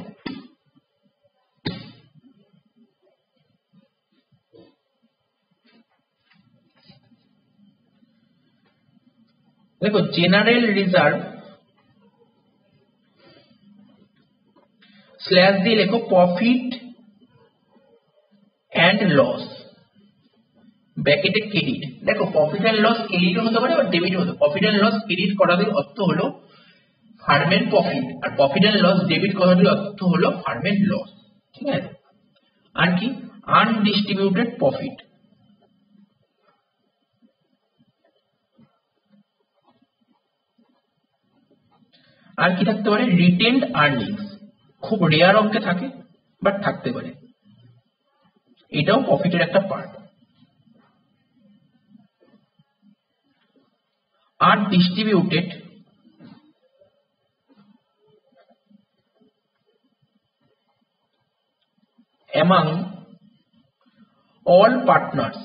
A: দেখো জেনারেল রিজার্ভ স্ল্যাশ দিয়ে লেখো প্রফিট অ্যান্ড লস ব্র্যাকেটে ক্রেডিট। দেখো প্রফিট অ্যান্ড লস ক্রেডিটও হতে পারে বা ডেবিটও হতে পারে। প্রফিট অ্যান্ড লস ক্রেডিট করার অর্থ হলো ফার্মের প্রফিট, আর প্রফিট অ্যান্ড লস ডেবিট করার অর্থ হলো ফার্মের লস, ঠিক আছে? আর কি? আনডিস্ট্রিবিউটেড প্রফিট, আর কি থাকতে পারে? Retained earnings. খুব রেয়ার অঙ্কে থাকে বাট থাকতে পারে। এটাও প্রফিটের একটা পার্ট। আর distributed among all partners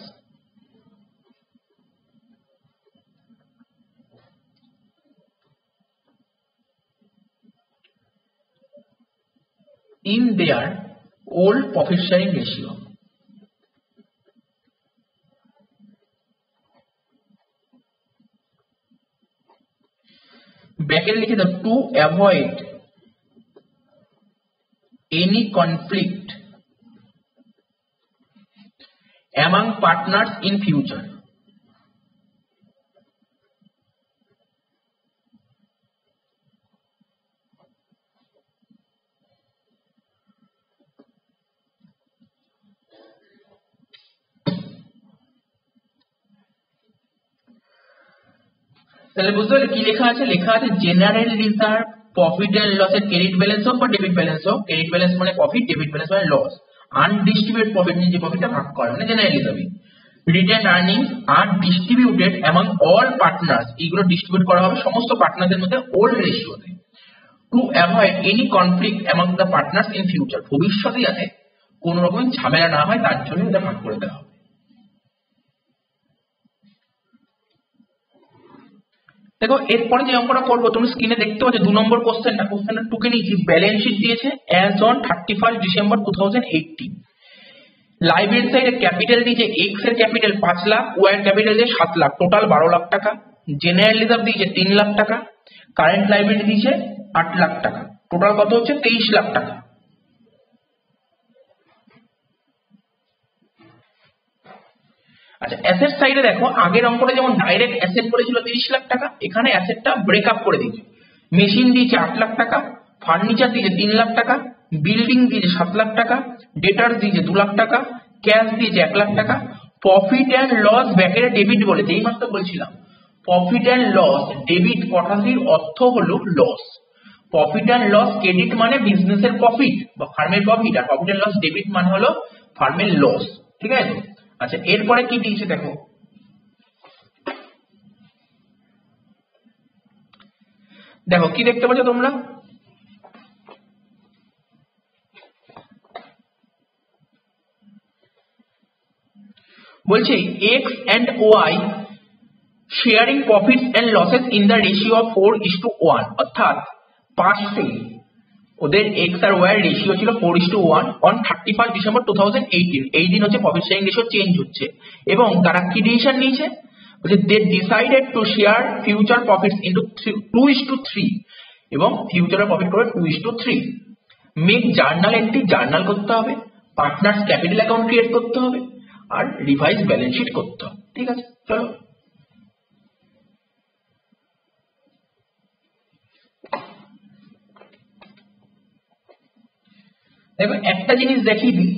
A: in their old profit sharing ratio। Bracket লিখে দাও, to avoid any conflict among partners in future। তাহলে বুঝতে পারলে কি লেখা আছে? লেখা আছে general reserve, profit and loss এর ক্রেডিট ব্যালেন্স হোক বা ডেবিট ব্যালেন্স হোক, ক্রেডিট ব্যালেন্স মানে প্রফিট, ডেবিট ব্যালেন্স মানে লস, আনডিস্ট্রিবিউটেড প্রফিট যে প্রফিটটা ভাগ করা মানে জেনারেল রিজার্ভ, রিটেন আর্নিংস আর ডিস্ট্রিবিউটেড অ্যামং অল পার্টনার্স, এইগুলো ডিস্ট্রিবিউট করা হবে সমস্ত পার্টনারদের মধ্যে ওল্ড রেশিওতে। To avoid any conflict among the partners in future, ভবিষ্যতে যাতে কোন রকম ঝামেলা না হয় তার জন্য এটা ভাগ করে দেওয়া হবে। দেখো এরপরে যে অঙ্কটা করবো তুমি স্ক্রিনে দেখতে পাচ্ছ 2 নম্বর কোশ্চেনটা, কোশ্চেনটা টুকে নিয়েছি। ব্যালেন্স শিট দিয়েছে অ্যাজ অন 31 ডিসেম্বর 2018। লাইবিলিটি সাইডে ক্যাপিটাল দিয়েছে এক্স এর ক্যাপিটাল 5 লাখ, ওয়াই এর ক্যাপিটাল দিয়েছে 7 লাখ, টোটাল 12 লাখ টাকা। জেনারেল রিজার্ভ দিয়েছে 3 লাখ টাকা, কারেন্ট লাইবিলিটি দিয়েছে 8 লাখ টাকা, টোটাল কত হচ্ছে 23 লাখ টাকা। আচ্ছা অ্যাসেট সাইডে দেখো আগের অঙ্কটা যেমন ডাইরেক্ট অ্যাসেট বলেছিল 30 লাখ টাকা, এখানে অ্যাসেটটা ব্রেকআপ করে দিয়েছে। মেশিন দিয়েছে 8 লাখ টাকা, ফার্নিচার দিয়েছে 3 লাখ টাকা, বিল্ডিং দিয়েছে 7 লাখ টাকা, ডেটার্স দিয়েছে 2 লাখ টাকা, ক্যাশ দিয়েছে 1 লাখ টাকা। প্রফিট অ্যান্ড লস ব্যাকেটে ডেবিট বলেছে, এই মাত্র বলছিলাম প্রফিট অ্যান্ড লস ডেবিট কথাটির অর্থ হলো loss. Profit and loss credit মানে বিজনেসের প্রফিট বা ফার্মের প্রফিট, আর প্রফিট অ্যান্ড লস ডেবিট মানে হলো ফার্মের লস, ঠিক আছে। আচ্ছা এরপরে কি দিয়েছে দেখো, দেখো কি দেখতে পাচ্ছ তোমরা, বলছে X and Y sharing profits and losses in the ratio of 4:1, অর্থাৎ পাশে ওদের এক্স আর ওয়াই এর রেশিও ছিল 4:1 অন 31 ডিসেম্বর 2018। এই দিন হচ্ছে প্রফিট শেয়ারিং রেশিও চেঞ্জ হচ্ছে এবং তারা কি ডিসিশন নিয়েছে, বলছে they decided to share future profits into 2:3 এবং ফিউচারের প্রফিট করবে 2:3। মেক জার্নাল এন্ট্রি, জার্নাল করতে হবে, পার্টনার্স ক্যাপিটাল অ্যাকাউন্ট ক্রিয়েট করতে হবে আর রিভাইজ ব্যালেন্স শিট করতে হবে। ঠিক আছে চলো দেখো একটা জিনিস দেখিয়ে দিই,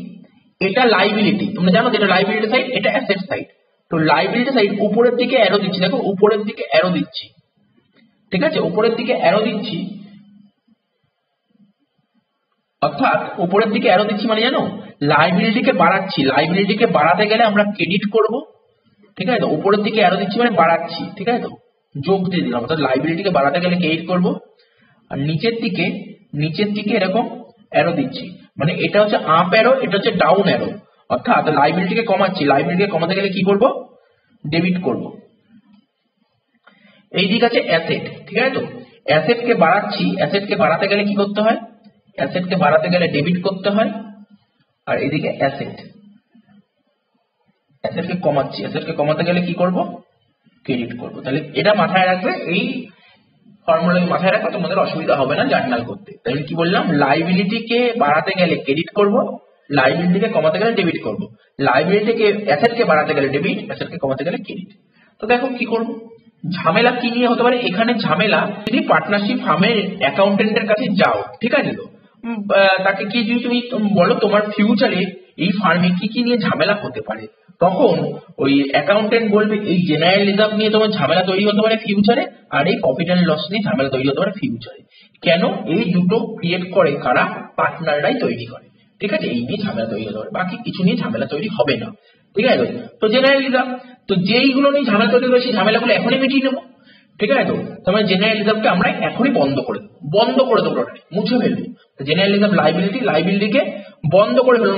A: এটা লাইবিলিটি, তোমরা জানো যেটা লাইবিলিটি সাইড, এটা অ্যাসেট সাইড। তো লাইবিলিটি সাইড উপরের দিকে অ্যারো দিচ্ছি, দেখো উপরের দিকে অ্যারো দিচ্ছি, ঠিক আছে, উপরের দিকে অ্যারো দিচ্ছি, অর্থাৎ উপরের দিকে অ্যারো দিচ্ছি মানে জানো লাইবিলিটিকে বাড়াচ্ছি। লাইবিলিটিকে বাড়াতে গেলে আমরা ক্রেডিট করব, ঠিক আছে, তো উপরের দিকে অ্যারো দিচ্ছি মানে বাড়াচ্ছি, ঠিক আছে, তো যোগ দিয়ে দিলাম, অর্থাৎ লাইবিলিটিকে বাড়াতে গেলে ক্রেডিট করব। আর নিচের দিকে এরকম অ্যারো দিচ্ছি, মানে এটা হচ্ছে আপ অ্যারো, এটা হচ্ছে ডাউন অ্যারো, অর্থাৎ লাইবিলিটিকে কমাচ্ছি, লাইবিলিটিকে কমাতে গেলে কি করব, ডেবিট করব। এই দিক আছে অ্যাসেট, ঠিক আছে, তো অ্যাসেটকে বাড়াচ্ছি, অ্যাসেটকে বাড়াতে গেলে কি করতে হয়, অ্যাসেটকে বাড়াতে গেলে ডেবিট করতে হয়। আর এদিকে অ্যাসেটকে কমাচ্ছি, অ্যাসেটকে কমাতে গেলে কি করব, ক্রেডিট করব। তাহলে এটা মাথায় রাখবে, এই ফর্মুলা মাথায় রাখো, তোমাদের অসুবিধা হবে না জার্নাল করতে। তাহলে কি বললাম, লাইবিলিটিকে বাড়াতে গেলে ক্রেডিট করব, লাইবিলিটিকে কমাতে গেলে ডেবিট করব, লাইবিলিটিকে অ্যাসেটকে বাড়াতে গেলে ডেবিট, অ্যাসেটকে কমাতে গেলে ক্রেডিট। তো দেখো কি করব, ঝামেলা কি নিয়ে হতে পারে এখানে, ঝামেলা যদি পার্টনারশিপ ফার্মের অ্যাকাউন্টেন্টের কাছে যাও, ঠিক আছে, তো তাকে কি যদি তুমি বলো তোমার ফিউচারে এই ফার্মে কি কি নিয়ে ঝামেলা হতে পারে, তখন ওই অ্যাকাউন্টেন্ট বলবে এই জেনারেল রিজার্ভ নিয়ে তোমার ঝামেলা তৈরি হতে পারে ফিউচারে, আর এই প্রফিট এন্ড লস নিয়ে ঝামেলা তৈরি হতে পারে ফিউচারে। কেন, এই দুটো ক্রিয়েট করে কারা, পার্টনাররাই তৈরি করে। ঠিক আছে, এই নিয়ে ঝামেলা তৈরি হতে পারে, বাকি কিছু নিয়ে ঝামেলা তৈরি হবে না। ঠিক আছে, তো জেনারেল রিজার্ভ, তো যেইগুলো নিয়ে ঝামেলা তৈরি হয়েছে ঝামেলাগুলো এখনই মিটিয়ে নেবো। ঠিক আছে, তো আমরা জেনারেল রিজার্ভকে আমরা এখনই বন্ধ করে দেবো, মুছে ফেলবো। জেনারেল রিজার্ভ লাইবিলিটিকে বন্ধ করে ফেলবো,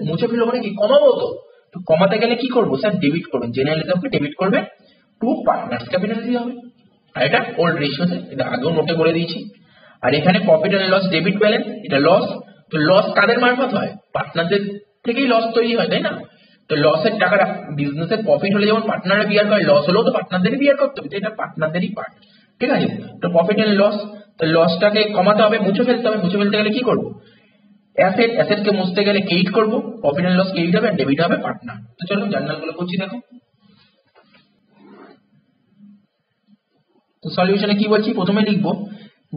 A: মুছে ফেলবো মানে কি, কমাবো। তো কমাতে গেলে কি করবো স্যার, ডেবিট করবেন, জেনারেল রিজার্ভকে ডেবিট করবে টু পার্টনার্স ক্যাপিটাল দিয়ে হবে। আর এটা ওল্ড রেশিওতে, এটা আগেও নোটে করে দিয়েছি। আর এখানে profit and loss debit balance, এটা লস। তো লস কাদের মারফত হয়, পার্টনারদের থেকেই লস তৈরি হয়, তাই না? তো লসের টাকাটা বিজনেসের প্রফিট হলে যেমন পার্টনাররা বিয়ার করে, লস হলেও তো পার্টনারদেরই বিয়ার করতে হবে, এটা পার্টনারদেরই পার্ট। ঠিক আছে, তো প্রফিট এন্ড লস, তো লসটাকে কমাতে হবে, মুছে ফেলতে হবে। মুছে ফেলতে গেলে কি করবো, অ্যাসেটকে মুছতে গেলে ক্রেডিট করবো, প্রফিট এন্ড লস ক্রেডিট হবে, ডেবিট হবে পার্টনার। তো চলো জার্নাল গুলো করছি, দেখো। তো সলিউশনে কি বলছি, প্রথমে লিখবো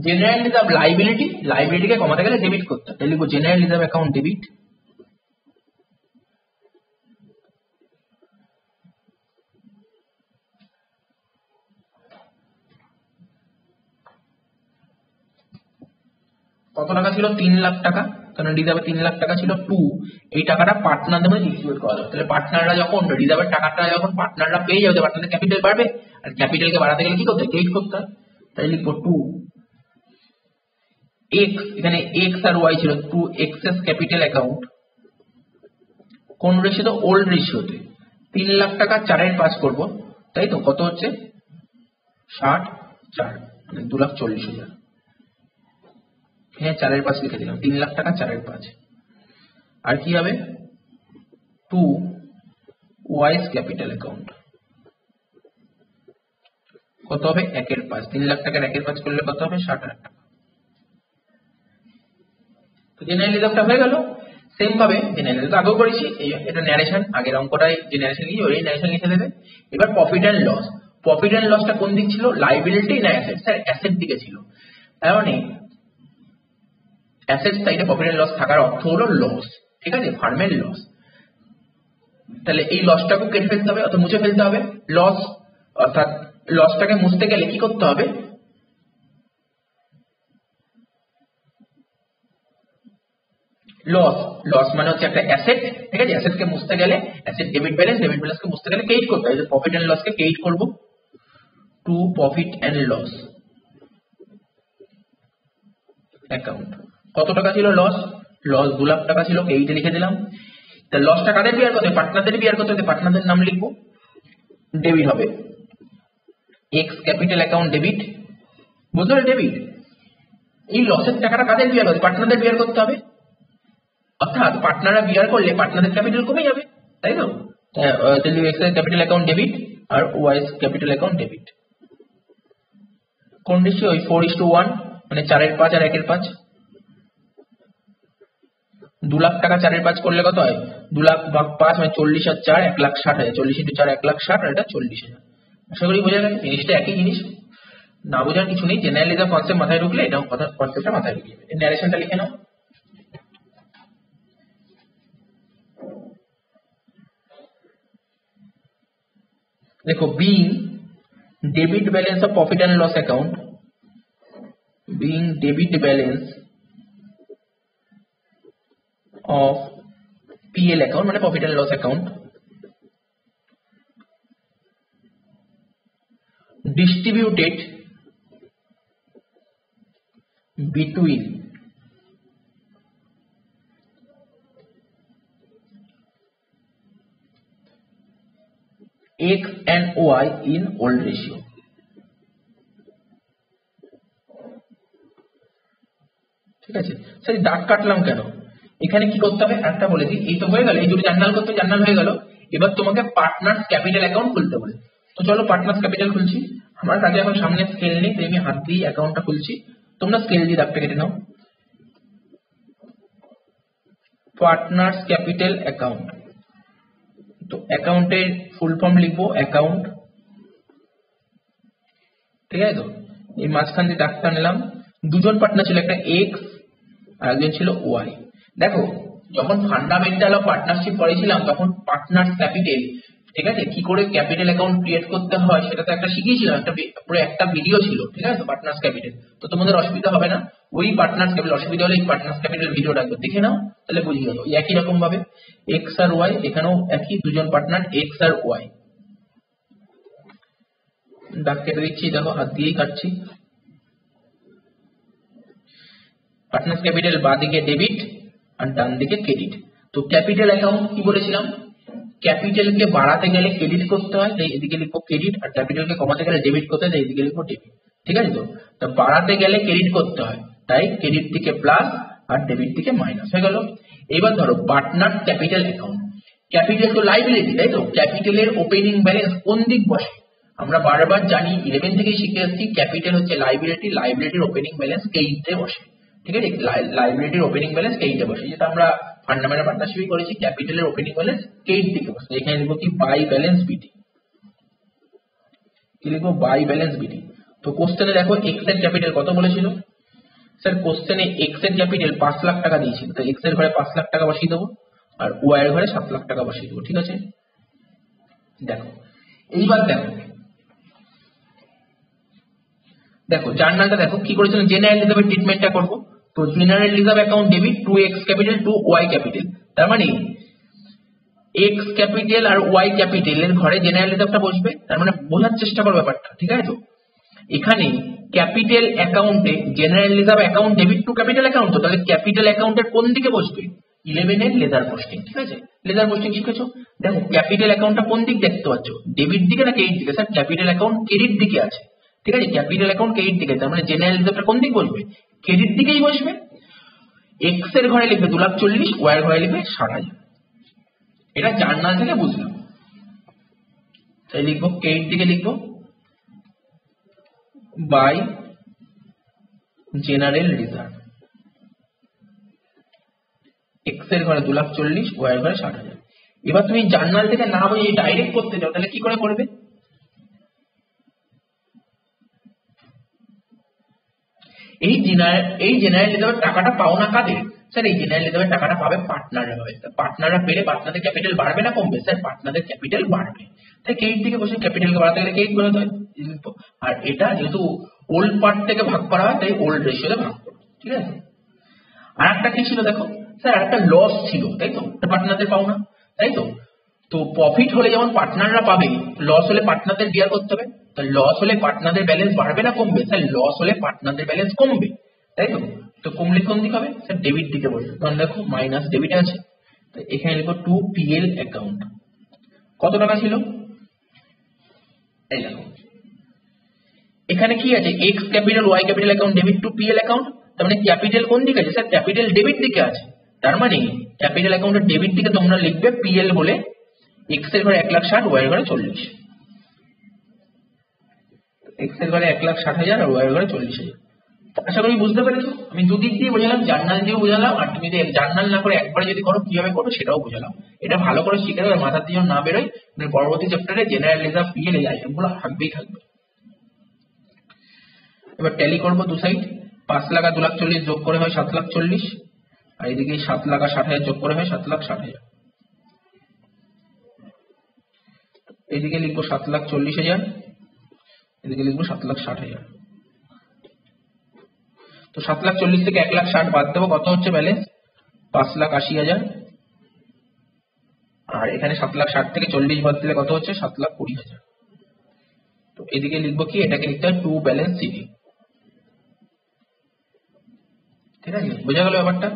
A: জেনারেল রিজার্ভ লাইবিলিটিকে কমাতে গেলে ডেবিট করতে হবে, লিখবো জেনারেল রিজার্ভ অ্যাকাউন্ট ডেবিট। কত টাকা ছিল, 3 লাখ টাকা, কারণ রিজার্ভে 3 লাখ টাকা ছিল। টু, এই টাকাটা পার্টনারদের মধ্যে ডিস্ট্রিবিউট করা যাবে। তাহলে পার্টনাররা যখন রিজার্ভের টাকাটা যখন পার্টনাররা পেয়ে যাবে, পার্টনারদের ক্যাপিটাল বাড়বে, আর ক্যাপিটালকে বাড়াতে গেলে কি করতে হবে, ক্রেডিট করতে হবে। তাই লিখবো টু এক্স, এখানে এক্স আর ওয়াই ছিল, টু এক্সেস ক্যাপিটাল অ্যাকাউন্ট। কোন রেশিওতে, ওল্ড রেশিওতে। 3 লাখ টাকা 4/5 করবো, তাই তো কত হচ্ছে 60/4, মানে 2,40,000। হ্যাঁ 4/5 লিখে দিলাম, 3 লাখ টাকা 4/5। আর কি হবে, টু ওয়াইস ক্যাপিটাল অ্যাকাউন্ট, কত হবে 1/5, 3 লাখ টাকার 1/5 করলে কত হবে 60,000 টাকা। তো জেনারেল রিজার্ভটা হয়ে গেল। সেম ভাবে জেনারেল রিজার্ভ আগেও করেছি, এটা ন্যারেশন, আগের অঙ্কটাই যে ন্যারেশন লিখি ওই ন্যারেশন লিখে দেবে। এবার profit and loss, profit and লসটা কোন দিক ছিল, লাইবিলিটি না অ্যাসেট, স্যার অ্যাসেট দিকে ছিল। তার মানে অ্যাসেট সাইডে প্রফিট এন্ড লস থাকার অর্থ হলো লস। ঠিক আছে, ফার্মের লস। তাহলে এই লসটাকে কেটে ফেলতে হবে, অর্থাৎ মুছে ফেলতে হবে। লস, অর্থাৎ লসটাকে মুছতে গেলে কি করতে হবে, লস মানে হচ্ছে একটা অ্যাসেট। ঠিক আছে, অ্যাসেটকে মুছতে গেলে অ্যাসেট ডেবিট ব্যালেন্সকে মুছতে গেলে ক্রেডিট করতে হবে। প্রফিট এন্ড লসকে ক্রেডিট করব to profit and loss account. কত টাকা ছিল লস, 2 লাখ টাকা ছিল, ক্রেডিটে লিখে দিলাম। তা লসটা কাদের বিয়ার করতে, পার্টনারদের বিয়ার করতে হবে, পার্টনারদের নাম লিখবো, ডেবিট হবে, এক্স ক্যাপিটাল অ্যাকাউন্ট ডেবিট। বুঝতে পারলে, ডেবিট। এই লসের টাকাটা কাদের বিয়ার করতে, পার্টনারদের বিয়ার করতে হবে, অর্থাৎ পার্টনাররা বিয়ার করলে পার্টনারদের ক্যাপিটাল কমে যাবে, তাই তো। এক্স এর ক্যাপিটাল অ্যাকাউন্ট ডেবিট আর ওয়াই ক্যাপিটাল অ্যাকাউন্ট ডেবিট। কোন রেশিও, ওই 4:1, মানে 4/5 আর 1/5। 2 লাখ টাকা 4/5 করলে কত হয়, 2 লাখ ভাগ 5 মানে 40 আর 4 1,60,000, 40 × 4 1,60,000, আর এটা 40,000। আশা করি বোঝা গেছে, জিনিসটা একই জিনিস, না বোঝার কিছু নেই। জেনারেল রিজার্ভ কনসেপ্ট মাথায় ঢুকলে এটা কনসেপ্টটা মাথায় ঢুকে যাবে। ন্যারেশনটা লিখে নাও। देखो, being debit balance of profit and loss account, being debit balance of PL account মানে profit and loss account, distributed between X and Y in old ratio। ঠিক আছে স্যার, দাগ কাটলাম কেন, এখানে কি করতে হবে একটা বলে দিই। এই তো হয়ে গেল, এই দুটো জার্নাল করতে, জার্নাল হয়ে গেল। এবার তোমাকে পার্টনার্স ক্যাপিটাল অ্যাকাউন্ট খুলতে বলে। তো চলো পার্টনার্স ক্যাপিটাল খুলছি। আমার কাছে এখন সামনে স্কেল নেই, তাই আমি হাত দিয়ে অ্যাকাউন্টটা খুলছি। তোমরা স্কেল দিয়ে দাগটা কেটে নাও। পার্টনার্স ক্যাপিটাল অ্যাকাউন্ট, তো অ্যাকাউন্টের ফুল ফর্ম লিখবো অ্যাকাউন্ট। ঠিক আছে, তো এই মাঝখান দিয়ে দাগটা নিলাম। দুজন পার্টনার ছিল, একটা এক্স আর একজন ছিল ওয়াই। দেখো, যখন ফান্ডামেন্টাল অফ পার্টনারশিপ পড়েছিলাম তখন পার্টনার্স ক্যাপিটাল, ঠিক আছে, কি করে ক্যাপিটাল অ্যাকাউন্ট ক্রিয়েট করতে হয় সেটা তো একটা শিখিয়েছিলাম, পুরো একটা ভিডিও ছিল। ঠিক আছে, পার্টনার্স ক্যাপিটাল, তো তোমাদের অসুবিধা হবে না। ওই পার্টনার্স ক্যাপিটাল, অসুবিধা হলে এই পার্টনার্স ক্যাপিটাল ভিডিওটা দেখে নাও, তাহলে বুঝিয়ে যাবো। একই রকম ভাবে এক্স আর ওয়াই, এখানেও একই, দুজন পার্টনার এক্স আর ওয়াই। দাগ কেটে দিচ্ছি, দেখো হাত দিয়েই কাটছি। পার্টনার্স ক্যাপিটাল বাঁ দিকে ডেবিট আর ডান দিকে ক্রেডিট। তো ক্যাপিটাল অ্যাকাউন্ট কি বলেছিলাম, ক্যাপিটালকে বাড়াতে গেলে ক্রেডিট করতে হয়, তাই এদিকে লিখবো ক্রেডিট, আর ক্যাপিটালকে কমাতে গেলে ডেবিট করতে হয়, তাই এদিকে লিখবো ডেবিট। ঠিক আছে, তো বাড়াতে গেলে ক্রেডিট করতে হয়, তাই ক্রেডিট থেকে প্লাস আর ডেবিট থেকে মাইনাস হয়ে গেল। এবার ধরো পার্টনার ক্যাপিটাল অ্যাকাউন্ট, ক্যাপিটাল তো লাইবিলিটি, তাই তো ক্যাপিটালের ওপেনিং ব্যালেন্স কোন দিক বসে, আমরা বারবার জানি 11 থেকেই শিখে আসছি, ক্যাপিটাল হচ্ছে লাইবিলিটি, লাইবিলিটির ওপেনিং ব্যালেন্স ক্রেডিটে বসে। ঠিক আছে, লাইবিলিটির ওপেনিং ব্যালেন্স ক্রেডিটে বসে, যেটা আমরা ফান্ডামেন্টাল পার্টনারশিপে করেছি, ক্যাপিটালের ওপেনিং ব্যালেন্স ক্রেডিট দিকে বসে। এখানে লিখবো কি বাই ব্যালেন্স বিটি, কি লিখবো বাই ব্যালেন্স বিটি। তো কোশ্চেনে দেখো এক্স এর ক্যাপিটাল কত বলেছিল, স্যার কোশ্চেনে এক্স এর ক্যাপিটাল 5 লাখ টাকা দিয়েছিল, তো এক্স এর ঘরে 5 লাখ টাকা বসিয়ে দেবো, আর ওয়াই এর ঘরে 7 লাখ টাকা বসিয়ে দেবো। ঠিক আছে, দেখো এইবার দেখো জার্নালটা দেখো কি করেছিল, জেনারেল রিজার্ভের ট্রিটমেন্টটা করবো। তো general reserve account debit to X capital to Y capital, তার মানে এক্স ক্যাপিটাল আর ওয়াই ক্যাপিটাল এর ঘরে জেনারেল রিজার্ভটা বসবে, তার মানে বোঝার চেষ্টা করো ব্যাপারটা। ঠিক আছে, তো এখানে ক্যাপিটাল অ্যাকাউন্টে general reserve account debit two capital account, তো তাহলে ক্যাপিটাল অ্যাকাউন্টের কোন দিকে বসবে, 11 এর লেজার পোস্টিং। ঠিক আছে, লেজার পোস্টিং শিখেছো, দেখো ক্যাপিটাল অ্যাকাউন্টটা কোন দিক দেখতে পাচ্ছ, ডেবিট দিকে না ক্রেডিট দিকে, স্যার ক্যাপিটাল অ্যাকাউন্ট ক্রেডিট দিকে আছে। ঠিক আছে, ক্যাপিটাল অ্যাকাউন্ট ক্রেডিট দিকে, তার মানে জেনারেল রিজার্ভটা কোন দিক বসবে, ক্রেডিট দিকেই বসবে। এক্স এর ঘরে লিখবে 2,40,000, ওয়াই এর ঘরে লিখবে 60,000। এটা জার্নাল থেকে বুঝলাম, তাই লিখবো ক্রেডিট দিকে লিখবো বাই জেনারেল রিজার্ভ, এক্স এর ঘরে 2,40,000, ওয়াই এর ঘরে 60,000। এবার তুমি জার্নাল থেকে না বলে ডাইরেক্ট করতে চাও, তাহলে কি করে করবে, এই জেনারেল রিজার্ভের টাকাটা পাও না কাদের, স্যার এই জেনারেল রিজার্ভের টাকাটা পাবে পার্টনাররা পাবে, পার্টনাররা পেলে পার্টনারদের ক্যাপিটাল বাড়বে না কমবে, স্যার পার্টনারদের ক্যাপিটাল বাড়বে, তাই ক্রেডিট থেকে বসে ক্যাপিটালকে বাড়াতে গেলে ক্রেডিট বাড়াতে হয়। আর এটা যেহেতু ওল্ড পার্ট থেকে ভাগ করা হয়, তাই ওল্ড রেশিওতে ভাগ করো। ঠিক আছে, আর একটা কি ছিল দেখো, স্যার একটা লস ছিল, তাই তো পার্টনারদের পাও না, তাই তো তো প্রফিট হলে যেমন পার্টনাররা পাবে, লস হলে পার্টনারদের বিয়ার করতে হবে, তো লস হলে পার্টনারদের ব্যালেন্স বাড়বে না কমবে, স্যার লস হলে পার্টনারদের ব্যালেন্স কমবে, তাই তো তো কমলে কোন দিক হবে, স্যার ডেবিট দিকে বলবে, কারণ দেখো মাইনাস ডেবিট আছে, তো এখানে লিখবো টু পিএল অ্যাকাউন্ট। কত টাকা ছিল, এই দেখো এখানে কি আছে, X capital Y capital account debit to PL account, তার মানে ক্যাপিটাল কোন দিকে আছে, স্যার ক্যাপিটাল ডেবিট দিকে আছে, তার মানে ক্যাপিটাল অ্যাকাউন্টের ডেবিট দিকে তোমরা লিখবে পিএল বলে, এক্স এর ঘরে 1,60,000, ওয়াই এর ঘরে 40, এক্স এর ঘরে 1,60,000 আর ওয়াই এর ঘরে 40,000। আশা করি বুঝতে পেরেছো, আমি দুদিক দিয়ে বোঝালাম, জার্নাল দিয়েও বোঝালাম, আর তুমি যদি জার্নাল না করে একবারে যদি করো কিভাবে করো সেটাও বোঝালাম। এটা ভালো করে শিখে দেবে, মাথার দিয়ে না বেরোয়, পরবর্তী চ্যাপ্টারে জেনারেল রিজার্ভ পিএল এই আইটেমগুলো থাকবেই থাকবে। এবার ট্যালি করবো দু সাইড, 5 লাখ আর 2,40,000 যোগ করে হয় 7,40,000, আর এদিকে 7 লাখ আর 60,000 যোগ করে হয় 7,60,000। এদিকে লিখবো 7,40,000, এদিকে লিখবো 7,60,000। তো 7,40,000 থেকে 1,60,000 বাদ দেবো, কত হচ্ছে ব্যালেন্স, 5,80,000, আর এখানে 7,60,000 থেকে 40 বাদ দিলে কত হচ্ছে, 7,20,000। তো এদিকে লিখবো কি, এটাকে লিখতে হয় টু ব্যালেন্স সিটি। ঠিক আছে, বোঝা গেল ব্যাপারটা।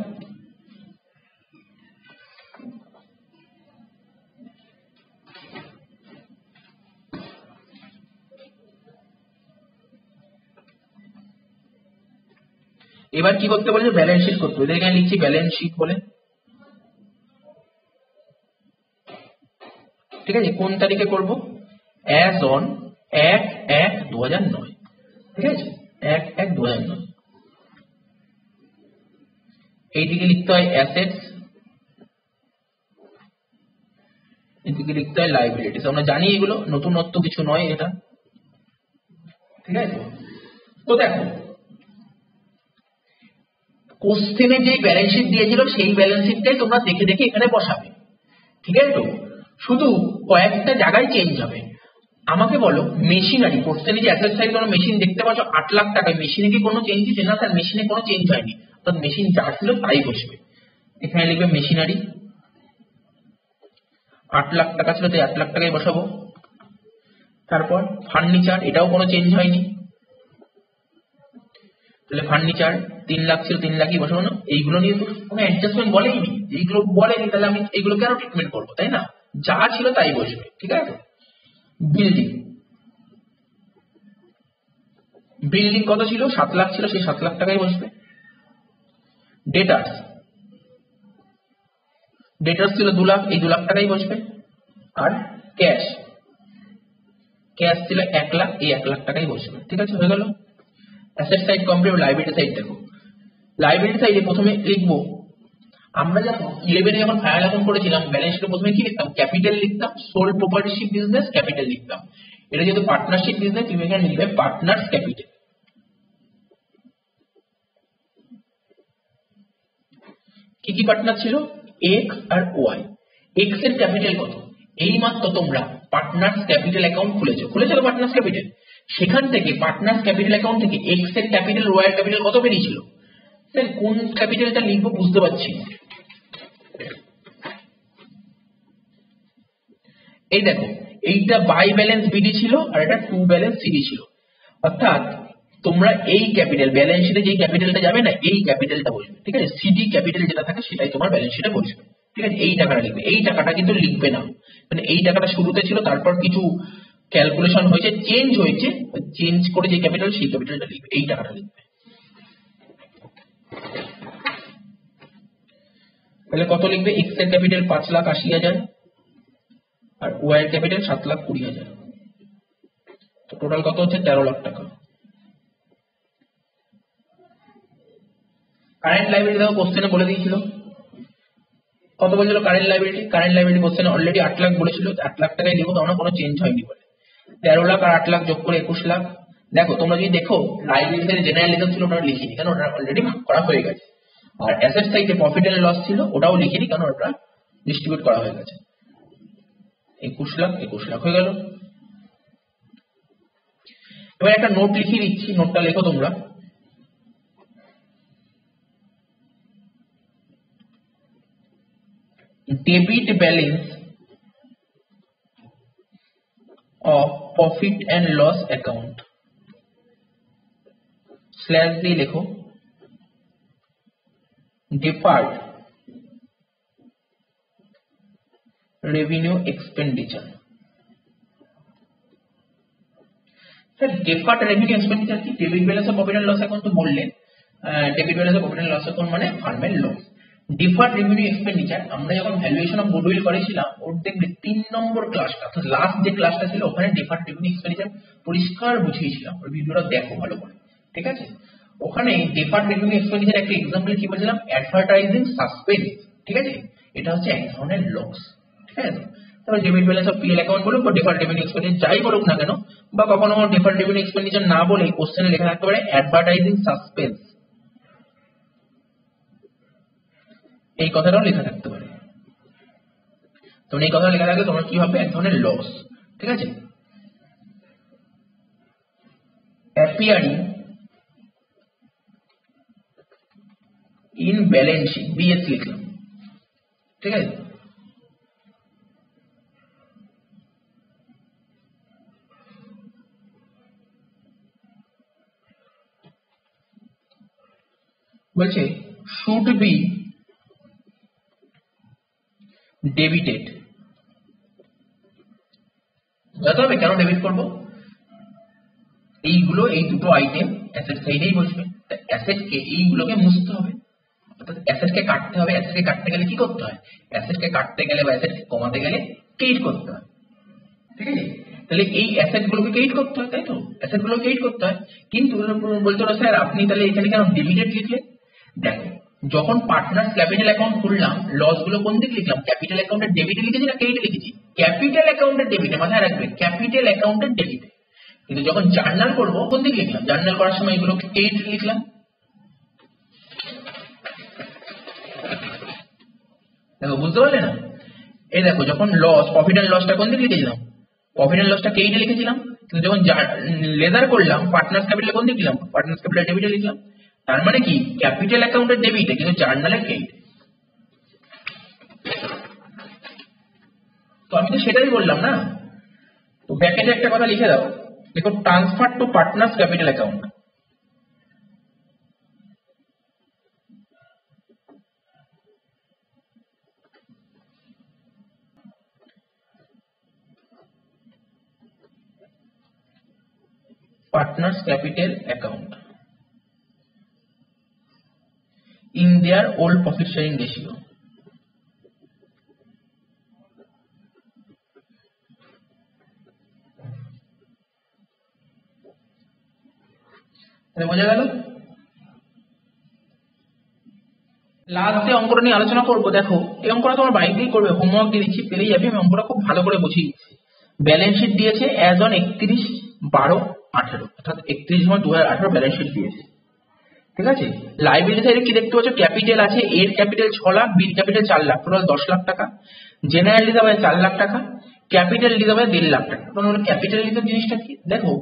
A: এবার কি করতে বলেছে, ব্যালেন্স শিট করতে বলেছে, এখানে লিখছি ব্যালেন্স শিট বলে। ঠিক আছে, কোন তারিখে করব, অ্যাজ অন 1/1/2009। ঠিক আছে, 1/1/2009। এইদিকে লিখতে হয় অ্যাসেটস, এদিকে লিখতে হয় লাইবিলিটিস। আমরা জানি এগুলো নতুনত্ব কিছু নয় এটা। ঠিক আছে, তো দেখো কোশ্চেনে যে ব্যালেন্স শিট দিয়েছিল সেই ব্যালেন্স শিটটাই তোমরা দেখে দেখে এখানে বসাবে। ঠিক আছে, তো শুধু কয়েকটা জায়গায় চেঞ্জ হবে। আমাকে বলো মেশিনারি কোশ্চেনে যে অ্যাসেট সাইড কোনো মেশিন দেখতে পাচ্ছ 8 লাখ টাকায়, মেশিনে কি কোনো চেঞ্জ হয়েছে? না স্যার, মেশিনে কোনো চেঞ্জ হয়নি, অর্থাৎ মেশিন যা ছিল তাই বসবে। এখানে লিখবে মেশিনারি, 8 লাখ টাকা ছিল তাই 8 লাখ টাকায় বসাবো। তারপর ফার্নিচার, এটাও কোনো চেঞ্জ হয়নি, তাহলে ফার্নিচার 3 লাখ ছিল 3 লাখই বসাবো না। এইগুলো নিয়ে তো কোনো অ্যাডজাস্টমেন্ট বলেইনি, এইগুলো বলেনি, তাহলে আমি এইগুলো কেন ট্রিটমেন্ট করবো, তাই না? যা ছিল তাই বসবে, ঠিক আছে। বিল্ডিং, বিল্ডিং কত ছিল? 7 লাখ ছিল, সেই 7 লাখ টাকাই বসবে। ডেটার্স, ডেটার্স ছিল 2 লাখ, এই 2 লাখ টাকাই বসবে। আর ক্যাশ, ক্যাশ ছিল 1 লাখ, এই 1 লাখ টাকাই বসবে, ঠিক আছে, হয়ে গেল। Asset side complete. Liability side দেখো, লাইবিলিটি সাইডে প্রথমে লিখবো, আমরা যখন 11 যখন ফাইনাল অ্যাকাউন্ট করেছিলাম ব্যালেন্স শিটে প্রথমে কি লিখতাম? ক্যাপিটাল লিখতাম, সোল প্রপার্টিশিপ বিজনেস ক্যাপিটাল লিখতাম। এটা যেহেতু পার্টনারশিপ বিজনেস, তুমি এখানে লিখবে পার্টনার্স ক্যাপিটাল। কি কি পার্টনার ছিল? এক্স আর ওয়াই। এক্স এর ক্যাপিটাল কত? এই মাত্র তোমরা পার্টনার্স ক্যাপিটাল অ্যাকাউন্ট খুলেছো তো পার্টনার্স ক্যাপিটাল, সেখান থেকে পার্টনার্স ক্যাপিটাল অ্যাকাউন্ট থেকে এক্স এর ক্যাপিটাল ওয়াই এর ক্যাপিটাল কত বেরিয়েছিল? স্যার কোন ক্যাপিটালটা লিখবো বুঝতে পারছি না। এই দেখো, এইটা বাই ব্যালেন্স বিডি ছিল আর এটা টু ব্যালেন্স সিডি ছিল, অর্থাৎ তোমরা এই ক্যাপিটাল ব্যালেন্স শিটে যে ক্যাপিটালটা যাবে না, এই ক্যাপিটালটা বসবে, ঠিক আছে। সিডি ক্যাপিটাল যেটা থাকে সেটাই তোমার ব্যালেন্স শিটে বসবে, ঠিক আছে। এই টাকাটা লিখবে, এই টাকাটা কিন্তু লিখবে না, মানে এই টাকাটা শুরুতে ছিল, তারপর কিছু ক্যালকুলেশন হয়েছে, চেঞ্জ হয়েছে, চেঞ্জ করে যে ক্যাপিটাল সেই ক্যাপিটালটা লিখবে, এই টাকাটা লিখবে। তাহলে কত লিখবে? এক্স এর ক্যাপিটাল 5,80,000 আর ওয়াই এর ক্যাপিটাল 7,20,000, তো টোটাল কত হচ্ছে? 13 লাখ টাকা। কারেন্ট লাইবিলিটি দেখো কোশ্চেনে বলে দিয়েছিল, কত বলেছিল কারেন্ট লাইবিলিটি? কারেন্ট লাইবিলিটি কোশ্চেনে অলরেডি 8 লাখ বলেছিল, 8 লাখ টাকায় লিখবো, কারণ কোনো চেঞ্জ হয়নি বলে। 13 লাখ আর 8 লাখ যোগ করে 21 লাখ। দেখো তোমরা যদি দেখো লাইবিলিটির জেনারেল রিজার্ভ ছিল, ওটা লিখিনি, কারণ ওটা অলরেডি ভাগ করা হয়ে গেছে। আর অ্যাসেট সাইডে প্রফিট এন্ড লস ছিল, ওটাও লিখিনি, কারণ ওটা ডিস্ট্রিবিউট করা হয়ে গেছে। 21 লাখ 21 লাখ হয়ে গেল। এবার একটা নোট লিখিয়ে দিচ্ছি, নোটটা লেখো তোমরা। Debit balance of profit and loss account slash দিয়ে লেখো deferred revenue expenditure. Sir deferred revenue expenditure কি? Debit balance of profit and loss account তো বললেন, debit balance of profit and loss account মানে ফার্মের লস। ডিফার্ড রেভিনিউ এক্সপেন্ডিচার আমরা যখন valuation of goodwill করেছিলাম, ওর দেখবে 3 নম্বর ক্লাসটা, অর্থাৎ লাস্ট যে ক্লাসটা ছিল, ওখানে ডিফার্ড রেভিনিউ এক্সপেন্ডিচার পরিষ্কার বুঝিয়েছিলাম, ওই ভিডিওটা দেখো ভালো করে, ঠিক আছে। ওখানে ডিফার্ড রেভিনিউ এক্সপেন্ডিচার একটা এক্সাম্পল কি বলছিলাম? অ্যাডভার্টাইজিং সাসপেন্স, ঠিক আছে। এটা হচ্ছে এক ধরনের লস, ঠিক আছে। তবে debit balance of PL account বলুক বা ডিফার্ড রেভিনিউ এক্সপেন্ডিচার যাই বলুক না কেন, বা কখনো ডিফার্ড রেভিনিউ এক্সপেন্ডিচার না বলে কোশ্চেনে লেখা থাকতে পারে অ্যাডভার্টাইজিং সাসপেন্স, এই কথাটাও লেখা থাকতে পারে। তোমরা এই কথা লেখা থাকলে তোমরা কি হবে? এক ধরনের লস, ঠিক আছে। Appearing in balance sheet, BS লিখলাম, ঠিক আছে। বলছে শুড বি ডেবিটেড, বুঝতে হবে কেন ডেবিট করবো। এইগুলো, এই দুটো আইটেম অ্যাসেট সাইডেই বসবে, অ্যাসেটকে এইগুলোকে মুছতে হবে, অর্থাৎ অ্যাসেটকে কাটতে হবে। অ্যাসেটকে কাটতে গেলে কি করতে হয়? অ্যাসেটকে কাটতে গেলে বা অ্যাসেটকে কমাতে গেলে ক্রেডিট করতে হয়, ঠিক আছে। তাহলে এই অ্যাসেট গুলোকে ক্রেডিট করতে হয়, তাই তো, অ্যাসেট গুলোকে ক্রেডিট করতে হয়। কিন্তু বলতে পারো স্যার আপনি তাহলে এখানে কেন ডেবিটেড লিখলেন? দেখো যখন পার্টনার্স ক্যাপিটাল অ্যাকাউন্ট খুললাম, লস গুলো কোন দিকে লিখলাম? ক্যাপিটাল অ্যাকাউন্টের ডেবিটে লিখেছি না ক্রেডিটে লিখেছি? ক্যাপিটাল অ্যাকাউন্টের ডেবিটে, মাথায় রাখবে ক্যাপিটাল অ্যাকাউন্টের ডেবিটে। কিন্তু যখন জার্নাল করবো কোন দিকে লিখলাম? জার্নাল করার সময় এগুলোকে ক্রেডিট লিখলাম। দেখো বুঝতে পারলে না? এই দেখো যখন লস, প্রফিট এন্ড লসটা কোন দিকে লিখেছিলাম? প্রফিট এন্ড লসটা কেইটে লিখেছিলাম, কিন্তু যখন লেজার করলাম পার্টনার্স ক্যাপিটাল কোন দিকে লিখলাম, পার্টনার্স ক্যাপিটাল ডেবিটে লিখলাম। তার মানে কি ক্যাপিটাল অ্যাকাউন্টের ডেবিটে কিন্তু জার্নালে কেইট। তো আমি তো সেটাই বললাম না। তো ব্র্যাকেটে একটা কথা লিখে দাও, দেখো transfer to partners capital account. partners capital account in their old profit sharing ratio। বোঝা গেল? লাস্ট যে অঙ্কটা নিয়ে আলোচনা করবো, দেখো এই অঙ্কটা তোমার বাড়িতেই করবে, হোমওয়ার্ক দিয়ে দিচ্ছি, পেলেই যাবে। আমি অঙ্কটা খুব ভালো করে বুঝিয়ে দিচ্ছি। ব্যালেন্স শিট দিয়েছে অ্যাজ অন 31/12/18, অর্থাৎ 31/12/2018 ব্যালেন্স শিট দিয়েছে, ঠিক আছে। লাইবিলিটি সাইডে কি দেখতে পাচ্ছ, ক্যাপিটাল আছে, এর ক্যাপিটাল 6 লাখ, বির ক্যাপিটাল 4 লাখ, টোটাল 10 লাখ টাকা। জেনারেল রিজার্ভ আছে 4 লাখ টাকা, ক্যাপিটাল রিজার্ভ আছে 1.5 লাখ টাকা। তোমরা বলো ক্যাপিটাল রিজার্ভ জিনিসটা কি? দেখো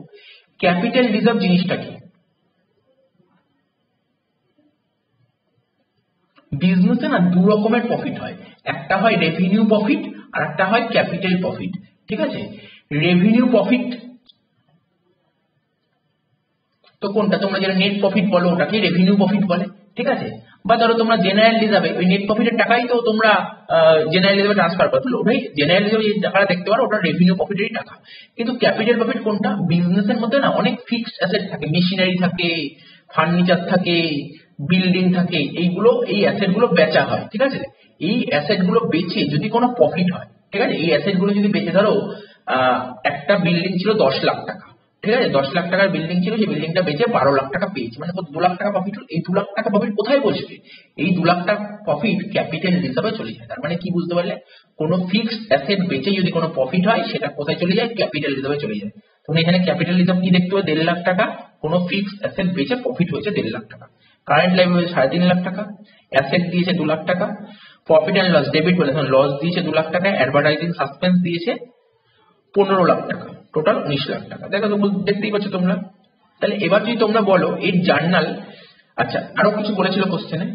A: ক্যাপিটাল রিজার্ভ জিনিসটা কি, বিজনেসে না দু রকমের প্রফিট হয়, একটা হয় রেভিনিউ প্রফিট আর একটা হয় ক্যাপিটাল প্রফিট, ঠিক আছে। রেভিনিউ প্রফিট তো কোনটা, তোমরা যেটা নেট প্রফিট বলো ওটাকে রেভিনিউ প্রফিট বলে, ঠিক আছে। বা ধরো তোমরা জেনারেল রিজার্ভে ওই নেট প্রফিটের টাকাই তো তোমরা জেনারেল রিজার্ভে ট্রান্সফার করো, ওটাই জেনারেল রিজার্ভে যে টাকাটা দেখতে পারো ওটা রেভিনিউ প্রফিটেরই টাকা। কিন্তু ক্যাপিটাল প্রফিট কোনটা, বিজনেসের মধ্যে না অনেক ফিক্সড অ্যাসেট থাকে, মেশিনারি থাকে, ফার্নিচার থাকে, বিল্ডিং থাকে, এইগুলো এই অ্যাসেট গুলো বেচা হয়, ঠিক আছে। এই অ্যাসেট গুলো বেচে যদি কোনো প্রফিট হয়, ঠিক আছে, এই অ্যাসেট গুলো যদি বেচে, ধরো একটা বিল্ডিং ছিল 10 লাখ টাকা, ঠিক আছে, 10 লাখ টাকার বিল্ডিং ছিল, সেই বিল্ডিংটা বেচে 12 লাখ টাকা পেয়েছে, মানে 2 লাখ টাকা প্রফিট হল। এই 2 লাখ টাকা প্রফিট কোথায় বসবে, এই 2 লাখ টাকা প্রফিট ক্যাপিটাল রিজার্ভে চলে যায়। তার মানে কি বুঝতে পারলে, কোনো ফিক্সড অ্যাসেট বেচে যদি কোনো প্রফিট হয় সেটা কোথায় চলে যায়, ক্যাপিটাল রিজার্ভে চলে যায়। তখন এখানে ক্যাপিটাল রিজার্ভ কি দেখতে হবে, 1.5 লাখ টাকা, কোনো ফিক্সড অ্যাসেট বেচে প্রফিট হয়েছে 1.5 লাখ টাকা। কারেন্ট লাইবিলিটি 3.5 লাখ টাকা, অ্যাসেট দিয়েছে 2 লাখ টাকা, প্রফিট এন্ড লস ডেবিট বলে লস দিয়েছে 2 লাখ টাকা, অ্যাডভার্টাইজিং সাসপেন্স দিয়েছে 15 লাখ টাকা, টোটাল 19 লাখ টাকা। দেখো দেখতেই পাচ্ছ তোমরা। তাহলে এবার যদি তোমরা বলো এই জার্নাল, আচ্ছা আরো কিছু বলেছিল কোশ্চেনে,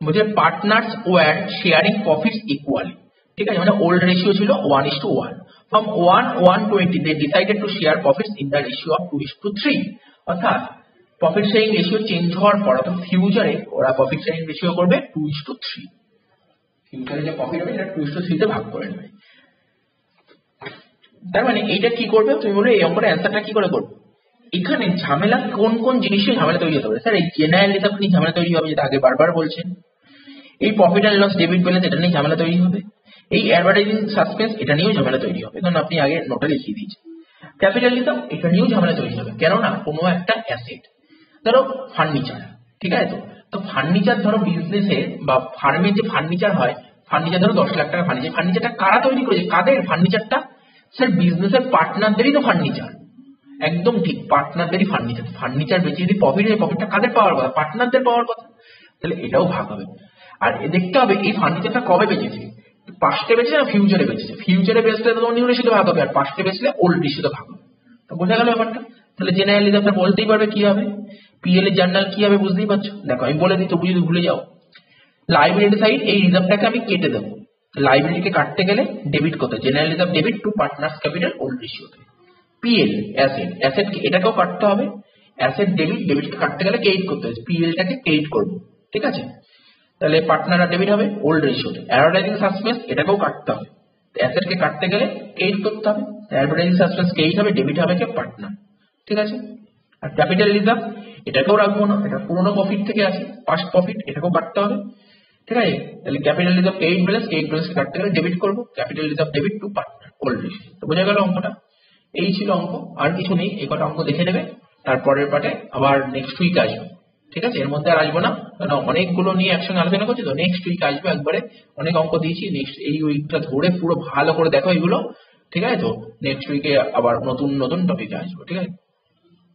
A: বলছে partners were sharing profits equally, ঠিক আছে, মানে ওল্ড রেশিও ছিল 1:1, from 1:1:20 they decided to share profits in the ratio of 2:3, অর্থাৎ প্রফিট শেয়ারিং রেশিও চেঞ্জ হওয়ার পর, অর্থাৎ ফিউচারে ওরা প্রফিট শেয়ারিং রেশিও করবে 2:3, ফিউচারে যে প্রফিট হবে এটা 2:3 তে ভাগ করে নেবে। তার মানে এইটা কি করবে, তুমি বলো এই অঙ্কের অ্যান্সারটা কি করে করবে। এখানে ঝামেলা কোন কোন জিনিসে ঝামেলা তৈরি হতে পারে, স্যার এই জেনারেল রিজার্ভ নিয়ে ঝামেলা তৈরি হবে, যেটা আগে বারবার বলছেন। এই profit and loss debit balance এটা নিয়ে ঝামেলা তৈরি হবে। এই অ্যাডভার্টাইজিং সাসপেন্স এটা নিয়েও ঝামেলা তৈরি হবে, কারণ আপনি আগে নোটে লিখিয়ে দিয়েছেন। ক্যাপিটাল রিজার্ভ এটা নিয়েও ঝামেলা তৈরি হবে, কেননা কোনো একটা অ্যাসেট, ধরো ফার্নিচার, ঠিক আছে, তো ফার্নিচার ধরো বিজনেসে বা ফার্মে যে ফার্নিচার হয়, ফার্নিচার ধরো 10 লাখ টাকা ফার্নিচার, ফার্নিচারটা কারা তৈরি করেছে, কাদের ফার্নিচারটা, স্যার বিজনেসের পার্টনারদেরই তো ফার্নিচার, একদম ঠিক, পার্টনারদেরই ফার্নিচার। ফার্নিচার বেচে যদি প্রফিট হয়, প্রফিটটা কাদের পাওয়ার কথা, পার্টনারদের পাওয়ার কথা, তাহলে এটাও ভাগ হবে। আর দেখতে হবে এই ফার্নিচারটা কবে বেচেছে, পাস্টে বেচেছে না ফিউচারে বেচেছে, ফিউচারে বেচলে তো নিউ রেশিওতে ভাগ হবে, আর পাস্টে বেচলে ওল্ড রেশিওতে ভাগ হবে। তো বোঝা গেল ব্যাপারটা। তাহলে জেনারেল রিজার্ভটা বলতেই পারবে কি হবে, পিএল এর জার্নাল কি হবে বুঝতেই পারছো। দেখো আমি বলে দিই, তবু যদি ভুলে যাও, লাইবিলিটি সাইড এই রিজার্ভটাকে আমি কেটে দেবো, লাইবিলিটিকে কাটতে গেলে ডেবিট করতে, general reserve debit to partners capital old রেশিওতে। পিএল অ্যাসেট, অ্যাসেট এটাকেও কাটতে হবে, অ্যাসেট ডেবিট, ডেবিটকে কাটতে গেলে ক্রেডিট করতে হবে, পিএলটাকে ক্রেডিট করবো, ঠিক আছে। তাহলে পার্টনার আর ডেবিট হবে ওল্ড রেশিওতে। অ্যাডভার্টাইজিং সাসপেন্স এটাকেও কাটতে হবে, অ্যাসেটকে কাটতে গেলে ক্রেডিট করতে হবে, অ্যাডভার্টাইজিং সাসপেন্স ক্রেডিট হবে, ডেবিট হবে কে পার্টনার, ঠিক আছে। আর ক্যাপিটাল রিজার্ভ এটাকেও রাখবো না, এটা পুরোনো প্রফিট থেকে আছে, পাস্ট প্রফিট, এটাকেও কাটতে হবে, ঠিক আছে। তাহলে ক্যাপিটাল রিজার্ভ ক্রেডিট ব্যালেন্স কাটতে গেলে ডেবিট করবো, capital reserve debit two partner old ratio. তো বোঝা গেল অঙ্কটা, এই ছিল অঙ্ক, আর কিছু নেই, এই কটা অঙ্ক দেখে নেবে, তারপরের পার্টে আবার নেক্সট উইক আসবে, ঠিক আছে। এর মধ্যে আর আসবো না, কারণ অনেকগুলো নিয়ে একসঙ্গে আলোচনা করছি, তো নেক্সট উইক আসবে একবারে, অনেক অঙ্ক দিয়েছি, নেক্সট এই উইকটা ধরে পুরো ভালো করে দেখো এগুলো, ঠিক আছে। তো নেক্সট উইকে আবার নতুন নতুন টপিকে আসবো, ঠিক আছে।